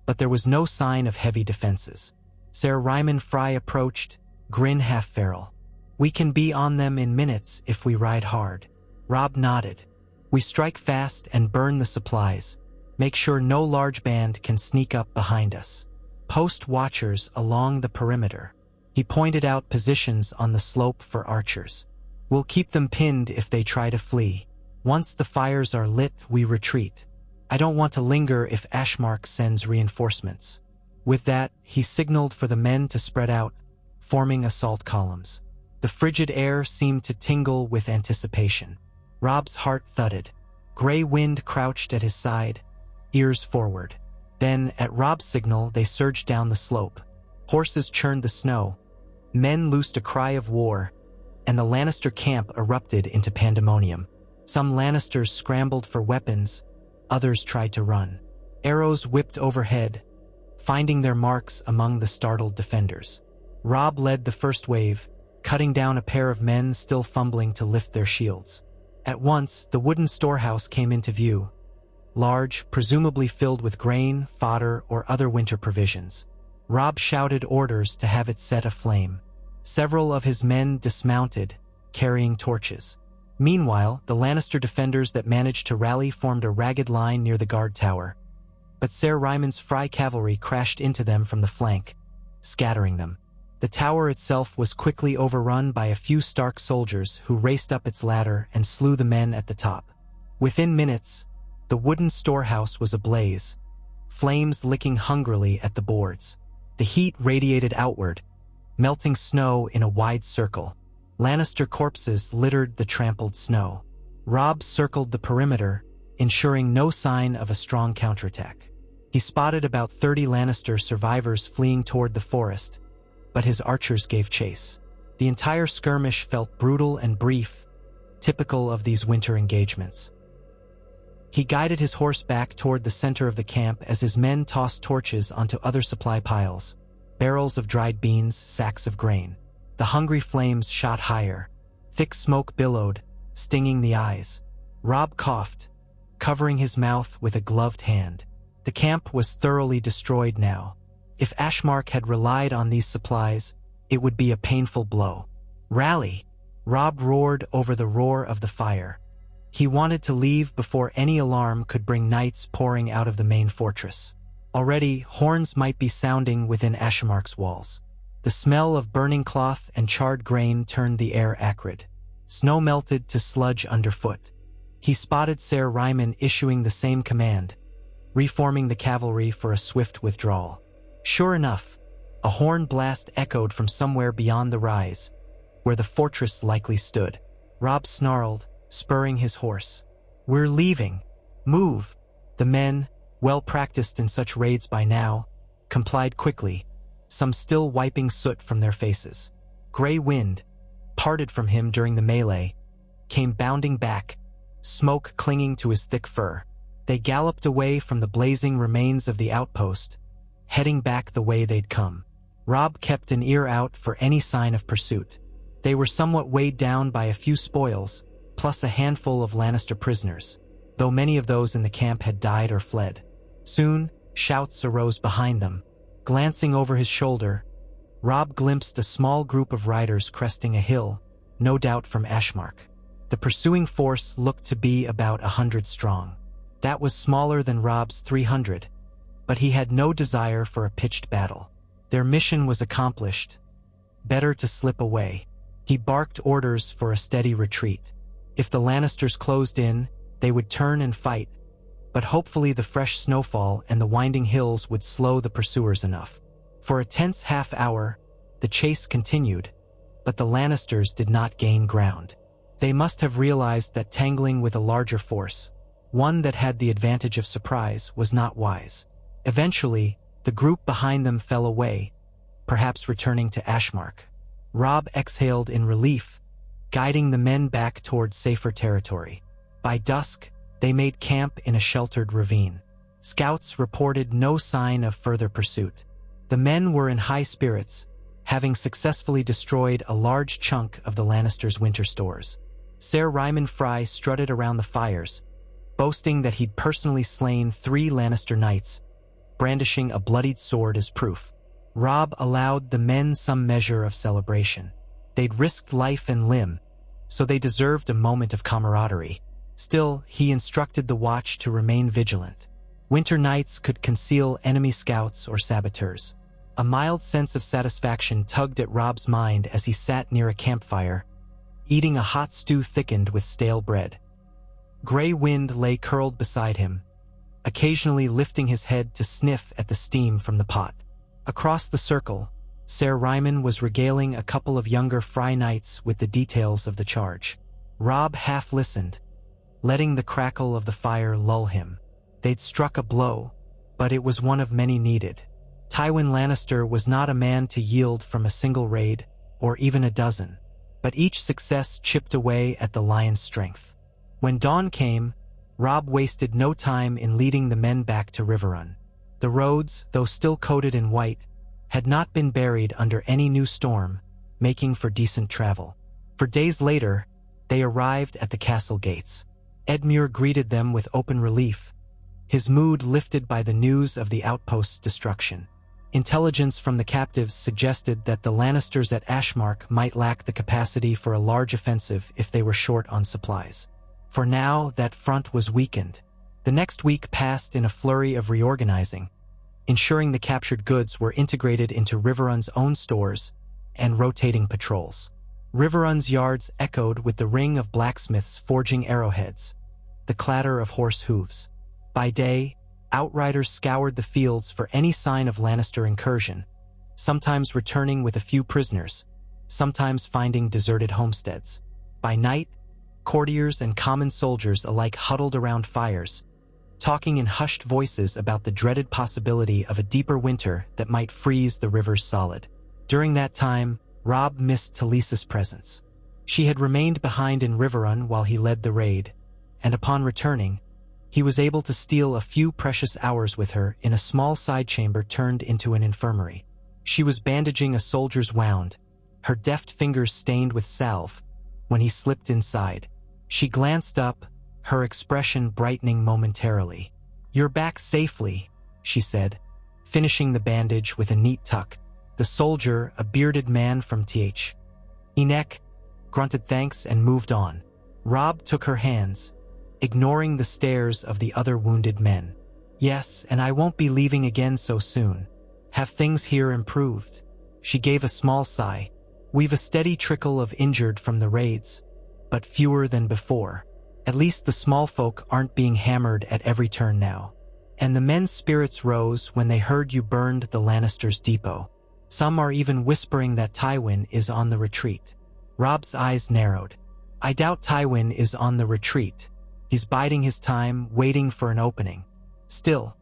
but there was no sign of heavy defenses. Ser Ryman Frey approached, grin half-feral. "We can be on them in minutes if we ride hard." Robb nodded. "We strike fast and burn the supplies. Make sure no large band can sneak up behind us. Post watchers along the perimeter." He pointed out positions on the slope for archers. "We'll keep them pinned if they try to flee. Once the fires are lit, we retreat. I don't want to linger if Ashmark sends reinforcements." With that, he signaled for the men to spread out, forming assault columns. The frigid air seemed to tingle with anticipation. Robb's heart thudded. Gray wind crouched at his side, ears forward. Then, at Robb's signal, they surged down the slope. Horses churned the snow. Men loosed a cry of war, and the Lannister camp erupted into pandemonium. Some Lannisters scrambled for weapons, others tried to run. Arrows whipped overhead, finding their marks among the startled defenders. Robb led the first wave, cutting down a pair of men still fumbling to lift their shields. At once, the wooden storehouse came into view, large, presumably filled with grain, fodder, or other winter provisions. Robb shouted orders to have it set aflame. Several of his men dismounted, carrying torches. Meanwhile, the Lannister defenders that managed to rally formed a ragged line near the guard tower, but Ser Ryman's Frey cavalry crashed into them from the flank, scattering them. The tower itself was quickly overrun by a few Stark soldiers who raced up its ladder and slew the men at the top. Within minutes, the wooden storehouse was ablaze, flames licking hungrily at the boards. The heat radiated outward, melting snow in a wide circle. Lannister corpses littered the trampled snow. Robb circled the perimeter, ensuring no sign of a strong counterattack. He spotted about 30 Lannister survivors fleeing toward the forest, but his archers gave chase. The entire skirmish felt brutal and brief, typical of these winter engagements. He guided his horse back toward the center of the camp as his men tossed torches onto other supply piles, barrels of dried beans, sacks of grain. The hungry flames shot higher. Thick smoke billowed, stinging the eyes. Robb coughed, covering his mouth with a gloved hand. The camp was thoroughly destroyed now. If Ashmark had relied on these supplies, it would be a painful blow. "Rally!" Robb roared over the roar of the fire. He wanted to leave before any alarm could bring knights pouring out of the main fortress. Already, horns might be sounding within Ashmark's walls. The smell of burning cloth and charred grain turned the air acrid. Snow melted to sludge underfoot. He spotted Ser Ryman issuing the same command, reforming the cavalry for a swift withdrawal. Sure enough, a horn blast echoed from somewhere beyond the rise, where the fortress likely stood. Robb snarled, spurring his horse. "We're leaving. Move!" The men, well practiced in such raids by now, complied quickly, some still wiping soot from their faces. Gray wind, parted from him during the melee, came bounding back, smoke clinging to his thick fur. They galloped away from the blazing remains of the outpost, heading back the way they'd come. Robb kept an ear out for any sign of pursuit. They were somewhat weighed down by a few spoils, plus a handful of Lannister prisoners, though many of those in the camp had died or fled. Soon, shouts arose behind them. Glancing over his shoulder, Robb glimpsed a small group of riders cresting a hill, no doubt from Ashmark. The pursuing force looked to be about 100 strong. That was smaller than Robb's 300, but he had no desire for a pitched battle. Their mission was accomplished. Better to slip away. He barked orders for a steady retreat. If the Lannisters closed in, they would turn and fight, but hopefully the fresh snowfall and the winding hills would slow the pursuers enough. For a tense half-hour, the chase continued, but the Lannisters did not gain ground. They must have realized that tangling with a larger force, one that had the advantage of surprise, was not wise. Eventually, the group behind them fell away, perhaps returning to Ashmark. Robb exhaled in relief, guiding the men back toward safer territory. By dusk, they made camp in a sheltered ravine. Scouts reported no sign of further pursuit. The men were in high spirits, having successfully destroyed a large chunk of the Lannisters' winter stores. Ser Ryman Frey strutted around the fires, boasting that he'd personally slain 3 Lannister knights, brandishing a bloodied sword as proof. Robb allowed the men some measure of celebration. They'd risked life and limb, so they deserved a moment of camaraderie. Still, he instructed the watch to remain vigilant. Winter nights could conceal enemy scouts or saboteurs. A mild sense of satisfaction tugged at Robb's mind as he sat near a campfire, eating a hot stew thickened with stale bread. Gray wind lay curled beside him, occasionally lifting his head to sniff at the steam from the pot. Across the circle, Ser Ryman was regaling a couple of younger Frey knights with the details of the charge. Robb half listened, letting the crackle of the fire lull him. They'd struck a blow, but it was one of many needed. Tywin Lannister was not a man to yield from a single raid, or even a dozen, but each success chipped away at the lion's strength. When dawn came, Robb wasted no time in leading the men back to Riverrun. The roads, though still coated in white, had not been buried under any new storm, making for decent travel. For days later, they arrived at the castle gates. Edmure greeted them with open relief, his mood lifted by the news of the outpost's destruction. Intelligence from the captives suggested that the Lannisters at Ashmark might lack the capacity for a large offensive if they were short on supplies. For now, that front was weakened. The next week passed in a flurry of reorganizing, ensuring the captured goods were integrated into Riverrun's own stores and rotating patrols. Riverrun's yards echoed with the ring of blacksmiths forging arrowheads, the clatter of horse hooves. By day, outriders scoured the fields for any sign of Lannister incursion, sometimes returning with a few prisoners, sometimes finding deserted homesteads. By night, courtiers and common soldiers alike huddled around fires, talking in hushed voices about the dreaded possibility of a deeper winter that might freeze the rivers solid. During that time, Robb missed Talisa's presence. She had remained behind in Riverrun while he led the raid, and upon returning, he was able to steal a few precious hours with her in a small side chamber turned into an infirmary. She was bandaging a soldier's wound, her deft fingers stained with salve, when he slipped inside. She glanced up, her expression brightening momentarily. "You're back safely," she said, finishing the bandage with a neat tuck. The soldier, a bearded man from Th. Enek, grunted thanks and moved on. Robb took her hands, ignoring the stares of the other wounded men. "Yes, and I won't be leaving again so soon. Have things here improved?" She gave a small sigh. "We've a steady trickle of injured from the raids, but fewer than before. At least the small folk aren't being hammered at every turn now." And the men's spirits rose when they heard you burned the Lannisters' depot. Some are even whispering that Tywin is on the retreat. Robb's eyes narrowed. "I doubt Tywin is on the retreat. He's biding his time, waiting for an opening. Still,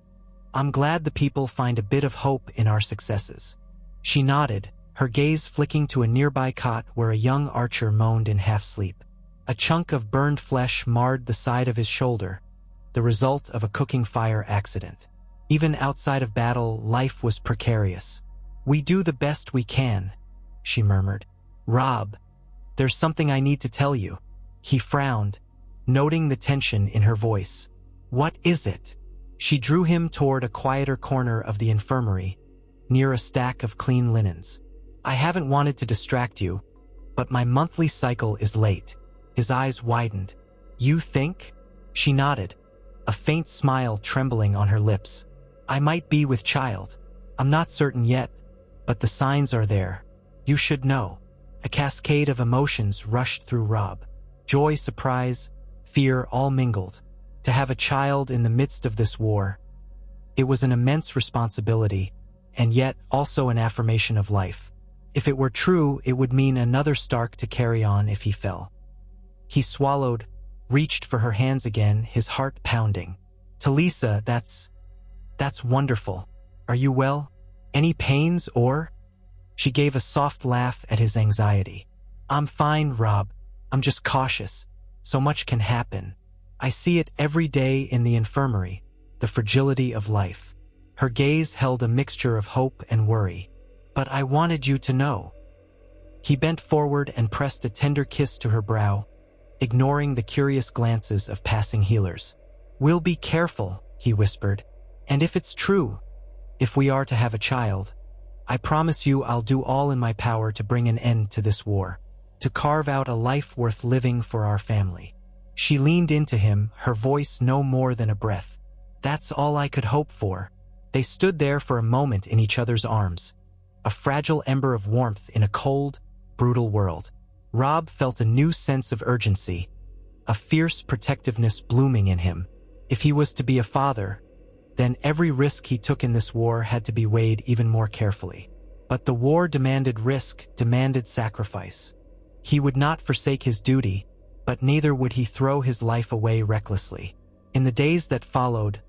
I'm glad the people find a bit of hope in our successes." She nodded, her gaze flicking to a nearby cot where a young archer moaned in half-sleep. A chunk of burned flesh marred the side of his shoulder, the result of a cooking fire accident. Even outside of battle, life was precarious. "We do the best we can," she murmured. "Robb, there's something I need to tell you." He frowned, noting the tension in her voice. "What is it?" She drew him toward a quieter corner of the infirmary, near a stack of clean linens. "I haven't wanted to distract you, but my monthly cycle is late." His eyes widened. "You think?" She nodded, a faint smile trembling on her lips. "I might be with child. I'm not certain yet, but the signs are there. You should know." A cascade of emotions rushed through Robb. Joy, surprise, fear all mingled. To have a child in the midst of this war. It was an immense responsibility, and yet also an affirmation of life. If it were true, it would mean another Stark to carry on if he fell. He swallowed, reached for her hands again, his heart pounding. "Talisa, that's wonderful. Are you well? Any pains or?" She gave a soft laugh at his anxiety. "I'm fine, Robb. I'm just cautious. So much can happen. I see it every day in the infirmary, the fragility of life." Her gaze held a mixture of hope and worry. "But I wanted you to know." He bent forward and pressed a tender kiss to her brow, ignoring the curious glances of passing healers. "We'll be careful," he whispered. "And if it's true, if we are to have a child, I promise you I'll do all in my power to bring an end to this war, to carve out a life worth living for our family." She leaned into him, her voice no more than a breath. "That's all I could hope for." They stood there for a moment in each other's arms, a fragile ember of warmth in a cold, brutal world. Robb felt a new sense of urgency, a fierce protectiveness blooming in him. If he was to be a father, then every risk he took in this war had to be weighed even more carefully. But the war demanded risk, demanded sacrifice. He would not forsake his duty, but neither would he throw his life away recklessly. In the days that followed,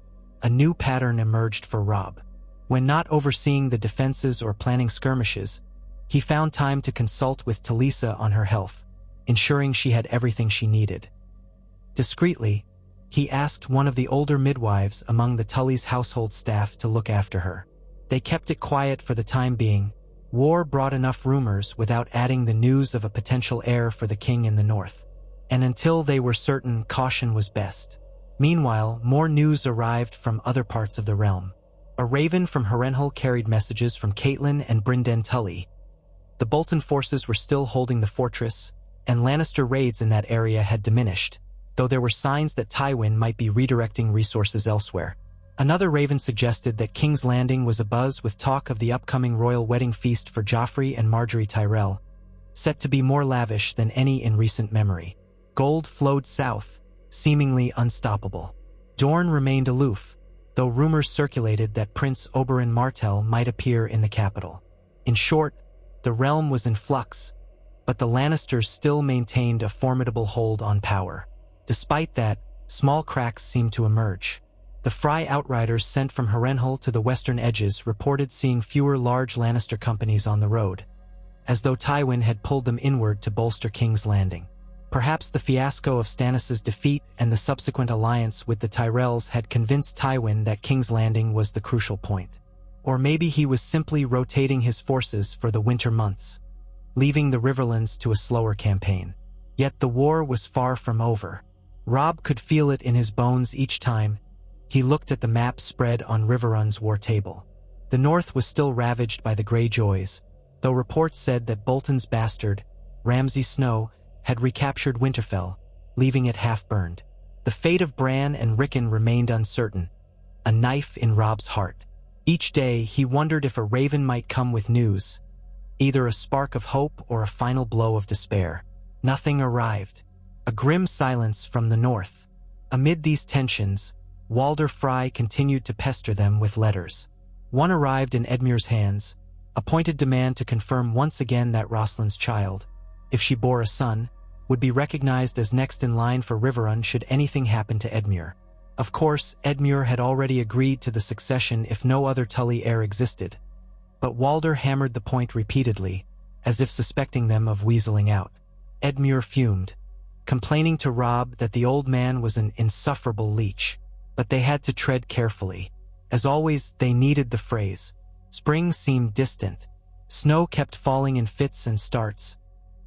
a new pattern emerged for Robb. When not overseeing the defenses or planning skirmishes, he found time to consult with Talisa on her health, ensuring she had everything she needed. Discreetly, he asked one of the older midwives among the Tully's household staff to look after her. They kept it quiet for the time being. War brought enough rumors without adding the news of a potential heir for the king in the north. And until they were certain, caution was best. Meanwhile, more news arrived from other parts of the realm. A raven from Harrenhal carried messages from Catelyn and Brynden Tully. The Bolton forces were still holding the fortress, and Lannister raids in that area had diminished, though there were signs that Tywin might be redirecting resources elsewhere. Another raven suggested that King's Landing was abuzz with talk of the upcoming royal wedding feast for Joffrey and Margaery Tyrell, set to be more lavish than any in recent memory. Gold flowed south, seemingly unstoppable. Dorne remained aloof, though rumors circulated that Prince Oberyn Martell might appear in the capital. In short, the realm was in flux, but the Lannisters still maintained a formidable hold on power. Despite that, small cracks seemed to emerge. The Frey outriders sent from Harrenhal to the western edges reported seeing fewer large Lannister companies on the road, as though Tywin had pulled them inward to bolster King's Landing. Perhaps the fiasco of Stannis' defeat and the subsequent alliance with the Tyrells had convinced Tywin that King's Landing was the crucial point. Or maybe he was simply rotating his forces for the winter months, leaving the Riverlands to a slower campaign. Yet the war was far from over. Robb could feel it in his bones each time he looked at the map spread on Riverrun's war table. The north was still ravaged by the Greyjoys, though reports said that Bolton's bastard, Ramsay Snow, had recaptured Winterfell, leaving it half-burned. The fate of Bran and Rickon remained uncertain, a knife in Robb's heart. Each day he wondered if a raven might come with news, either a spark of hope or a final blow of despair. Nothing arrived. A grim silence from the north. Amid these tensions, Walder Frey continued to pester them with letters. One arrived in Edmure's hands, a pointed demand to confirm once again that Roslin's child, if she bore a son, would be recognized as next in line for Riverrun should anything happen to Edmure. Of course, Edmure had already agreed to the succession if no other Tully heir existed, but Walder hammered the point repeatedly, as if suspecting them of weaseling out. Edmure fumed, complaining to Robb that the old man was an insufferable leech, but they had to tread carefully. As always, they needed the phrase. Spring seemed distant. Snow kept falling in fits and starts,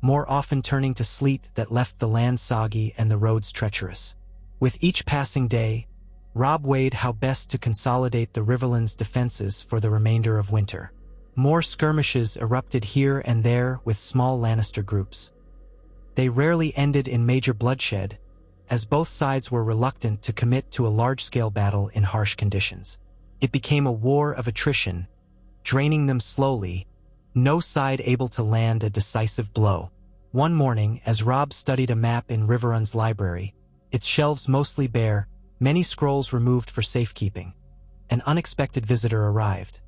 more often turning to sleet that left the land soggy and the roads treacherous. With each passing day, Robb weighed how best to consolidate the Riverlands' defenses for the remainder of winter. More skirmishes erupted here and there with small Lannister groups. They rarely ended in major bloodshed, as both sides were reluctant to commit to a large-scale battle in harsh conditions. It became a war of attrition, draining them slowly, no side able to land a decisive blow. One morning, as Robb studied a map in Riverrun's library, its shelves mostly bare, many scrolls removed for safekeeping, an unexpected visitor arrived.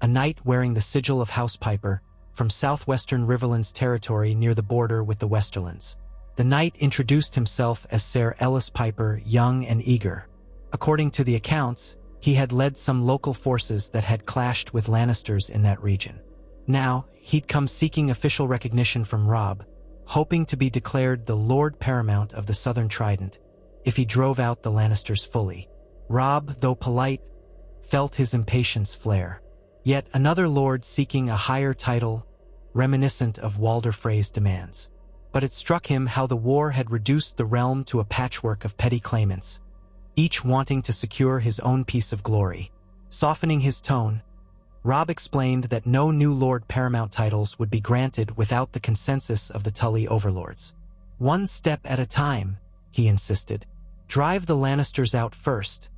A knight wearing the sigil of House Piper, from southwestern Riverlands territory near the border with the Westerlands. The knight introduced himself as Ser Ellis Piper, young and eager. According to the accounts, he had led some local forces that had clashed with Lannisters in that region. Now, he'd come seeking official recognition from Robb, hoping to be declared the Lord Paramount of the Southern Trident if he drove out the Lannisters fully. Robb, though polite, felt his impatience flare. Yet another lord seeking a higher title, reminiscent of Walder Frey's demands. But it struck him how the war had reduced the realm to a patchwork of petty claimants, each wanting to secure his own piece of glory. Softening his tone, Robb explained that no new Lord Paramount titles would be granted without the consensus of the Tully overlords. One step at a time, he insisted. Drive the Lannisters out first,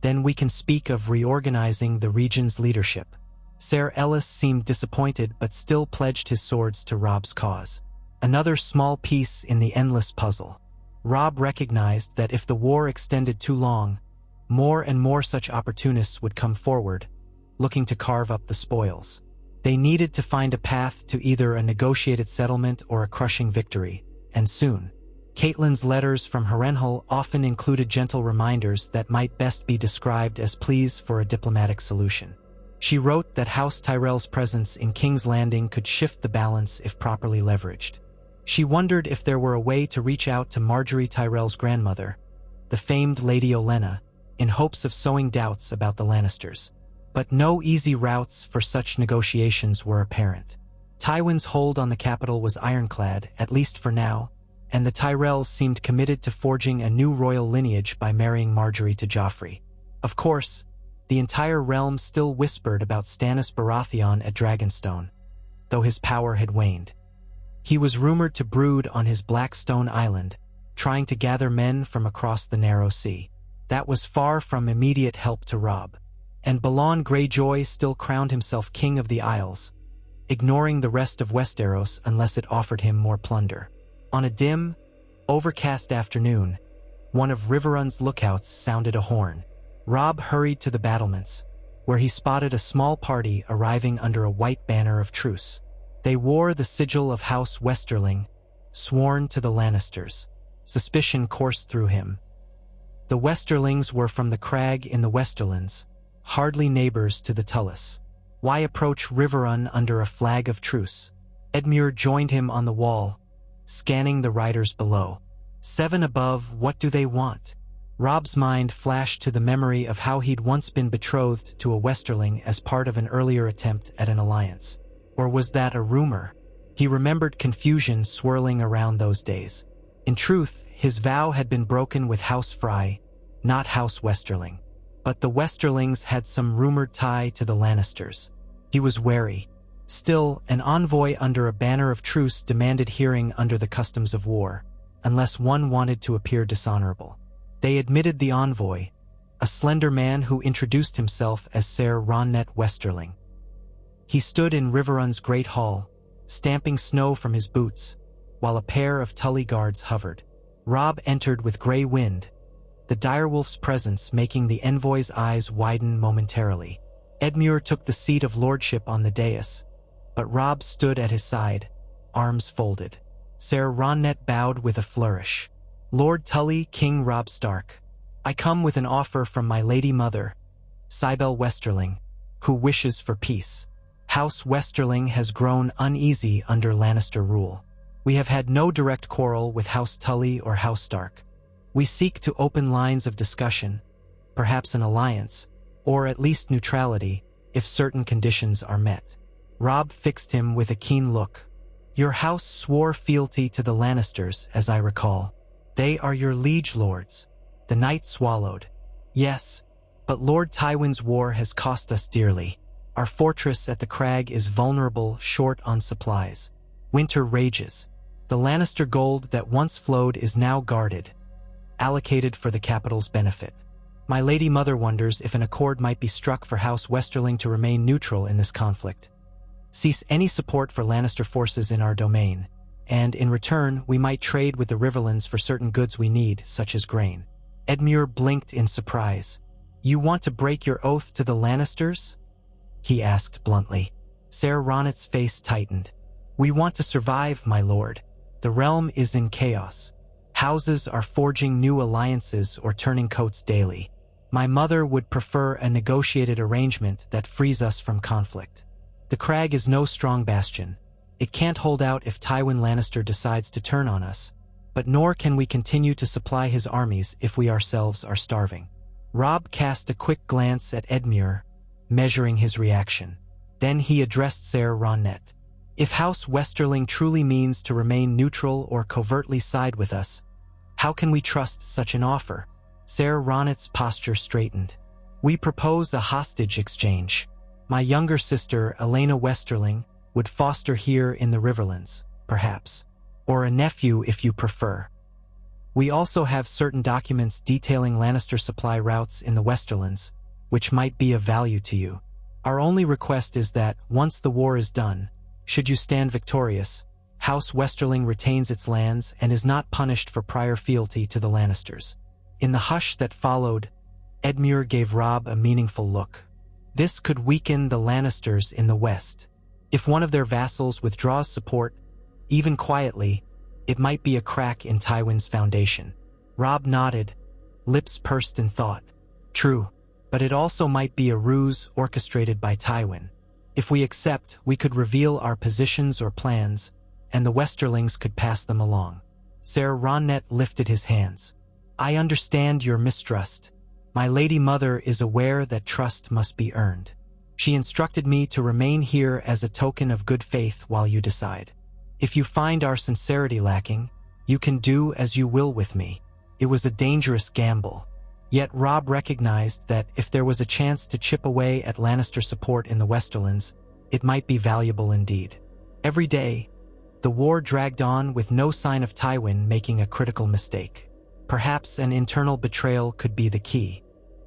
then we can speak of reorganizing the region's leadership. Ser Ellis seemed disappointed but still pledged his swords to Robb's cause. Another small piece in the endless puzzle. Robb recognized that if the war extended too long, more and more such opportunists would come forward, looking to carve up the spoils. They needed to find a path to either a negotiated settlement or a crushing victory, and soon. Catelyn's letters from Harrenhal often included gentle reminders that might best be described as pleas for a diplomatic solution. She wrote that House Tyrell's presence in King's Landing could shift the balance if properly leveraged. She wondered if there were a way to reach out to Margaery Tyrell's grandmother, the famed Lady Olenna, in hopes of sowing doubts about the Lannisters. But no easy routes for such negotiations were apparent. Tywin's hold on the capital was ironclad, at least for now, and the Tyrells seemed committed to forging a new royal lineage by marrying Margaery to Joffrey. Of course, the entire realm still whispered about Stannis Baratheon at Dragonstone, though his power had waned. He was rumored to brood on his Blackstone Island, trying to gather men from across the narrow sea. That was far from immediate help to Robb. And Balon Greyjoy still crowned himself King of the Isles, ignoring the rest of Westeros unless it offered him more plunder. On a dim, overcast afternoon, one of Riverrun's lookouts sounded a horn. Robb hurried to the battlements, where he spotted a small party arriving under a white banner of truce. They wore the sigil of House Westerling, sworn to the Lannisters. Suspicion coursed through him. The Westerlings were from the crag in the Westerlands, hardly neighbors to the Tullys. Why approach Riverrun under a flag of truce? Edmure joined him on the wall, scanning the riders below. 7 above, what do they want? Robb's mind flashed to the memory of how he'd once been betrothed to a Westerling as part of an earlier attempt at an alliance. Or was that a rumor? He remembered confusion swirling around those days. In truth, his vow had been broken with House Frey, not House Westerling. But the Westerlings had some rumored tie to the Lannisters. He was wary. Still, an envoy under a banner of truce demanded hearing under the customs of war, unless one wanted to appear dishonorable. They admitted the envoy, a slender man who introduced himself as Ser Ronnet Westerling. He stood in Riverrun's great hall, stamping snow from his boots, while a pair of Tully guards hovered. Robb entered with gray wind, the direwolf's presence making the envoy's eyes widen momentarily. Edmure took the seat of lordship on the dais, but Robb stood at his side, arms folded. Ser Ronnet bowed with a flourish. "Lord Tully, King Robb Stark, I come with an offer from my lady mother, Cybele Westerling, who wishes for peace. House Westerling has grown uneasy under Lannister rule. We have had no direct quarrel with House Tully or House Stark. We seek to open lines of discussion, perhaps an alliance, or at least neutrality, if certain conditions are met." Robb fixed him with a keen look. "Your house swore fealty to the Lannisters, as I recall. They are your liege lords." The knight swallowed. "Yes, but Lord Tywin's war has cost us dearly. Our fortress at the crag is vulnerable, short on supplies. Winter rages. The Lannister gold that once flowed is now guarded, allocated for the capital's benefit. My lady mother wonders if an accord might be struck for House Westerling to remain neutral in this conflict. Cease any support for Lannister forces in our domain, and in return we might trade with the riverlands for certain goods we need, such as grain." Edmure blinked in surprise. "You want to break your oath to the Lannisters?" he asked bluntly. Ser Ronnet's face tightened. "We want to survive, my lord. The realm is in chaos. Houses are forging new alliances or turning coats daily. My mother would prefer a negotiated arrangement that frees us from conflict. The crag is no strong bastion. It can't hold out if Tywin Lannister decides to turn on us, but nor can we continue to supply his armies if we ourselves are starving." Robb cast a quick glance at Edmure, measuring his reaction. Then he addressed Ser Ronnet. "If House Westerling truly means to remain neutral or covertly side with us, how can we trust such an offer?" Ser Ronnet's posture straightened. "We propose a hostage exchange. My younger sister, Elena Westerling, would foster here in the Riverlands, perhaps, or a nephew if you prefer. We also have certain documents detailing Lannister supply routes in the Westerlands, which might be of value to you. Our only request is that, once the war is done, should you stand victorious, House Westerling retains its lands and is not punished for prior fealty to the Lannisters." In the hush that followed, Edmure gave Robb a meaningful look. This could weaken the Lannisters in the west. If one of their vassals withdraws support, even quietly, it might be a crack in Tywin's foundation. Robb nodded, lips pursed in thought. True, but it also might be a ruse orchestrated by Tywin. If we accept, we could reveal our positions or plans, and the Westerlings could pass them along. Ser Ronnet lifted his hands. "I understand your mistrust. My lady mother is aware that trust must be earned. She instructed me to remain here as a token of good faith while you decide. If you find our sincerity lacking, you can do as you will with me." It was a dangerous gamble. Yet Robb recognized that if there was a chance to chip away at Lannister support in the Westerlands, it might be valuable indeed. Every day, the war dragged on with no sign of Tywin making a critical mistake. Perhaps an internal betrayal could be the key.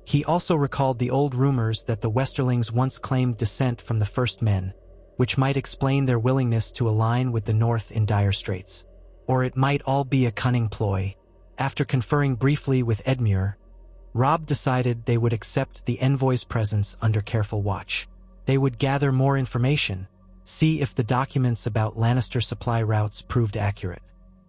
He also recalled the old rumors that the Westerlings once claimed descent from the First Men, which might explain their willingness to align with the North in dire straits. Or it might all be a cunning ploy. After conferring briefly with Edmure, Robb decided they would accept the envoy's presence under careful watch. They would gather more information, see if the documents about Lannister supply routes proved accurate.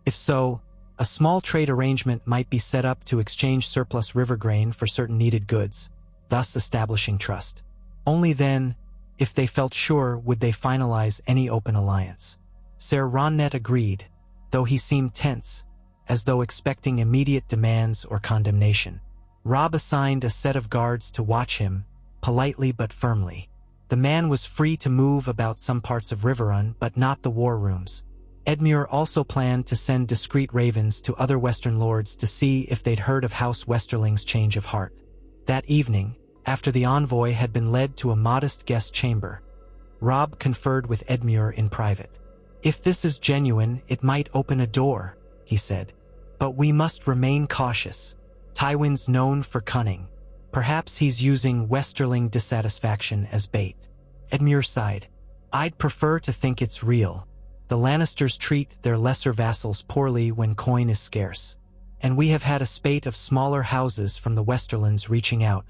If so, a small trade arrangement might be set up to exchange surplus river grain for certain needed goods, thus establishing trust. Only then, if they felt sure, would they finalize any open alliance. Ser Ronnet agreed, though he seemed tense, as though expecting immediate demands or condemnation. Robb assigned a set of guards to watch him, politely but firmly. The man was free to move about some parts of Riverrun, but not the war rooms. Edmure also planned to send discreet ravens to other Western lords to see if they'd heard of House Westerling's change of heart. That evening, after the envoy had been led to a modest guest chamber, Robb conferred with Edmure in private. "If this is genuine, it might open a door," he said. "But we must remain cautious. Tywin's known for cunning. Perhaps he's using Westerling dissatisfaction as bait. Edmure sighed. I'd prefer to think it's real. The Lannisters treat their lesser vassals poorly when coin is scarce. And we have had a spate of smaller houses from the Westerlands reaching out,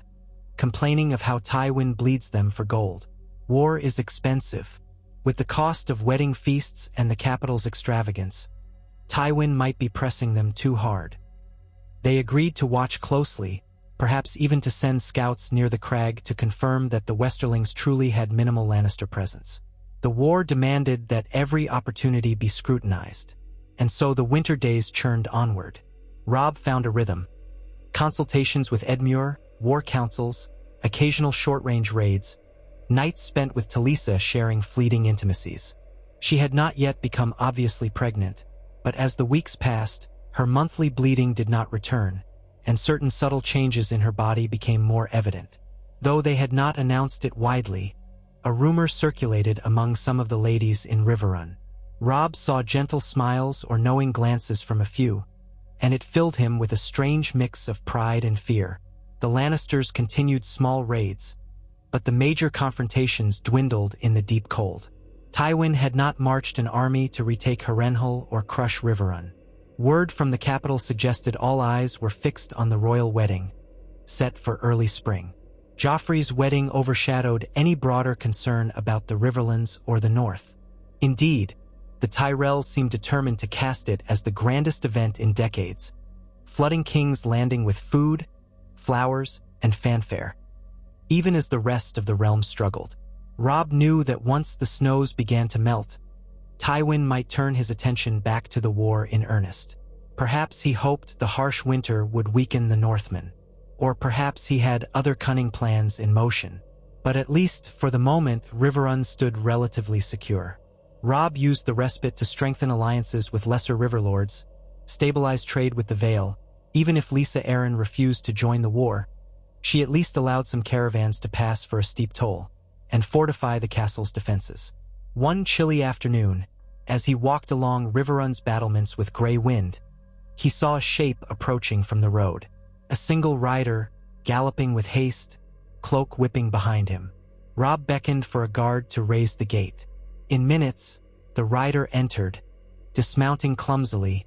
complaining of how Tywin bleeds them for gold. War is expensive. With the cost of wedding feasts and the capital's extravagance, Tywin might be pressing them too hard. They agreed to watch closely, perhaps even to send scouts near the crag to confirm that the Westerlings truly had minimal Lannister presence. The war demanded that every opportunity be scrutinized, and so the winter days churned onward. Robb found a rhythm. Consultations with Edmure, war councils, occasional short-range raids, nights spent with Talisa sharing fleeting intimacies. She had not yet become obviously pregnant, but as the weeks passed, her monthly bleeding did not return, and certain subtle changes in her body became more evident. Though they had not announced it widely, a rumor circulated among some of the ladies in Riverrun. Robb saw gentle smiles or knowing glances from a few, and it filled him with a strange mix of pride and fear. The Lannisters continued small raids, but the major confrontations dwindled in the deep cold. Tywin had not marched an army to retake Harrenhal or crush Riverrun. Word from the capital suggested all eyes were fixed on the royal wedding, set for early spring. Joffrey's wedding overshadowed any broader concern about the Riverlands or the North. Indeed, the Tyrells seemed determined to cast it as the grandest event in decades, flooding King's Landing with food, flowers, and fanfare. Even as the rest of the realm struggled, Robb knew that once the snows began to melt, Tywin might turn his attention back to the war in earnest. Perhaps he hoped the harsh winter would weaken the Northmen, or perhaps he had other cunning plans in motion. But at least for the moment, Riverrun stood relatively secure. Robb used the respite to strengthen alliances with lesser riverlords, stabilize trade with the Vale. Even if Lisa Arryn refused to join the war, she at least allowed some caravans to pass for a steep toll, and fortify the castle's defenses. One chilly afternoon, as he walked along Riverrun's battlements with gray wind, he saw a shape approaching from the road. A single rider, galloping with haste, cloak whipping behind him. Robb beckoned for a guard to raise the gate. In minutes, the rider entered, dismounting clumsily,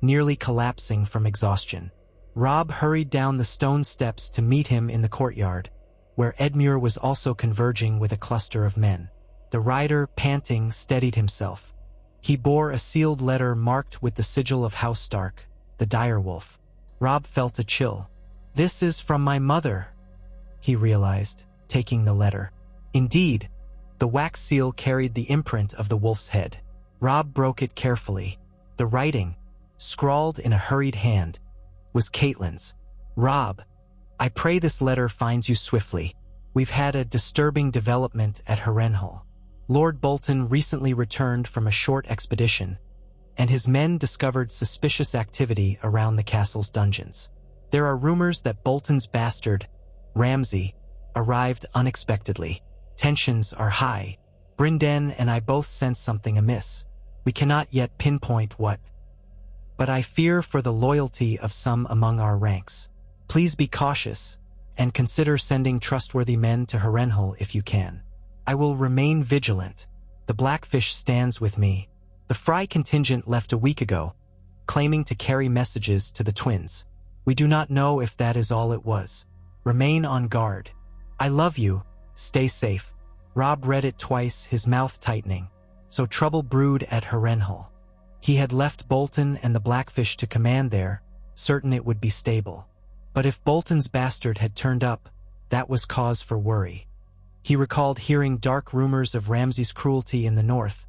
nearly collapsing from exhaustion. Robb hurried down the stone steps to meet him in the courtyard, where Edmure was also converging with a cluster of men. The rider, panting, steadied himself. He bore a sealed letter marked with the sigil of House Stark, the direwolf. Robb felt a chill. "This is from my mother," he realized, taking the letter. Indeed, the wax seal carried the imprint of the wolf's head. Robb broke it carefully. The writing, scrawled in a hurried hand, was Caitlyn's. "Robb, I pray this letter finds you swiftly. We've had a disturbing development at Harrenhal. Lord Bolton recently returned from a short expedition, and his men discovered suspicious activity around the castle's dungeons. There are rumors that Bolton's bastard, Ramsay, arrived unexpectedly. Tensions are high. Brynden and I both sense something amiss. We cannot yet pinpoint what, but I fear for the loyalty of some among our ranks. Please be cautious, and consider sending trustworthy men to Harrenhal if you can. I will remain vigilant. The Blackfish stands with me. The Frey contingent left a week ago, claiming to carry messages to the twins. We do not know if that is all it was. Remain on guard. I love you. Stay safe." Robb read it twice, his mouth tightening. So trouble brewed at Harrenhal. He had left Bolton and the Blackfish to command there, certain it would be stable. But if Bolton's bastard had turned up, that was cause for worry. He recalled hearing dark rumors of Ramsay's cruelty in the north,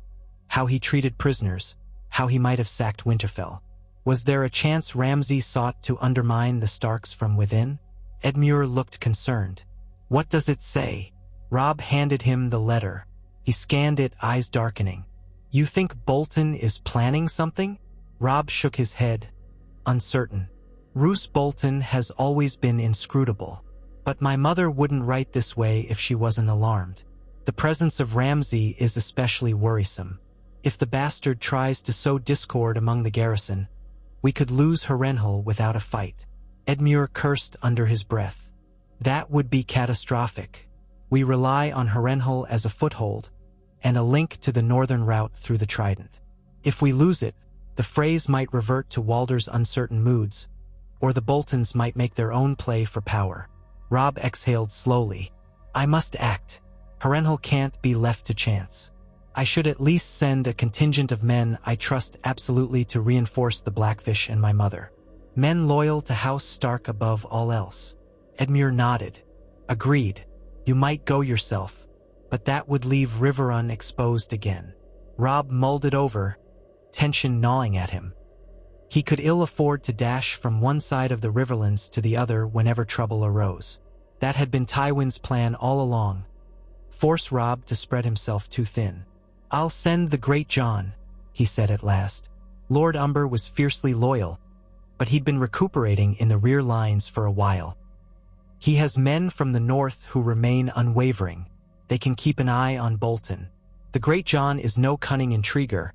how he treated prisoners, how he might have sacked Winterfell. Was there a chance Ramsay sought to undermine the Starks from within? Edmure looked concerned. "What does it say?" Robb handed him the letter. He scanned it, eyes darkening. "You think Bolton is planning something?" Robb shook his head, uncertain. "Roose Bolton has always been inscrutable, but my mother wouldn't write this way if she wasn't alarmed. The presence of Ramsay is especially worrisome. If the bastard tries to sow discord among the garrison, we could lose Harrenhal without a fight." Edmure cursed under his breath. That would be catastrophic. We rely on Harrenhal as a foothold and a link to the northern route through the Trident. If we lose it, the Freys might revert to Walder's uncertain moods, or the Boltons might make their own play for power. Robb exhaled slowly. I must act. Harrenhal can't be left to chance. I should at least send a contingent of men I trust absolutely to reinforce the Blackfish and my mother. Men loyal to House Stark above all else. Edmure nodded. Agreed. You might go yourself, but that would leave Riverrun exposed again. Robb mulled it over, tension gnawing at him. He could ill afford to dash from one side of the Riverlands to the other whenever trouble arose. That had been Tywin's plan all along. Force Robb to spread himself too thin. I'll send the Great John, he said at last. Lord Umber was fiercely loyal, but he'd been recuperating in the rear lines for a while. He has men from the north who remain unwavering. They can keep an eye on Bolton. The Great John is no cunning intriguer,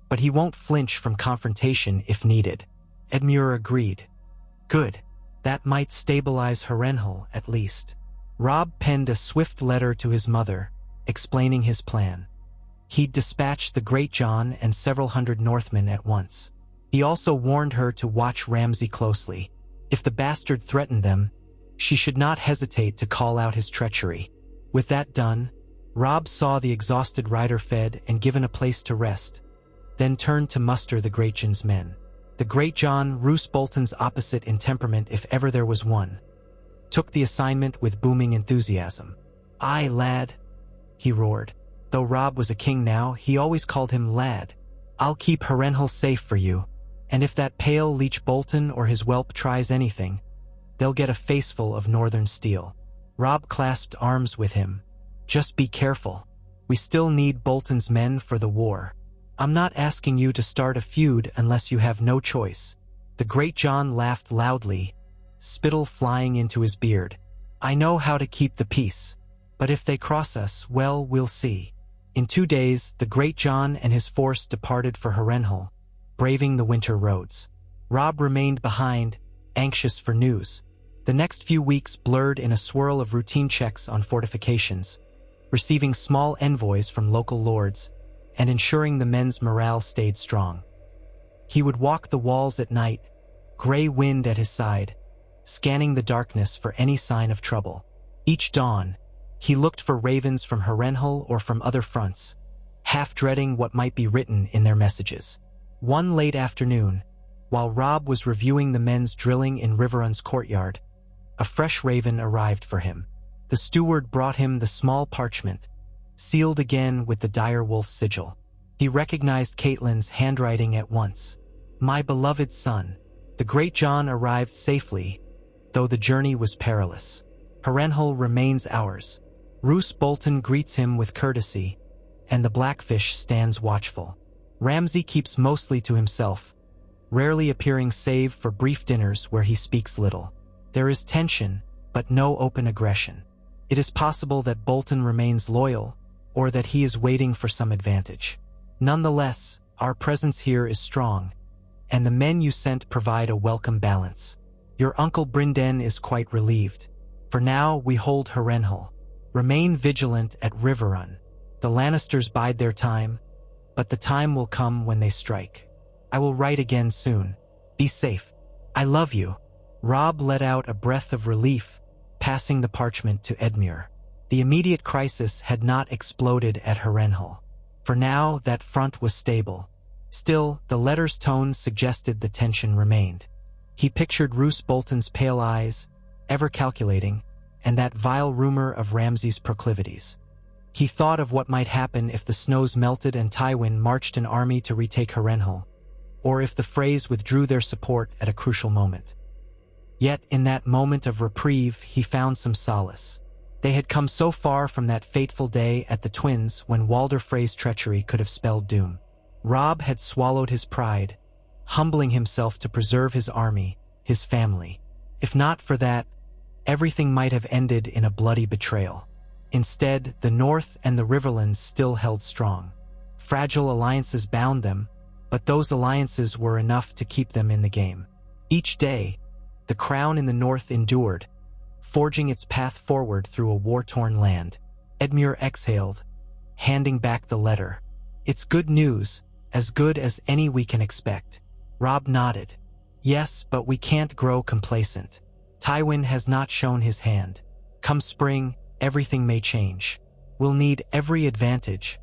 but he won't flinch from confrontation if needed. Edmure agreed. Good. That might stabilize Harrenhal, at least. Robb penned a swift letter to his mother, explaining his plan. He'd dispatch the Great John and several hundred Northmen at once. He also warned her to watch Ramsay closely. If the bastard threatened them, she should not hesitate to call out his treachery. With that done, Robb saw the exhausted rider fed and given a place to rest, then turned to muster the Great John's men. The Great John, Roose Bolton's opposite in temperament if ever there was one, took the assignment with booming enthusiasm. Aye, lad, he roared. Though Robb was a king now, he always called him lad. I'll keep Harrenhal safe for you, and if that pale leech Bolton or his whelp tries anything, they'll get a faceful of northern steel. Robb clasped arms with him. Just be careful. We still need Bolton's men for the war. I'm not asking you to start a feud unless you have no choice. The Great John laughed loudly, spittle flying into his beard. I know how to keep the peace, but if they cross us, well, we'll see. In 2 days, the Great John and his force departed for Harrenhal, braving the winter roads. Robb remained behind, anxious for news. The next few weeks blurred in a swirl of routine checks on fortifications, receiving small envoys from local lords, and ensuring the men's morale stayed strong. He would walk the walls at night, gray wind at his side, scanning the darkness for any sign of trouble. Each dawn, he looked for ravens from Harrenhal or from other fronts, half dreading what might be written in their messages. One late afternoon, while Robb was reviewing the men's drilling in Riverrun's courtyard, a fresh raven arrived for him. The steward brought him the small parchment, sealed again with the dire wolf sigil. He recognized Catelyn's handwriting at once. My beloved son, the Great John arrived safely, though the journey was perilous. Harrenhal remains ours. Roose Bolton greets him with courtesy, and the Blackfish stands watchful. Ramsay keeps mostly to himself, rarely appearing save for brief dinners where he speaks little. There is tension, but no open aggression. It is possible that Bolton remains loyal, or that he is waiting for some advantage. Nonetheless, our presence here is strong, and the men you sent provide a welcome balance. Your uncle Brynden is quite relieved. For now, we hold Harrenhal. Remain vigilant at Riverrun. The Lannisters bide their time, but the time will come when they strike. I will write again soon. Be safe. I love you. Robb let out a breath of relief, passing the parchment to Edmure. The immediate crisis had not exploded at Harrenhal. For now, that front was stable. Still, the letter's tone suggested the tension remained. He pictured Roose Bolton's pale eyes, ever calculating, and that vile rumor of Ramsay's proclivities. He thought of what might happen if the snows melted and Tywin marched an army to retake Harrenhal, or if the Freys withdrew their support at a crucial moment. Yet, in that moment of reprieve, he found some solace. They had come so far from that fateful day at the Twins when Walder Frey's treachery could have spelled doom. Robb had swallowed his pride, humbling himself to preserve his army, his family. If not for that, everything might have ended in a bloody betrayal. Instead, the North and the Riverlands still held strong. Fragile alliances bound them, but those alliances were enough to keep them in the game. Each day, The crown in the north endured, forging its path forward through a war-torn land. Edmure exhaled, handing back the letter. It's good news, as good as any we can expect. Robb nodded. Yes, but we can't grow complacent. Tywin has not shown his hand. Come spring, everything may change. We'll need every advantage,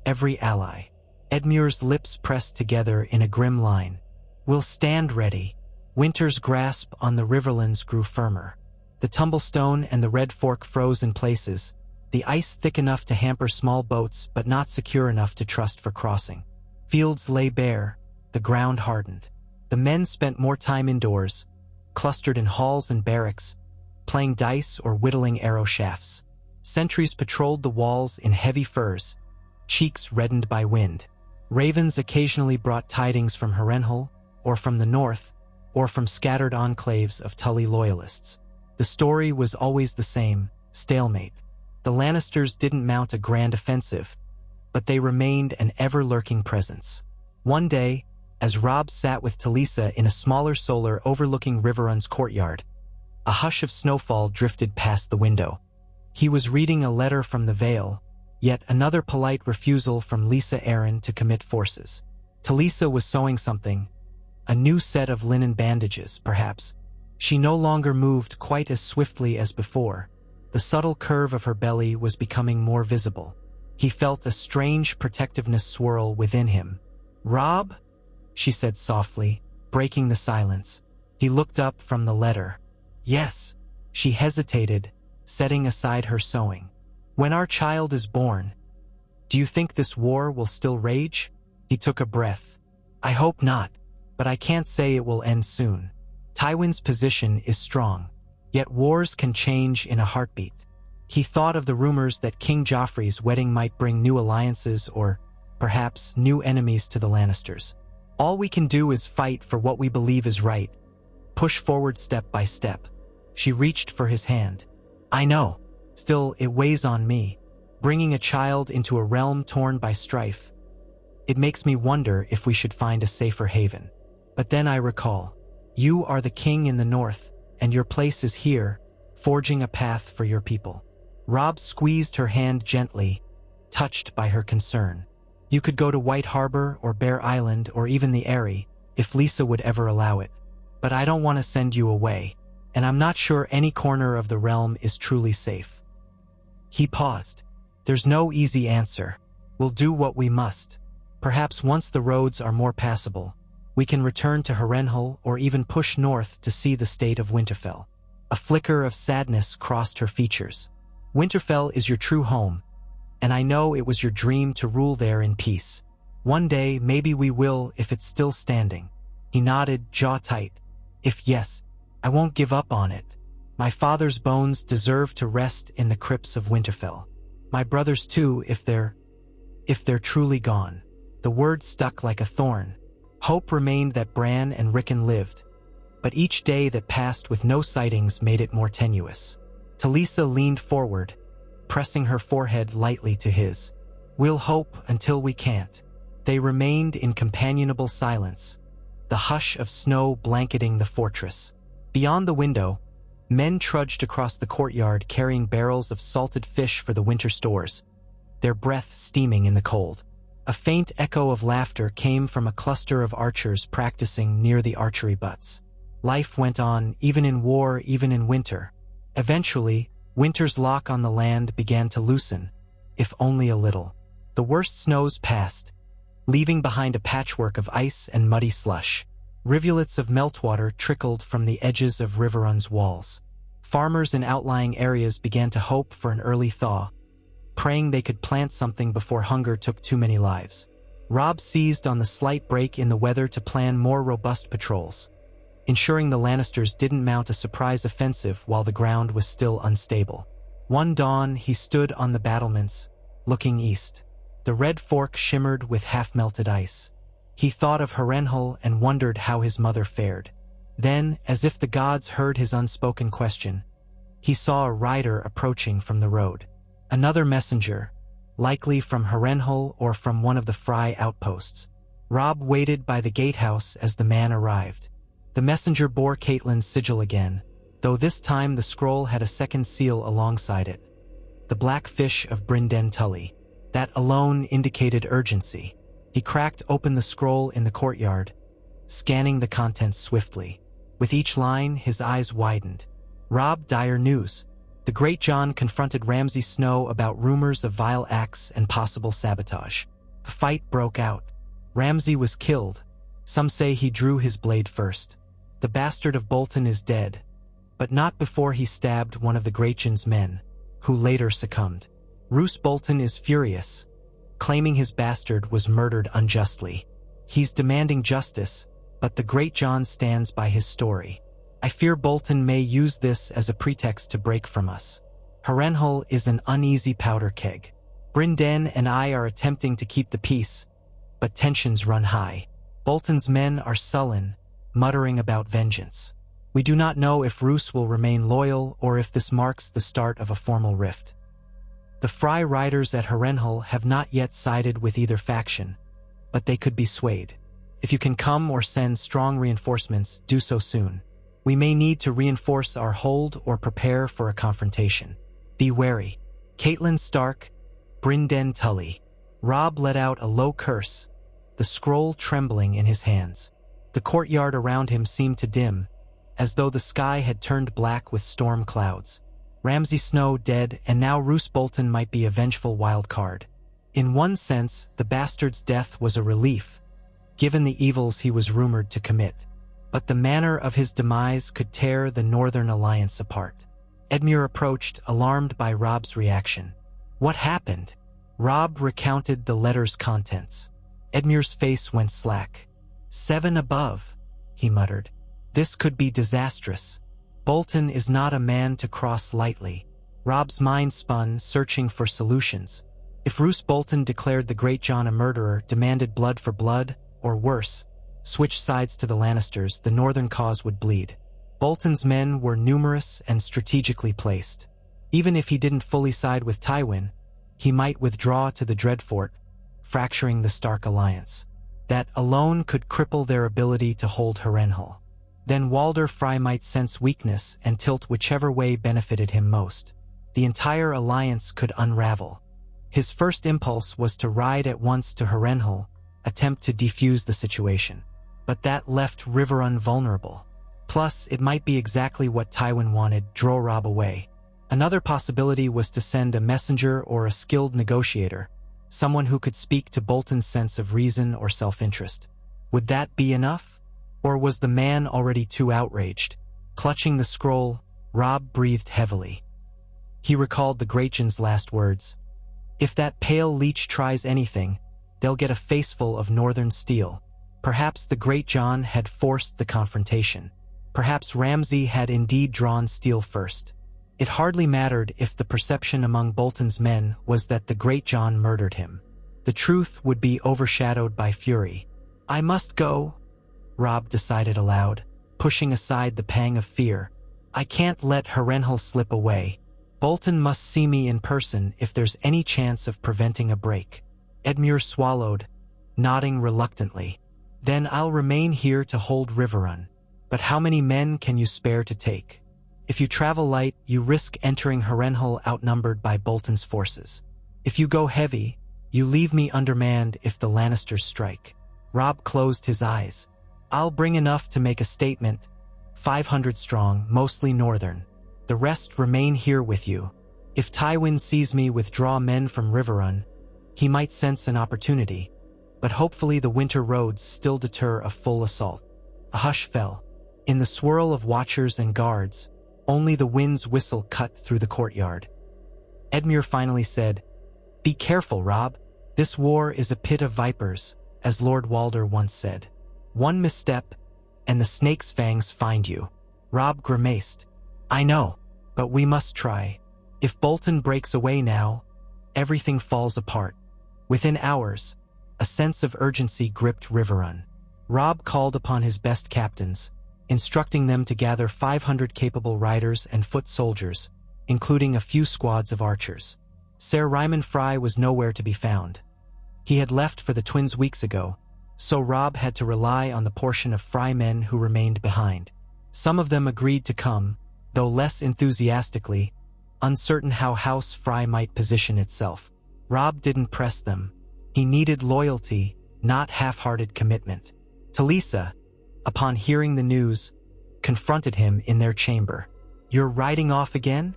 every ally. Edmure's lips pressed together in a grim line. We'll stand ready. Winter's grasp on the riverlands grew firmer. The tumblestone and the red fork froze in places, the ice thick enough to hamper small boats but not secure enough to trust for crossing. Fields lay bare, the ground hardened. The men spent more time indoors, clustered in halls and barracks, playing dice or whittling arrow shafts. Sentries patrolled the walls in heavy furs, cheeks reddened by wind. Ravens occasionally brought tidings from Harrenhal, or from the north, or from scattered enclaves of Tully loyalists. The story was always the same, stalemate. The Lannisters didn't mount a grand offensive, but they remained an ever-lurking presence. One day, as Robb sat with Talisa in a smaller solar overlooking Riverrun's courtyard, a hush of snowfall drifted past the window. He was reading a letter from the Vale, yet another polite refusal from Lisa Arryn to commit forces. Talisa was sewing something, a new set of linen bandages, perhaps. She no longer moved quite as swiftly as before. The subtle curve of her belly was becoming more visible. He felt a strange protectiveness swirl within him. "Robb?" she said softly, breaking the silence. He looked up from the letter. "Yes." She hesitated, setting aside her sewing. "When our child is born, do you think this war will still rage?" He took a breath. "I hope not, but I can't say it will end soon. Tywin's position is strong, yet wars can change in a heartbeat." He thought of the rumors that King Joffrey's wedding might bring new alliances or, perhaps, new enemies to the Lannisters. All we can do is fight for what we believe is right, push forward step by step. She reached for his hand. "I know. Still, it weighs on me. Bringing a child into a realm torn by strife. It makes me wonder if we should find a safer haven. But then I recall, you are the king in the north, and your place is here, forging a path for your people." Robb squeezed her hand gently, touched by her concern. "You could go to White Harbor or Bear Island or even the Eyrie, if Lisa would ever allow it. But I don't want to send you away, and I'm not sure any corner of the realm is truly safe." He paused. "There's no easy answer. We'll do what we must. Perhaps once the roads are more passable, we can return to Harrenhal or even push north to see the state of Winterfell." A flicker of sadness crossed her features. "Winterfell is your true home, and I know it was your dream to rule there in peace. One day, maybe we will if it's still standing." He nodded, jaw tight. "If yes, I won't give up on it. My father's bones deserve to rest in the crypts of Winterfell. My brothers too, if they're truly gone." The word stuck like a thorn. Hope remained that Bran and Rickon lived, but each day that passed with no sightings made it more tenuous. Talisa leaned forward, pressing her forehead lightly to his. "We'll hope until we can't." They remained in companionable silence, the hush of snow blanketing the fortress. Beyond the window, men trudged across the courtyard carrying barrels of salted fish for the winter stores, their breath steaming in the cold. A faint echo of laughter came from a cluster of archers practicing near the archery butts. Life went on, even in war, even in winter. Eventually, winter's lock on the land began to loosen, if only a little. The worst snows passed, leaving behind a patchwork of ice and muddy slush. Rivulets of meltwater trickled from the edges of Riverrun's walls. Farmers in outlying areas began to hope for an early thaw, praying they could plant something before hunger took too many lives. Robb seized on the slight break in the weather to plan more robust patrols, ensuring the Lannisters didn't mount a surprise offensive while the ground was still unstable. One dawn, he stood on the battlements, looking east. The red fork shimmered with half-melted ice. He thought of Harrenhal and wondered how his mother fared. Then, as if the gods heard his unspoken question, he saw a rider approaching from the road. Another messenger, likely from Harrenhal or from one of the Frey outposts. Robb waited by the gatehouse as the man arrived. The messenger bore Catelyn's sigil again, though this time the scroll had a second seal alongside it. The black fish of Bryn Den Tully. That alone indicated urgency. He cracked open the scroll in the courtyard, scanning the contents swiftly. With each line, his eyes widened. Robb, dire news. The Great John confronted Ramsay Snow about rumors of vile acts and possible sabotage. A fight broke out. Ramsay was killed. Some say he drew his blade first. The bastard of Bolton is dead, but not before he stabbed one of the Great John's men, who later succumbed. Roose Bolton is furious, claiming his bastard was murdered unjustly. He's demanding justice, but the Great John stands by his story. I fear Bolton may use this as a pretext to break from us. Harrenhal is an uneasy powder keg. Bryn Den and I are attempting to keep the peace, but tensions run high. Bolton's men are sullen, muttering about vengeance. We do not know if Roose will remain loyal or if this marks the start of a formal rift. The Frey riders at Harrenhal have not yet sided with either faction, but they could be swayed. If you can come or send strong reinforcements, do so soon. We may need to reinforce our hold or prepare for a confrontation. Be wary. Catelyn Stark, Bryn Den Tully. Robb let out a low curse, the scroll trembling in his hands. The courtyard around him seemed to dim, as though the sky had turned black with storm clouds. Ramsay Snow dead, and now Roose Bolton might be a vengeful wild card. In one sense, the bastard's death was a relief, given the evils he was rumored to commit. But the manner of his demise could tear the Northern Alliance apart. Edmure approached, alarmed by Robb's reaction. What happened? Robb recounted the letter's contents. Edmure's face went slack. 7 above, he muttered. This could be disastrous. Bolton is not a man to cross lightly. Robb's mind spun, searching for solutions. If Roose Bolton declared the Great John a murderer, demanded blood for blood, or worse, switched sides to the Lannisters, the northern cause would bleed. Bolton's men were numerous and strategically placed. Even if he didn't fully side with Tywin, he might withdraw to the Dreadfort, fracturing the Stark alliance. That alone could cripple their ability to hold Harrenhal. Then Walder Frey might sense weakness and tilt whichever way benefited him most. The entire alliance could unravel. His first impulse was to ride at once to Harrenhal, attempt to defuse the situation. But that left Riverrun vulnerable. Plus, it might be exactly what Tywin wanted, draw Robb away. Another possibility was to send a messenger or a skilled negotiator, someone who could speak to Bolton's sense of reason or self-interest. Would that be enough? Or was the man already too outraged? Clutching the scroll, Robb breathed heavily. He recalled the Great John's last words. If that pale leech tries anything, they'll get a faceful of northern steel. Perhaps the Great John had forced the confrontation. Perhaps Ramsay had indeed drawn steel first. It hardly mattered if the perception among Bolton's men was that the Great John murdered him. The truth would be overshadowed by fury. I must go, Robb decided aloud, pushing aside the pang of fear. I can't let Harrenhal slip away. Bolton must see me in person if there's any chance of preventing a break. Edmure swallowed, nodding reluctantly. Then I'll remain here to hold Riverrun. But how many men can you spare to take? If you travel light, you risk entering Harrenhal outnumbered by Bolton's forces. If you go heavy, you leave me undermanned if the Lannisters strike. Robb closed his eyes. I'll bring enough to make a statement, 500 strong, mostly northern. The rest remain here with you. If Tywin sees me withdraw men from Riverrun, he might sense an opportunity, but hopefully the winter roads still deter a full assault. A hush fell. In the swirl of watchers and guards, only the wind's whistle cut through the courtyard. Edmure finally said, Be careful, Robb. This war is a pit of vipers, as Lord Walder once said. One misstep, and the snake's fangs find you. Robb grimaced. I know, but we must try. If Bolton breaks away now, everything falls apart. Within hours, a sense of urgency gripped Riverrun. Robb called upon his best captains, instructing them to gather 500 capable riders and foot soldiers, including a few squads of archers. Ser Ryman Frey was nowhere to be found. He had left for the Twins weeks ago, so Robb had to rely on the portion of Frey men who remained behind. Some of them agreed to come, though less enthusiastically, uncertain how House Frey might position itself. Robb didn't press them. He needed loyalty, not half-hearted commitment. Talisa, upon hearing the news, confronted him in their chamber. "You're riding off again?"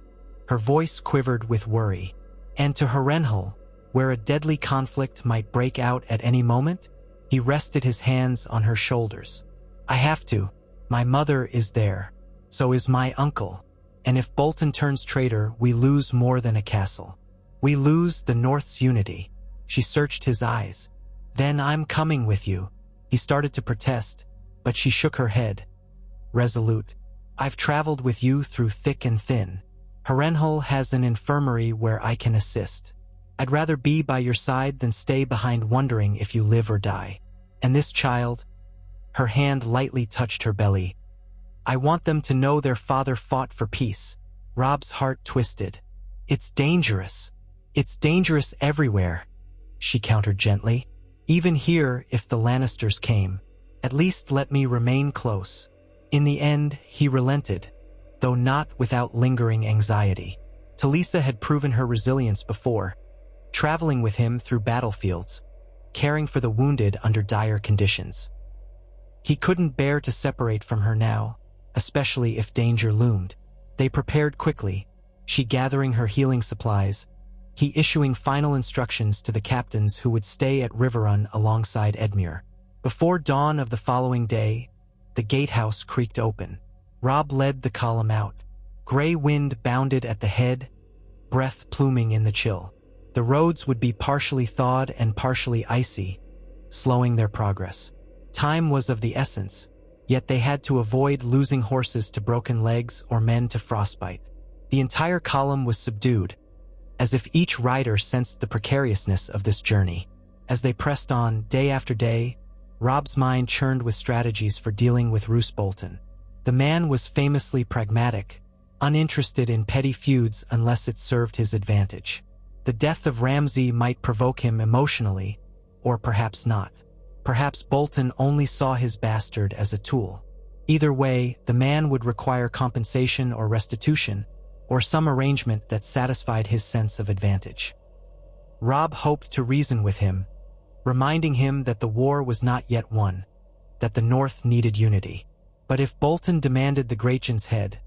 Her voice quivered with worry. "And to Harrenhal, where a deadly conflict might break out at any moment?" He rested his hands on her shoulders. "I have to. My mother is there. So is my uncle. And if Bolton turns traitor, we lose more than a castle. We lose the North's unity." She searched his eyes. "Then I'm coming with you." He started to protest, but she shook her head. Resolute. "I've traveled with you through thick and thin. Harrenhal has an infirmary where I can assist. I'd rather be by your side than stay behind wondering if you live or die. And this child," her hand lightly touched her belly, "I want them to know their father fought for peace." Robb's heart twisted. "It's dangerous. It's dangerous everywhere," she countered gently. "Even here, if the Lannisters came. At least let me remain close." In the end, he relented, though not without lingering anxiety. Talisa had proven her resilience before, traveling with him through battlefields, caring for the wounded under dire conditions. He couldn't bear to separate from her now, especially if danger loomed. They prepared quickly, she gathering her healing supplies, he issuing final instructions to the captains who would stay at Riverrun alongside Edmure. Before dawn of the following day, the gatehouse creaked open. Robb led the column out. Gray wind bounded at the head, breath pluming in the chill. The roads would be partially thawed and partially icy, slowing their progress. Time was of the essence, yet they had to avoid losing horses to broken legs or men to frostbite. The entire column was subdued, as if each rider sensed the precariousness of this journey. As they pressed on, day after day, Robb's mind churned with strategies for dealing with Roose Bolton. The man was famously pragmatic, uninterested in petty feuds unless it served his advantage. The death of Ramsay might provoke him emotionally, or perhaps not. Perhaps Bolton only saw his bastard as a tool. Either way, the man would require compensation or restitution, or some arrangement that satisfied his sense of advantage. Robb hoped to reason with him, reminding him that the war was not yet won, that the North needed unity. But if Bolton demanded the Grachan's head,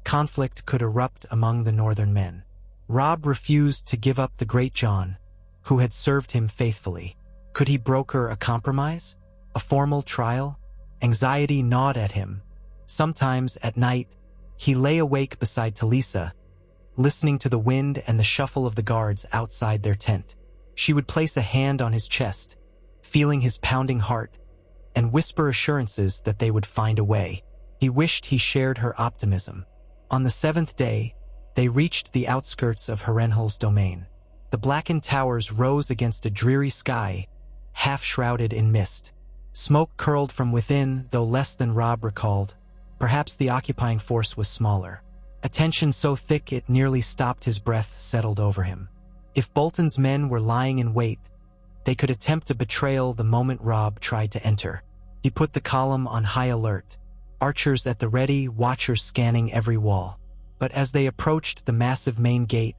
conflict could erupt among the northern men. Robb refused to give up the Great John, who had served him faithfully. Could he broker a compromise? A formal trial? Anxiety gnawed at him. Sometimes, at night, he lay awake beside Talisa, listening to the wind and the shuffle of the guards outside their tent. She would place a hand on his chest, feeling his pounding heart, and whisper assurances that they would find a way. He wished he shared her optimism. On the 7th day, they reached the outskirts of Harrenhal's domain. The blackened towers rose against a dreary sky, half-shrouded in mist. Smoke curled from within, though less than Robb recalled. Perhaps the occupying force was smaller. A tension so thick it nearly stopped his breath settled over him. If Bolton's men were lying in wait, they could attempt a betrayal the moment Robb tried to enter. He put the column on high alert, archers at the ready, watchers scanning every wall. But as they approached the massive main gate,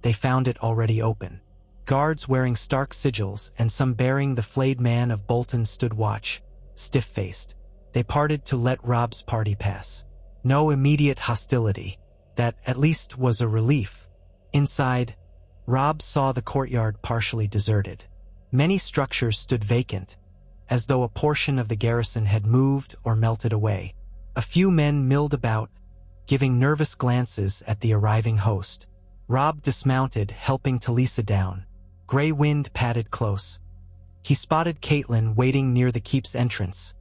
they found it already open. Guards wearing stark sigils and some bearing the flayed man of Bolton stood watch, stiff-faced. They parted to let Robb's party pass. No immediate hostility. That, at least, was a relief. Inside, Robb saw the courtyard partially deserted. Many structures stood vacant, as though a portion of the garrison had moved or melted away. A few men milled about, giving nervous glances at the arriving host. Robb dismounted, helping Talisa down. Gray wind padded close. He spotted Caitlin waiting near the keep's entrance,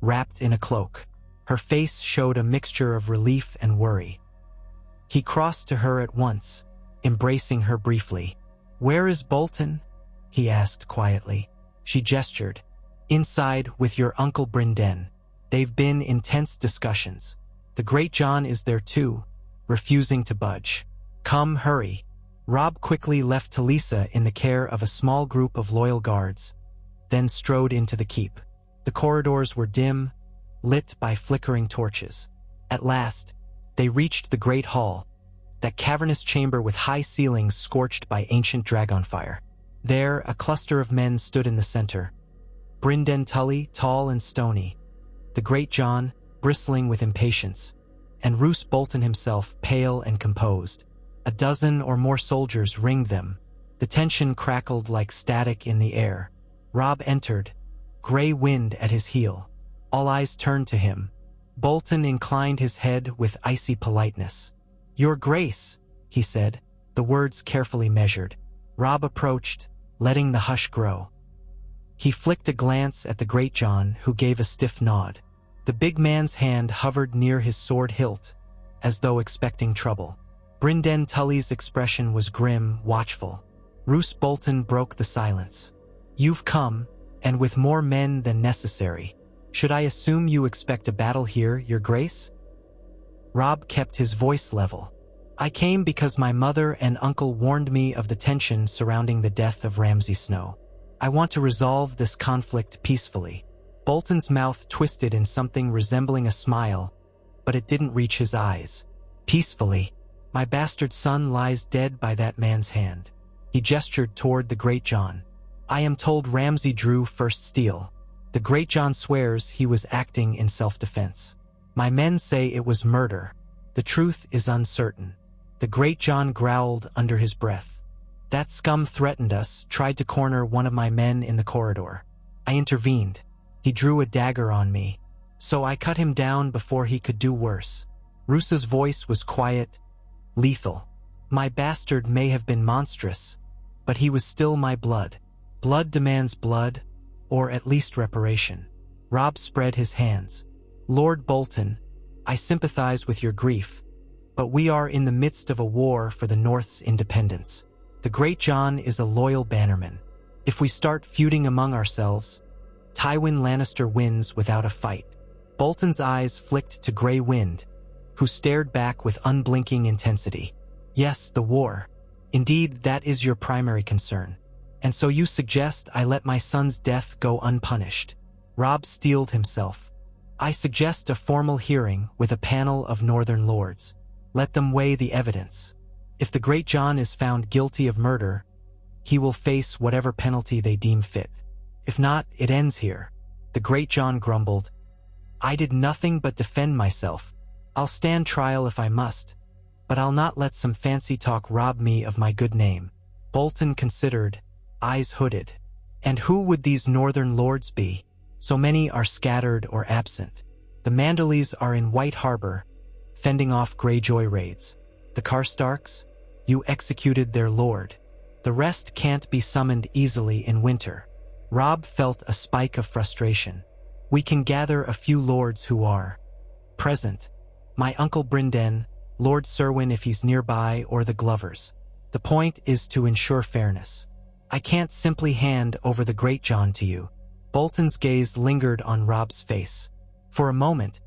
wrapped in a cloak. Her face showed a mixture of relief and worry. He crossed to her at once, embracing her briefly. "Where is Bolton?" he asked quietly. She gestured. "Inside with your Uncle Brynden. They've been intense discussions. The Great John is there too, refusing to budge. Come, hurry." Robb quickly left Talisa in the care of a small group of loyal guards. then strode into the keep. The corridors were dim, lit by flickering torches. At last, they reached the great hall, that cavernous chamber with high ceilings scorched by ancient dragon fire. There, a cluster of men stood in the center. Brynden Tully, tall and stony, the Great John, bristling with impatience, and Roose Bolton himself, pale and composed. A dozen or more soldiers ringed them. The tension crackled like static in the air. Robb entered, gray wind at his heel. All eyes turned to him. Bolton inclined his head with icy politeness. "Your Grace," he said, the words carefully measured. Robb approached, letting the hush grow. He flicked a glance at the Great John, who gave a stiff nod. The big man's hand hovered near his sword hilt, as though expecting trouble. Brynden Tully's expression was grim, watchful. Roose Bolton broke the silence. "You've come, and with more men than necessary. Should I assume you expect a battle here, Your Grace?" Robb kept his voice level. "I came because my mother and uncle warned me of the tension surrounding the death of Ramsay Snow. I want to resolve this conflict peacefully." Bolton's mouth twisted in something resembling a smile, but it didn't reach his eyes. "Peacefully? My bastard son lies dead by that man's hand." He gestured toward the Great John. "I am told Ramsay drew first steel. The Great John swears he was acting in self-defense. My men say it was murder. The truth is uncertain." The Great John growled under his breath. "That scum threatened us, tried to corner one of my men in the corridor. I intervened. He drew a dagger on me, so I cut him down before he could do worse." Roose's voice was quiet, lethal. "My bastard may have been monstrous, but he was still my blood. Blood demands blood, or at least reparation." Robb spread his hands. "Lord Bolton, I sympathize with your grief, but we are in the midst of a war for the North's independence. The Great John is a loyal bannerman. If we start feuding among ourselves, Tywin Lannister wins without a fight." Bolton's eyes flicked to Grey Wind, who stared back with unblinking intensity. "Yes, the war. Indeed, that is your primary concern. And so you suggest I let my son's death go unpunished." Robb steeled himself. "I suggest a formal hearing with a panel of Northern lords. Let them weigh the evidence. If the Great John is found guilty of murder, he will face whatever penalty they deem fit. If not, it ends here." The Great John grumbled. "I did nothing but defend myself. I'll stand trial if I must, but I'll not let some fancy talk rob me of my good name." Bolton considered, eyes hooded. "And who would these Northern lords be? So many are scattered or absent. The Manderleys are in White Harbor, fending off Greyjoy raids. The Karstarks? You executed their lord. The rest can't be summoned easily in winter." Robb felt a spike of frustration. "We can gather a few lords who are present. My uncle Brynden, Lord Serwyn if he's nearby, or the Glovers. The point is to ensure fairness. I can't simply hand over the Great John to you." Bolton's gaze lingered on Robb's face. For a moment,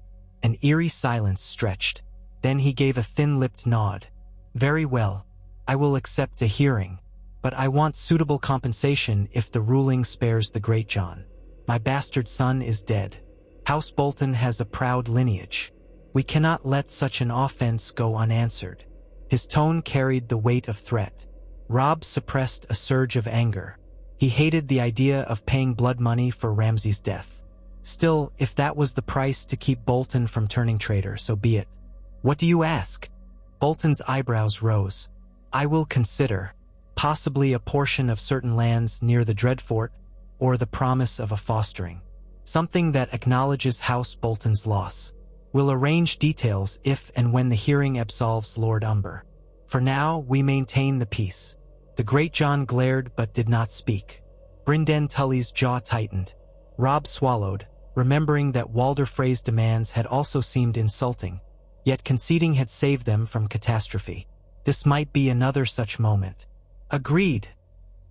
an eerie silence stretched. Then he gave a thin-lipped nod. "Very well. I will accept a hearing, but I want suitable compensation if the ruling spares the Great John. My bastard son is dead. House Bolton has a proud lineage. We cannot let such an offense go unanswered." His tone carried the weight of threat. Robb suppressed a surge of anger. He hated the idea of paying blood money for Ramsay's death. Still, if that was the price to keep Bolton from turning traitor, so be it. "What do you ask?" Bolton's eyebrows rose. "I will consider. Possibly a portion of certain lands near the Dreadfort, or the promise of a fostering. Something that acknowledges House Bolton's loss. We'll arrange details if and when the hearing absolves Lord Umber. For now, we maintain the peace." The Great John glared but did not speak. Brynden Tully's jaw tightened. Robb swallowed, remembering that Walder Frey's demands had also seemed insulting, yet conceding had saved them from catastrophe. This might be another such moment. "Agreed,"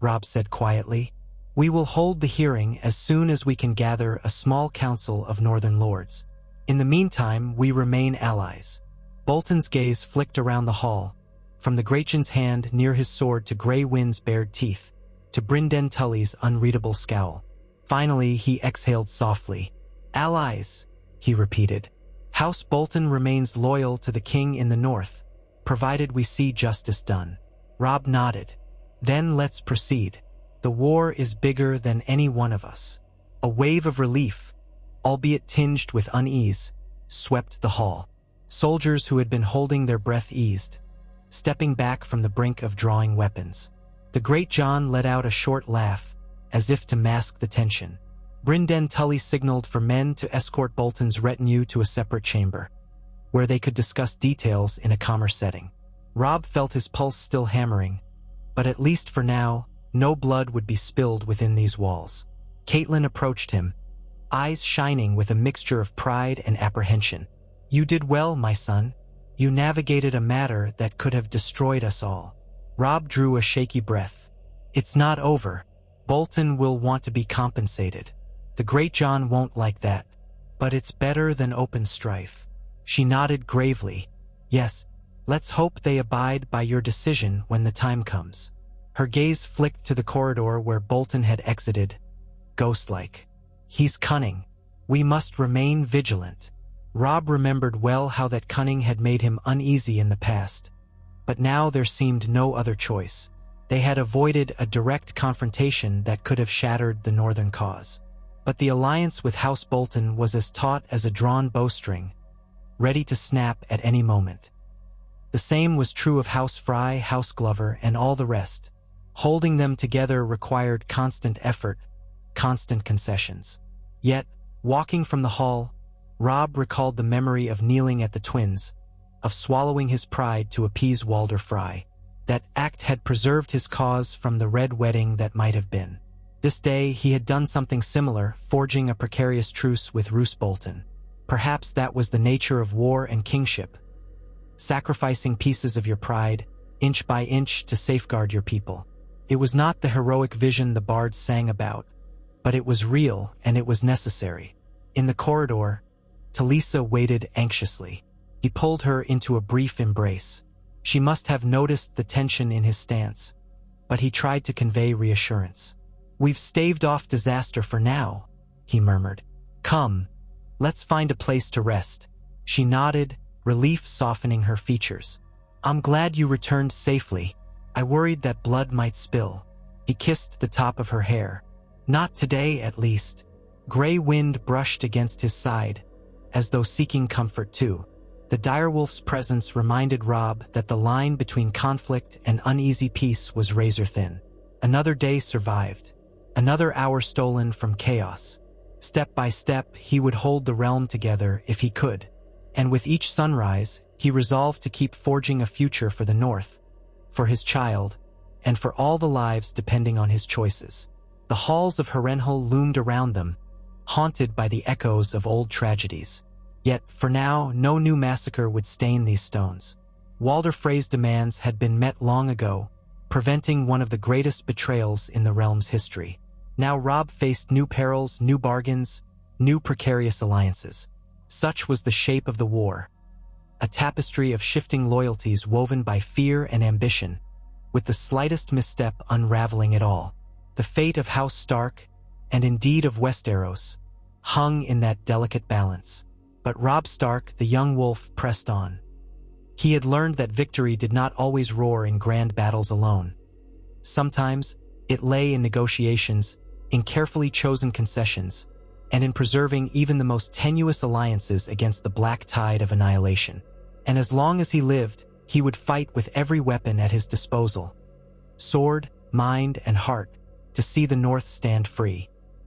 Robb said quietly. "We will hold the hearing as soon as we can gather a small council of Northern lords. In the meantime, we remain allies." Bolton's gaze flicked around the hall, from the Great John's hand near his sword to Grey Wind's bared teeth, to Brynden Tully's unreadable scowl. Finally, he exhaled softly. "Allies," he repeated. "House Bolton remains loyal to the king in the north, provided we see justice done." Robb nodded. "Then let's proceed. The war is bigger than any one of us." A wave of relief, albeit tinged with unease, swept the hall. Soldiers who had been holding their breath eased, stepping back from the brink of drawing weapons. The Great John let out a short laugh, as if to mask the tension. Brynden Tully signaled for men to escort Bolton's retinue to a separate chamber, where they could discuss details in a calmer setting. Robb felt his pulse still hammering, but at least for now, no blood would be spilled within these walls. Catelyn approached him, eyes shining with a mixture of pride and apprehension. "You did well, my son. You navigated a matter that could have destroyed us all." Robb drew a shaky breath. "It's not over. Bolton will want to be compensated. The Great John won't like that, but it's better than open strife." She nodded gravely. "Yes, let's hope they abide by your decision when the time comes." Her gaze flicked to the corridor where Bolton had exited, ghost-like. "He's cunning. We must remain vigilant." Robb remembered well how that cunning had made him uneasy in the past, but now there seemed no other choice. They had avoided a direct confrontation that could have shattered the northern cause. But the alliance with House Bolton was as taut as a drawn bowstring, ready to snap at any moment. The same was true of House Frey, House Glover, and all the rest. Holding them together required constant effort, constant concessions. Yet, walking from the hall, Robb recalled the memory of kneeling at the twins, of swallowing his pride to appease Walder Frey. That act had preserved his cause from the red wedding that might have been. This day he had done something similar, forging a precarious truce with Roose Bolton. Perhaps that was the nature of war and kingship, sacrificing pieces of your pride, inch by inch, to safeguard your people. It was not the heroic vision the bards sang about, but it was real and it was necessary. In the corridor, Talisa waited anxiously. He pulled her into a brief embrace. She must have noticed the tension in his stance, but he tried to convey reassurance. "We've staved off disaster for now," he murmured. "Come, let's find a place to rest." She nodded, relief softening her features. "I'm glad you returned safely. I worried that blood might spill." He kissed the top of her hair. "Not today, at least." Gray wind brushed against his side, as though seeking comfort too. The direwolf's presence reminded Robb that the line between conflict and uneasy peace was razor-thin. Another day survived, another hour stolen from chaos. Step by step, he would hold the realm together if he could, and with each sunrise, he resolved to keep forging a future for the North, for his child, and for all the lives depending on his choices. The halls of Harrenhal loomed around them, haunted by the echoes of old tragedies. Yet, for now, no new massacre would stain these stones. Walder Frey's demands had been met long ago, preventing one of the greatest betrayals in the realm's history. Now Robb faced new perils, new bargains, new precarious alliances. Such was the shape of the war, a tapestry of shifting loyalties woven by fear and ambition, with the slightest misstep unraveling it all. The fate of House Stark, and indeed of Westeros, hung in that delicate balance. But Robb Stark, the young wolf, pressed on. He had learned that victory did not always roar in grand battles alone. Sometimes, it lay in negotiations, in carefully chosen concessions, and in preserving even the most tenuous alliances against the black tide of annihilation. And as long as he lived, he would fight with every weapon at his disposal, sword, mind, and heart, to see the North stand free.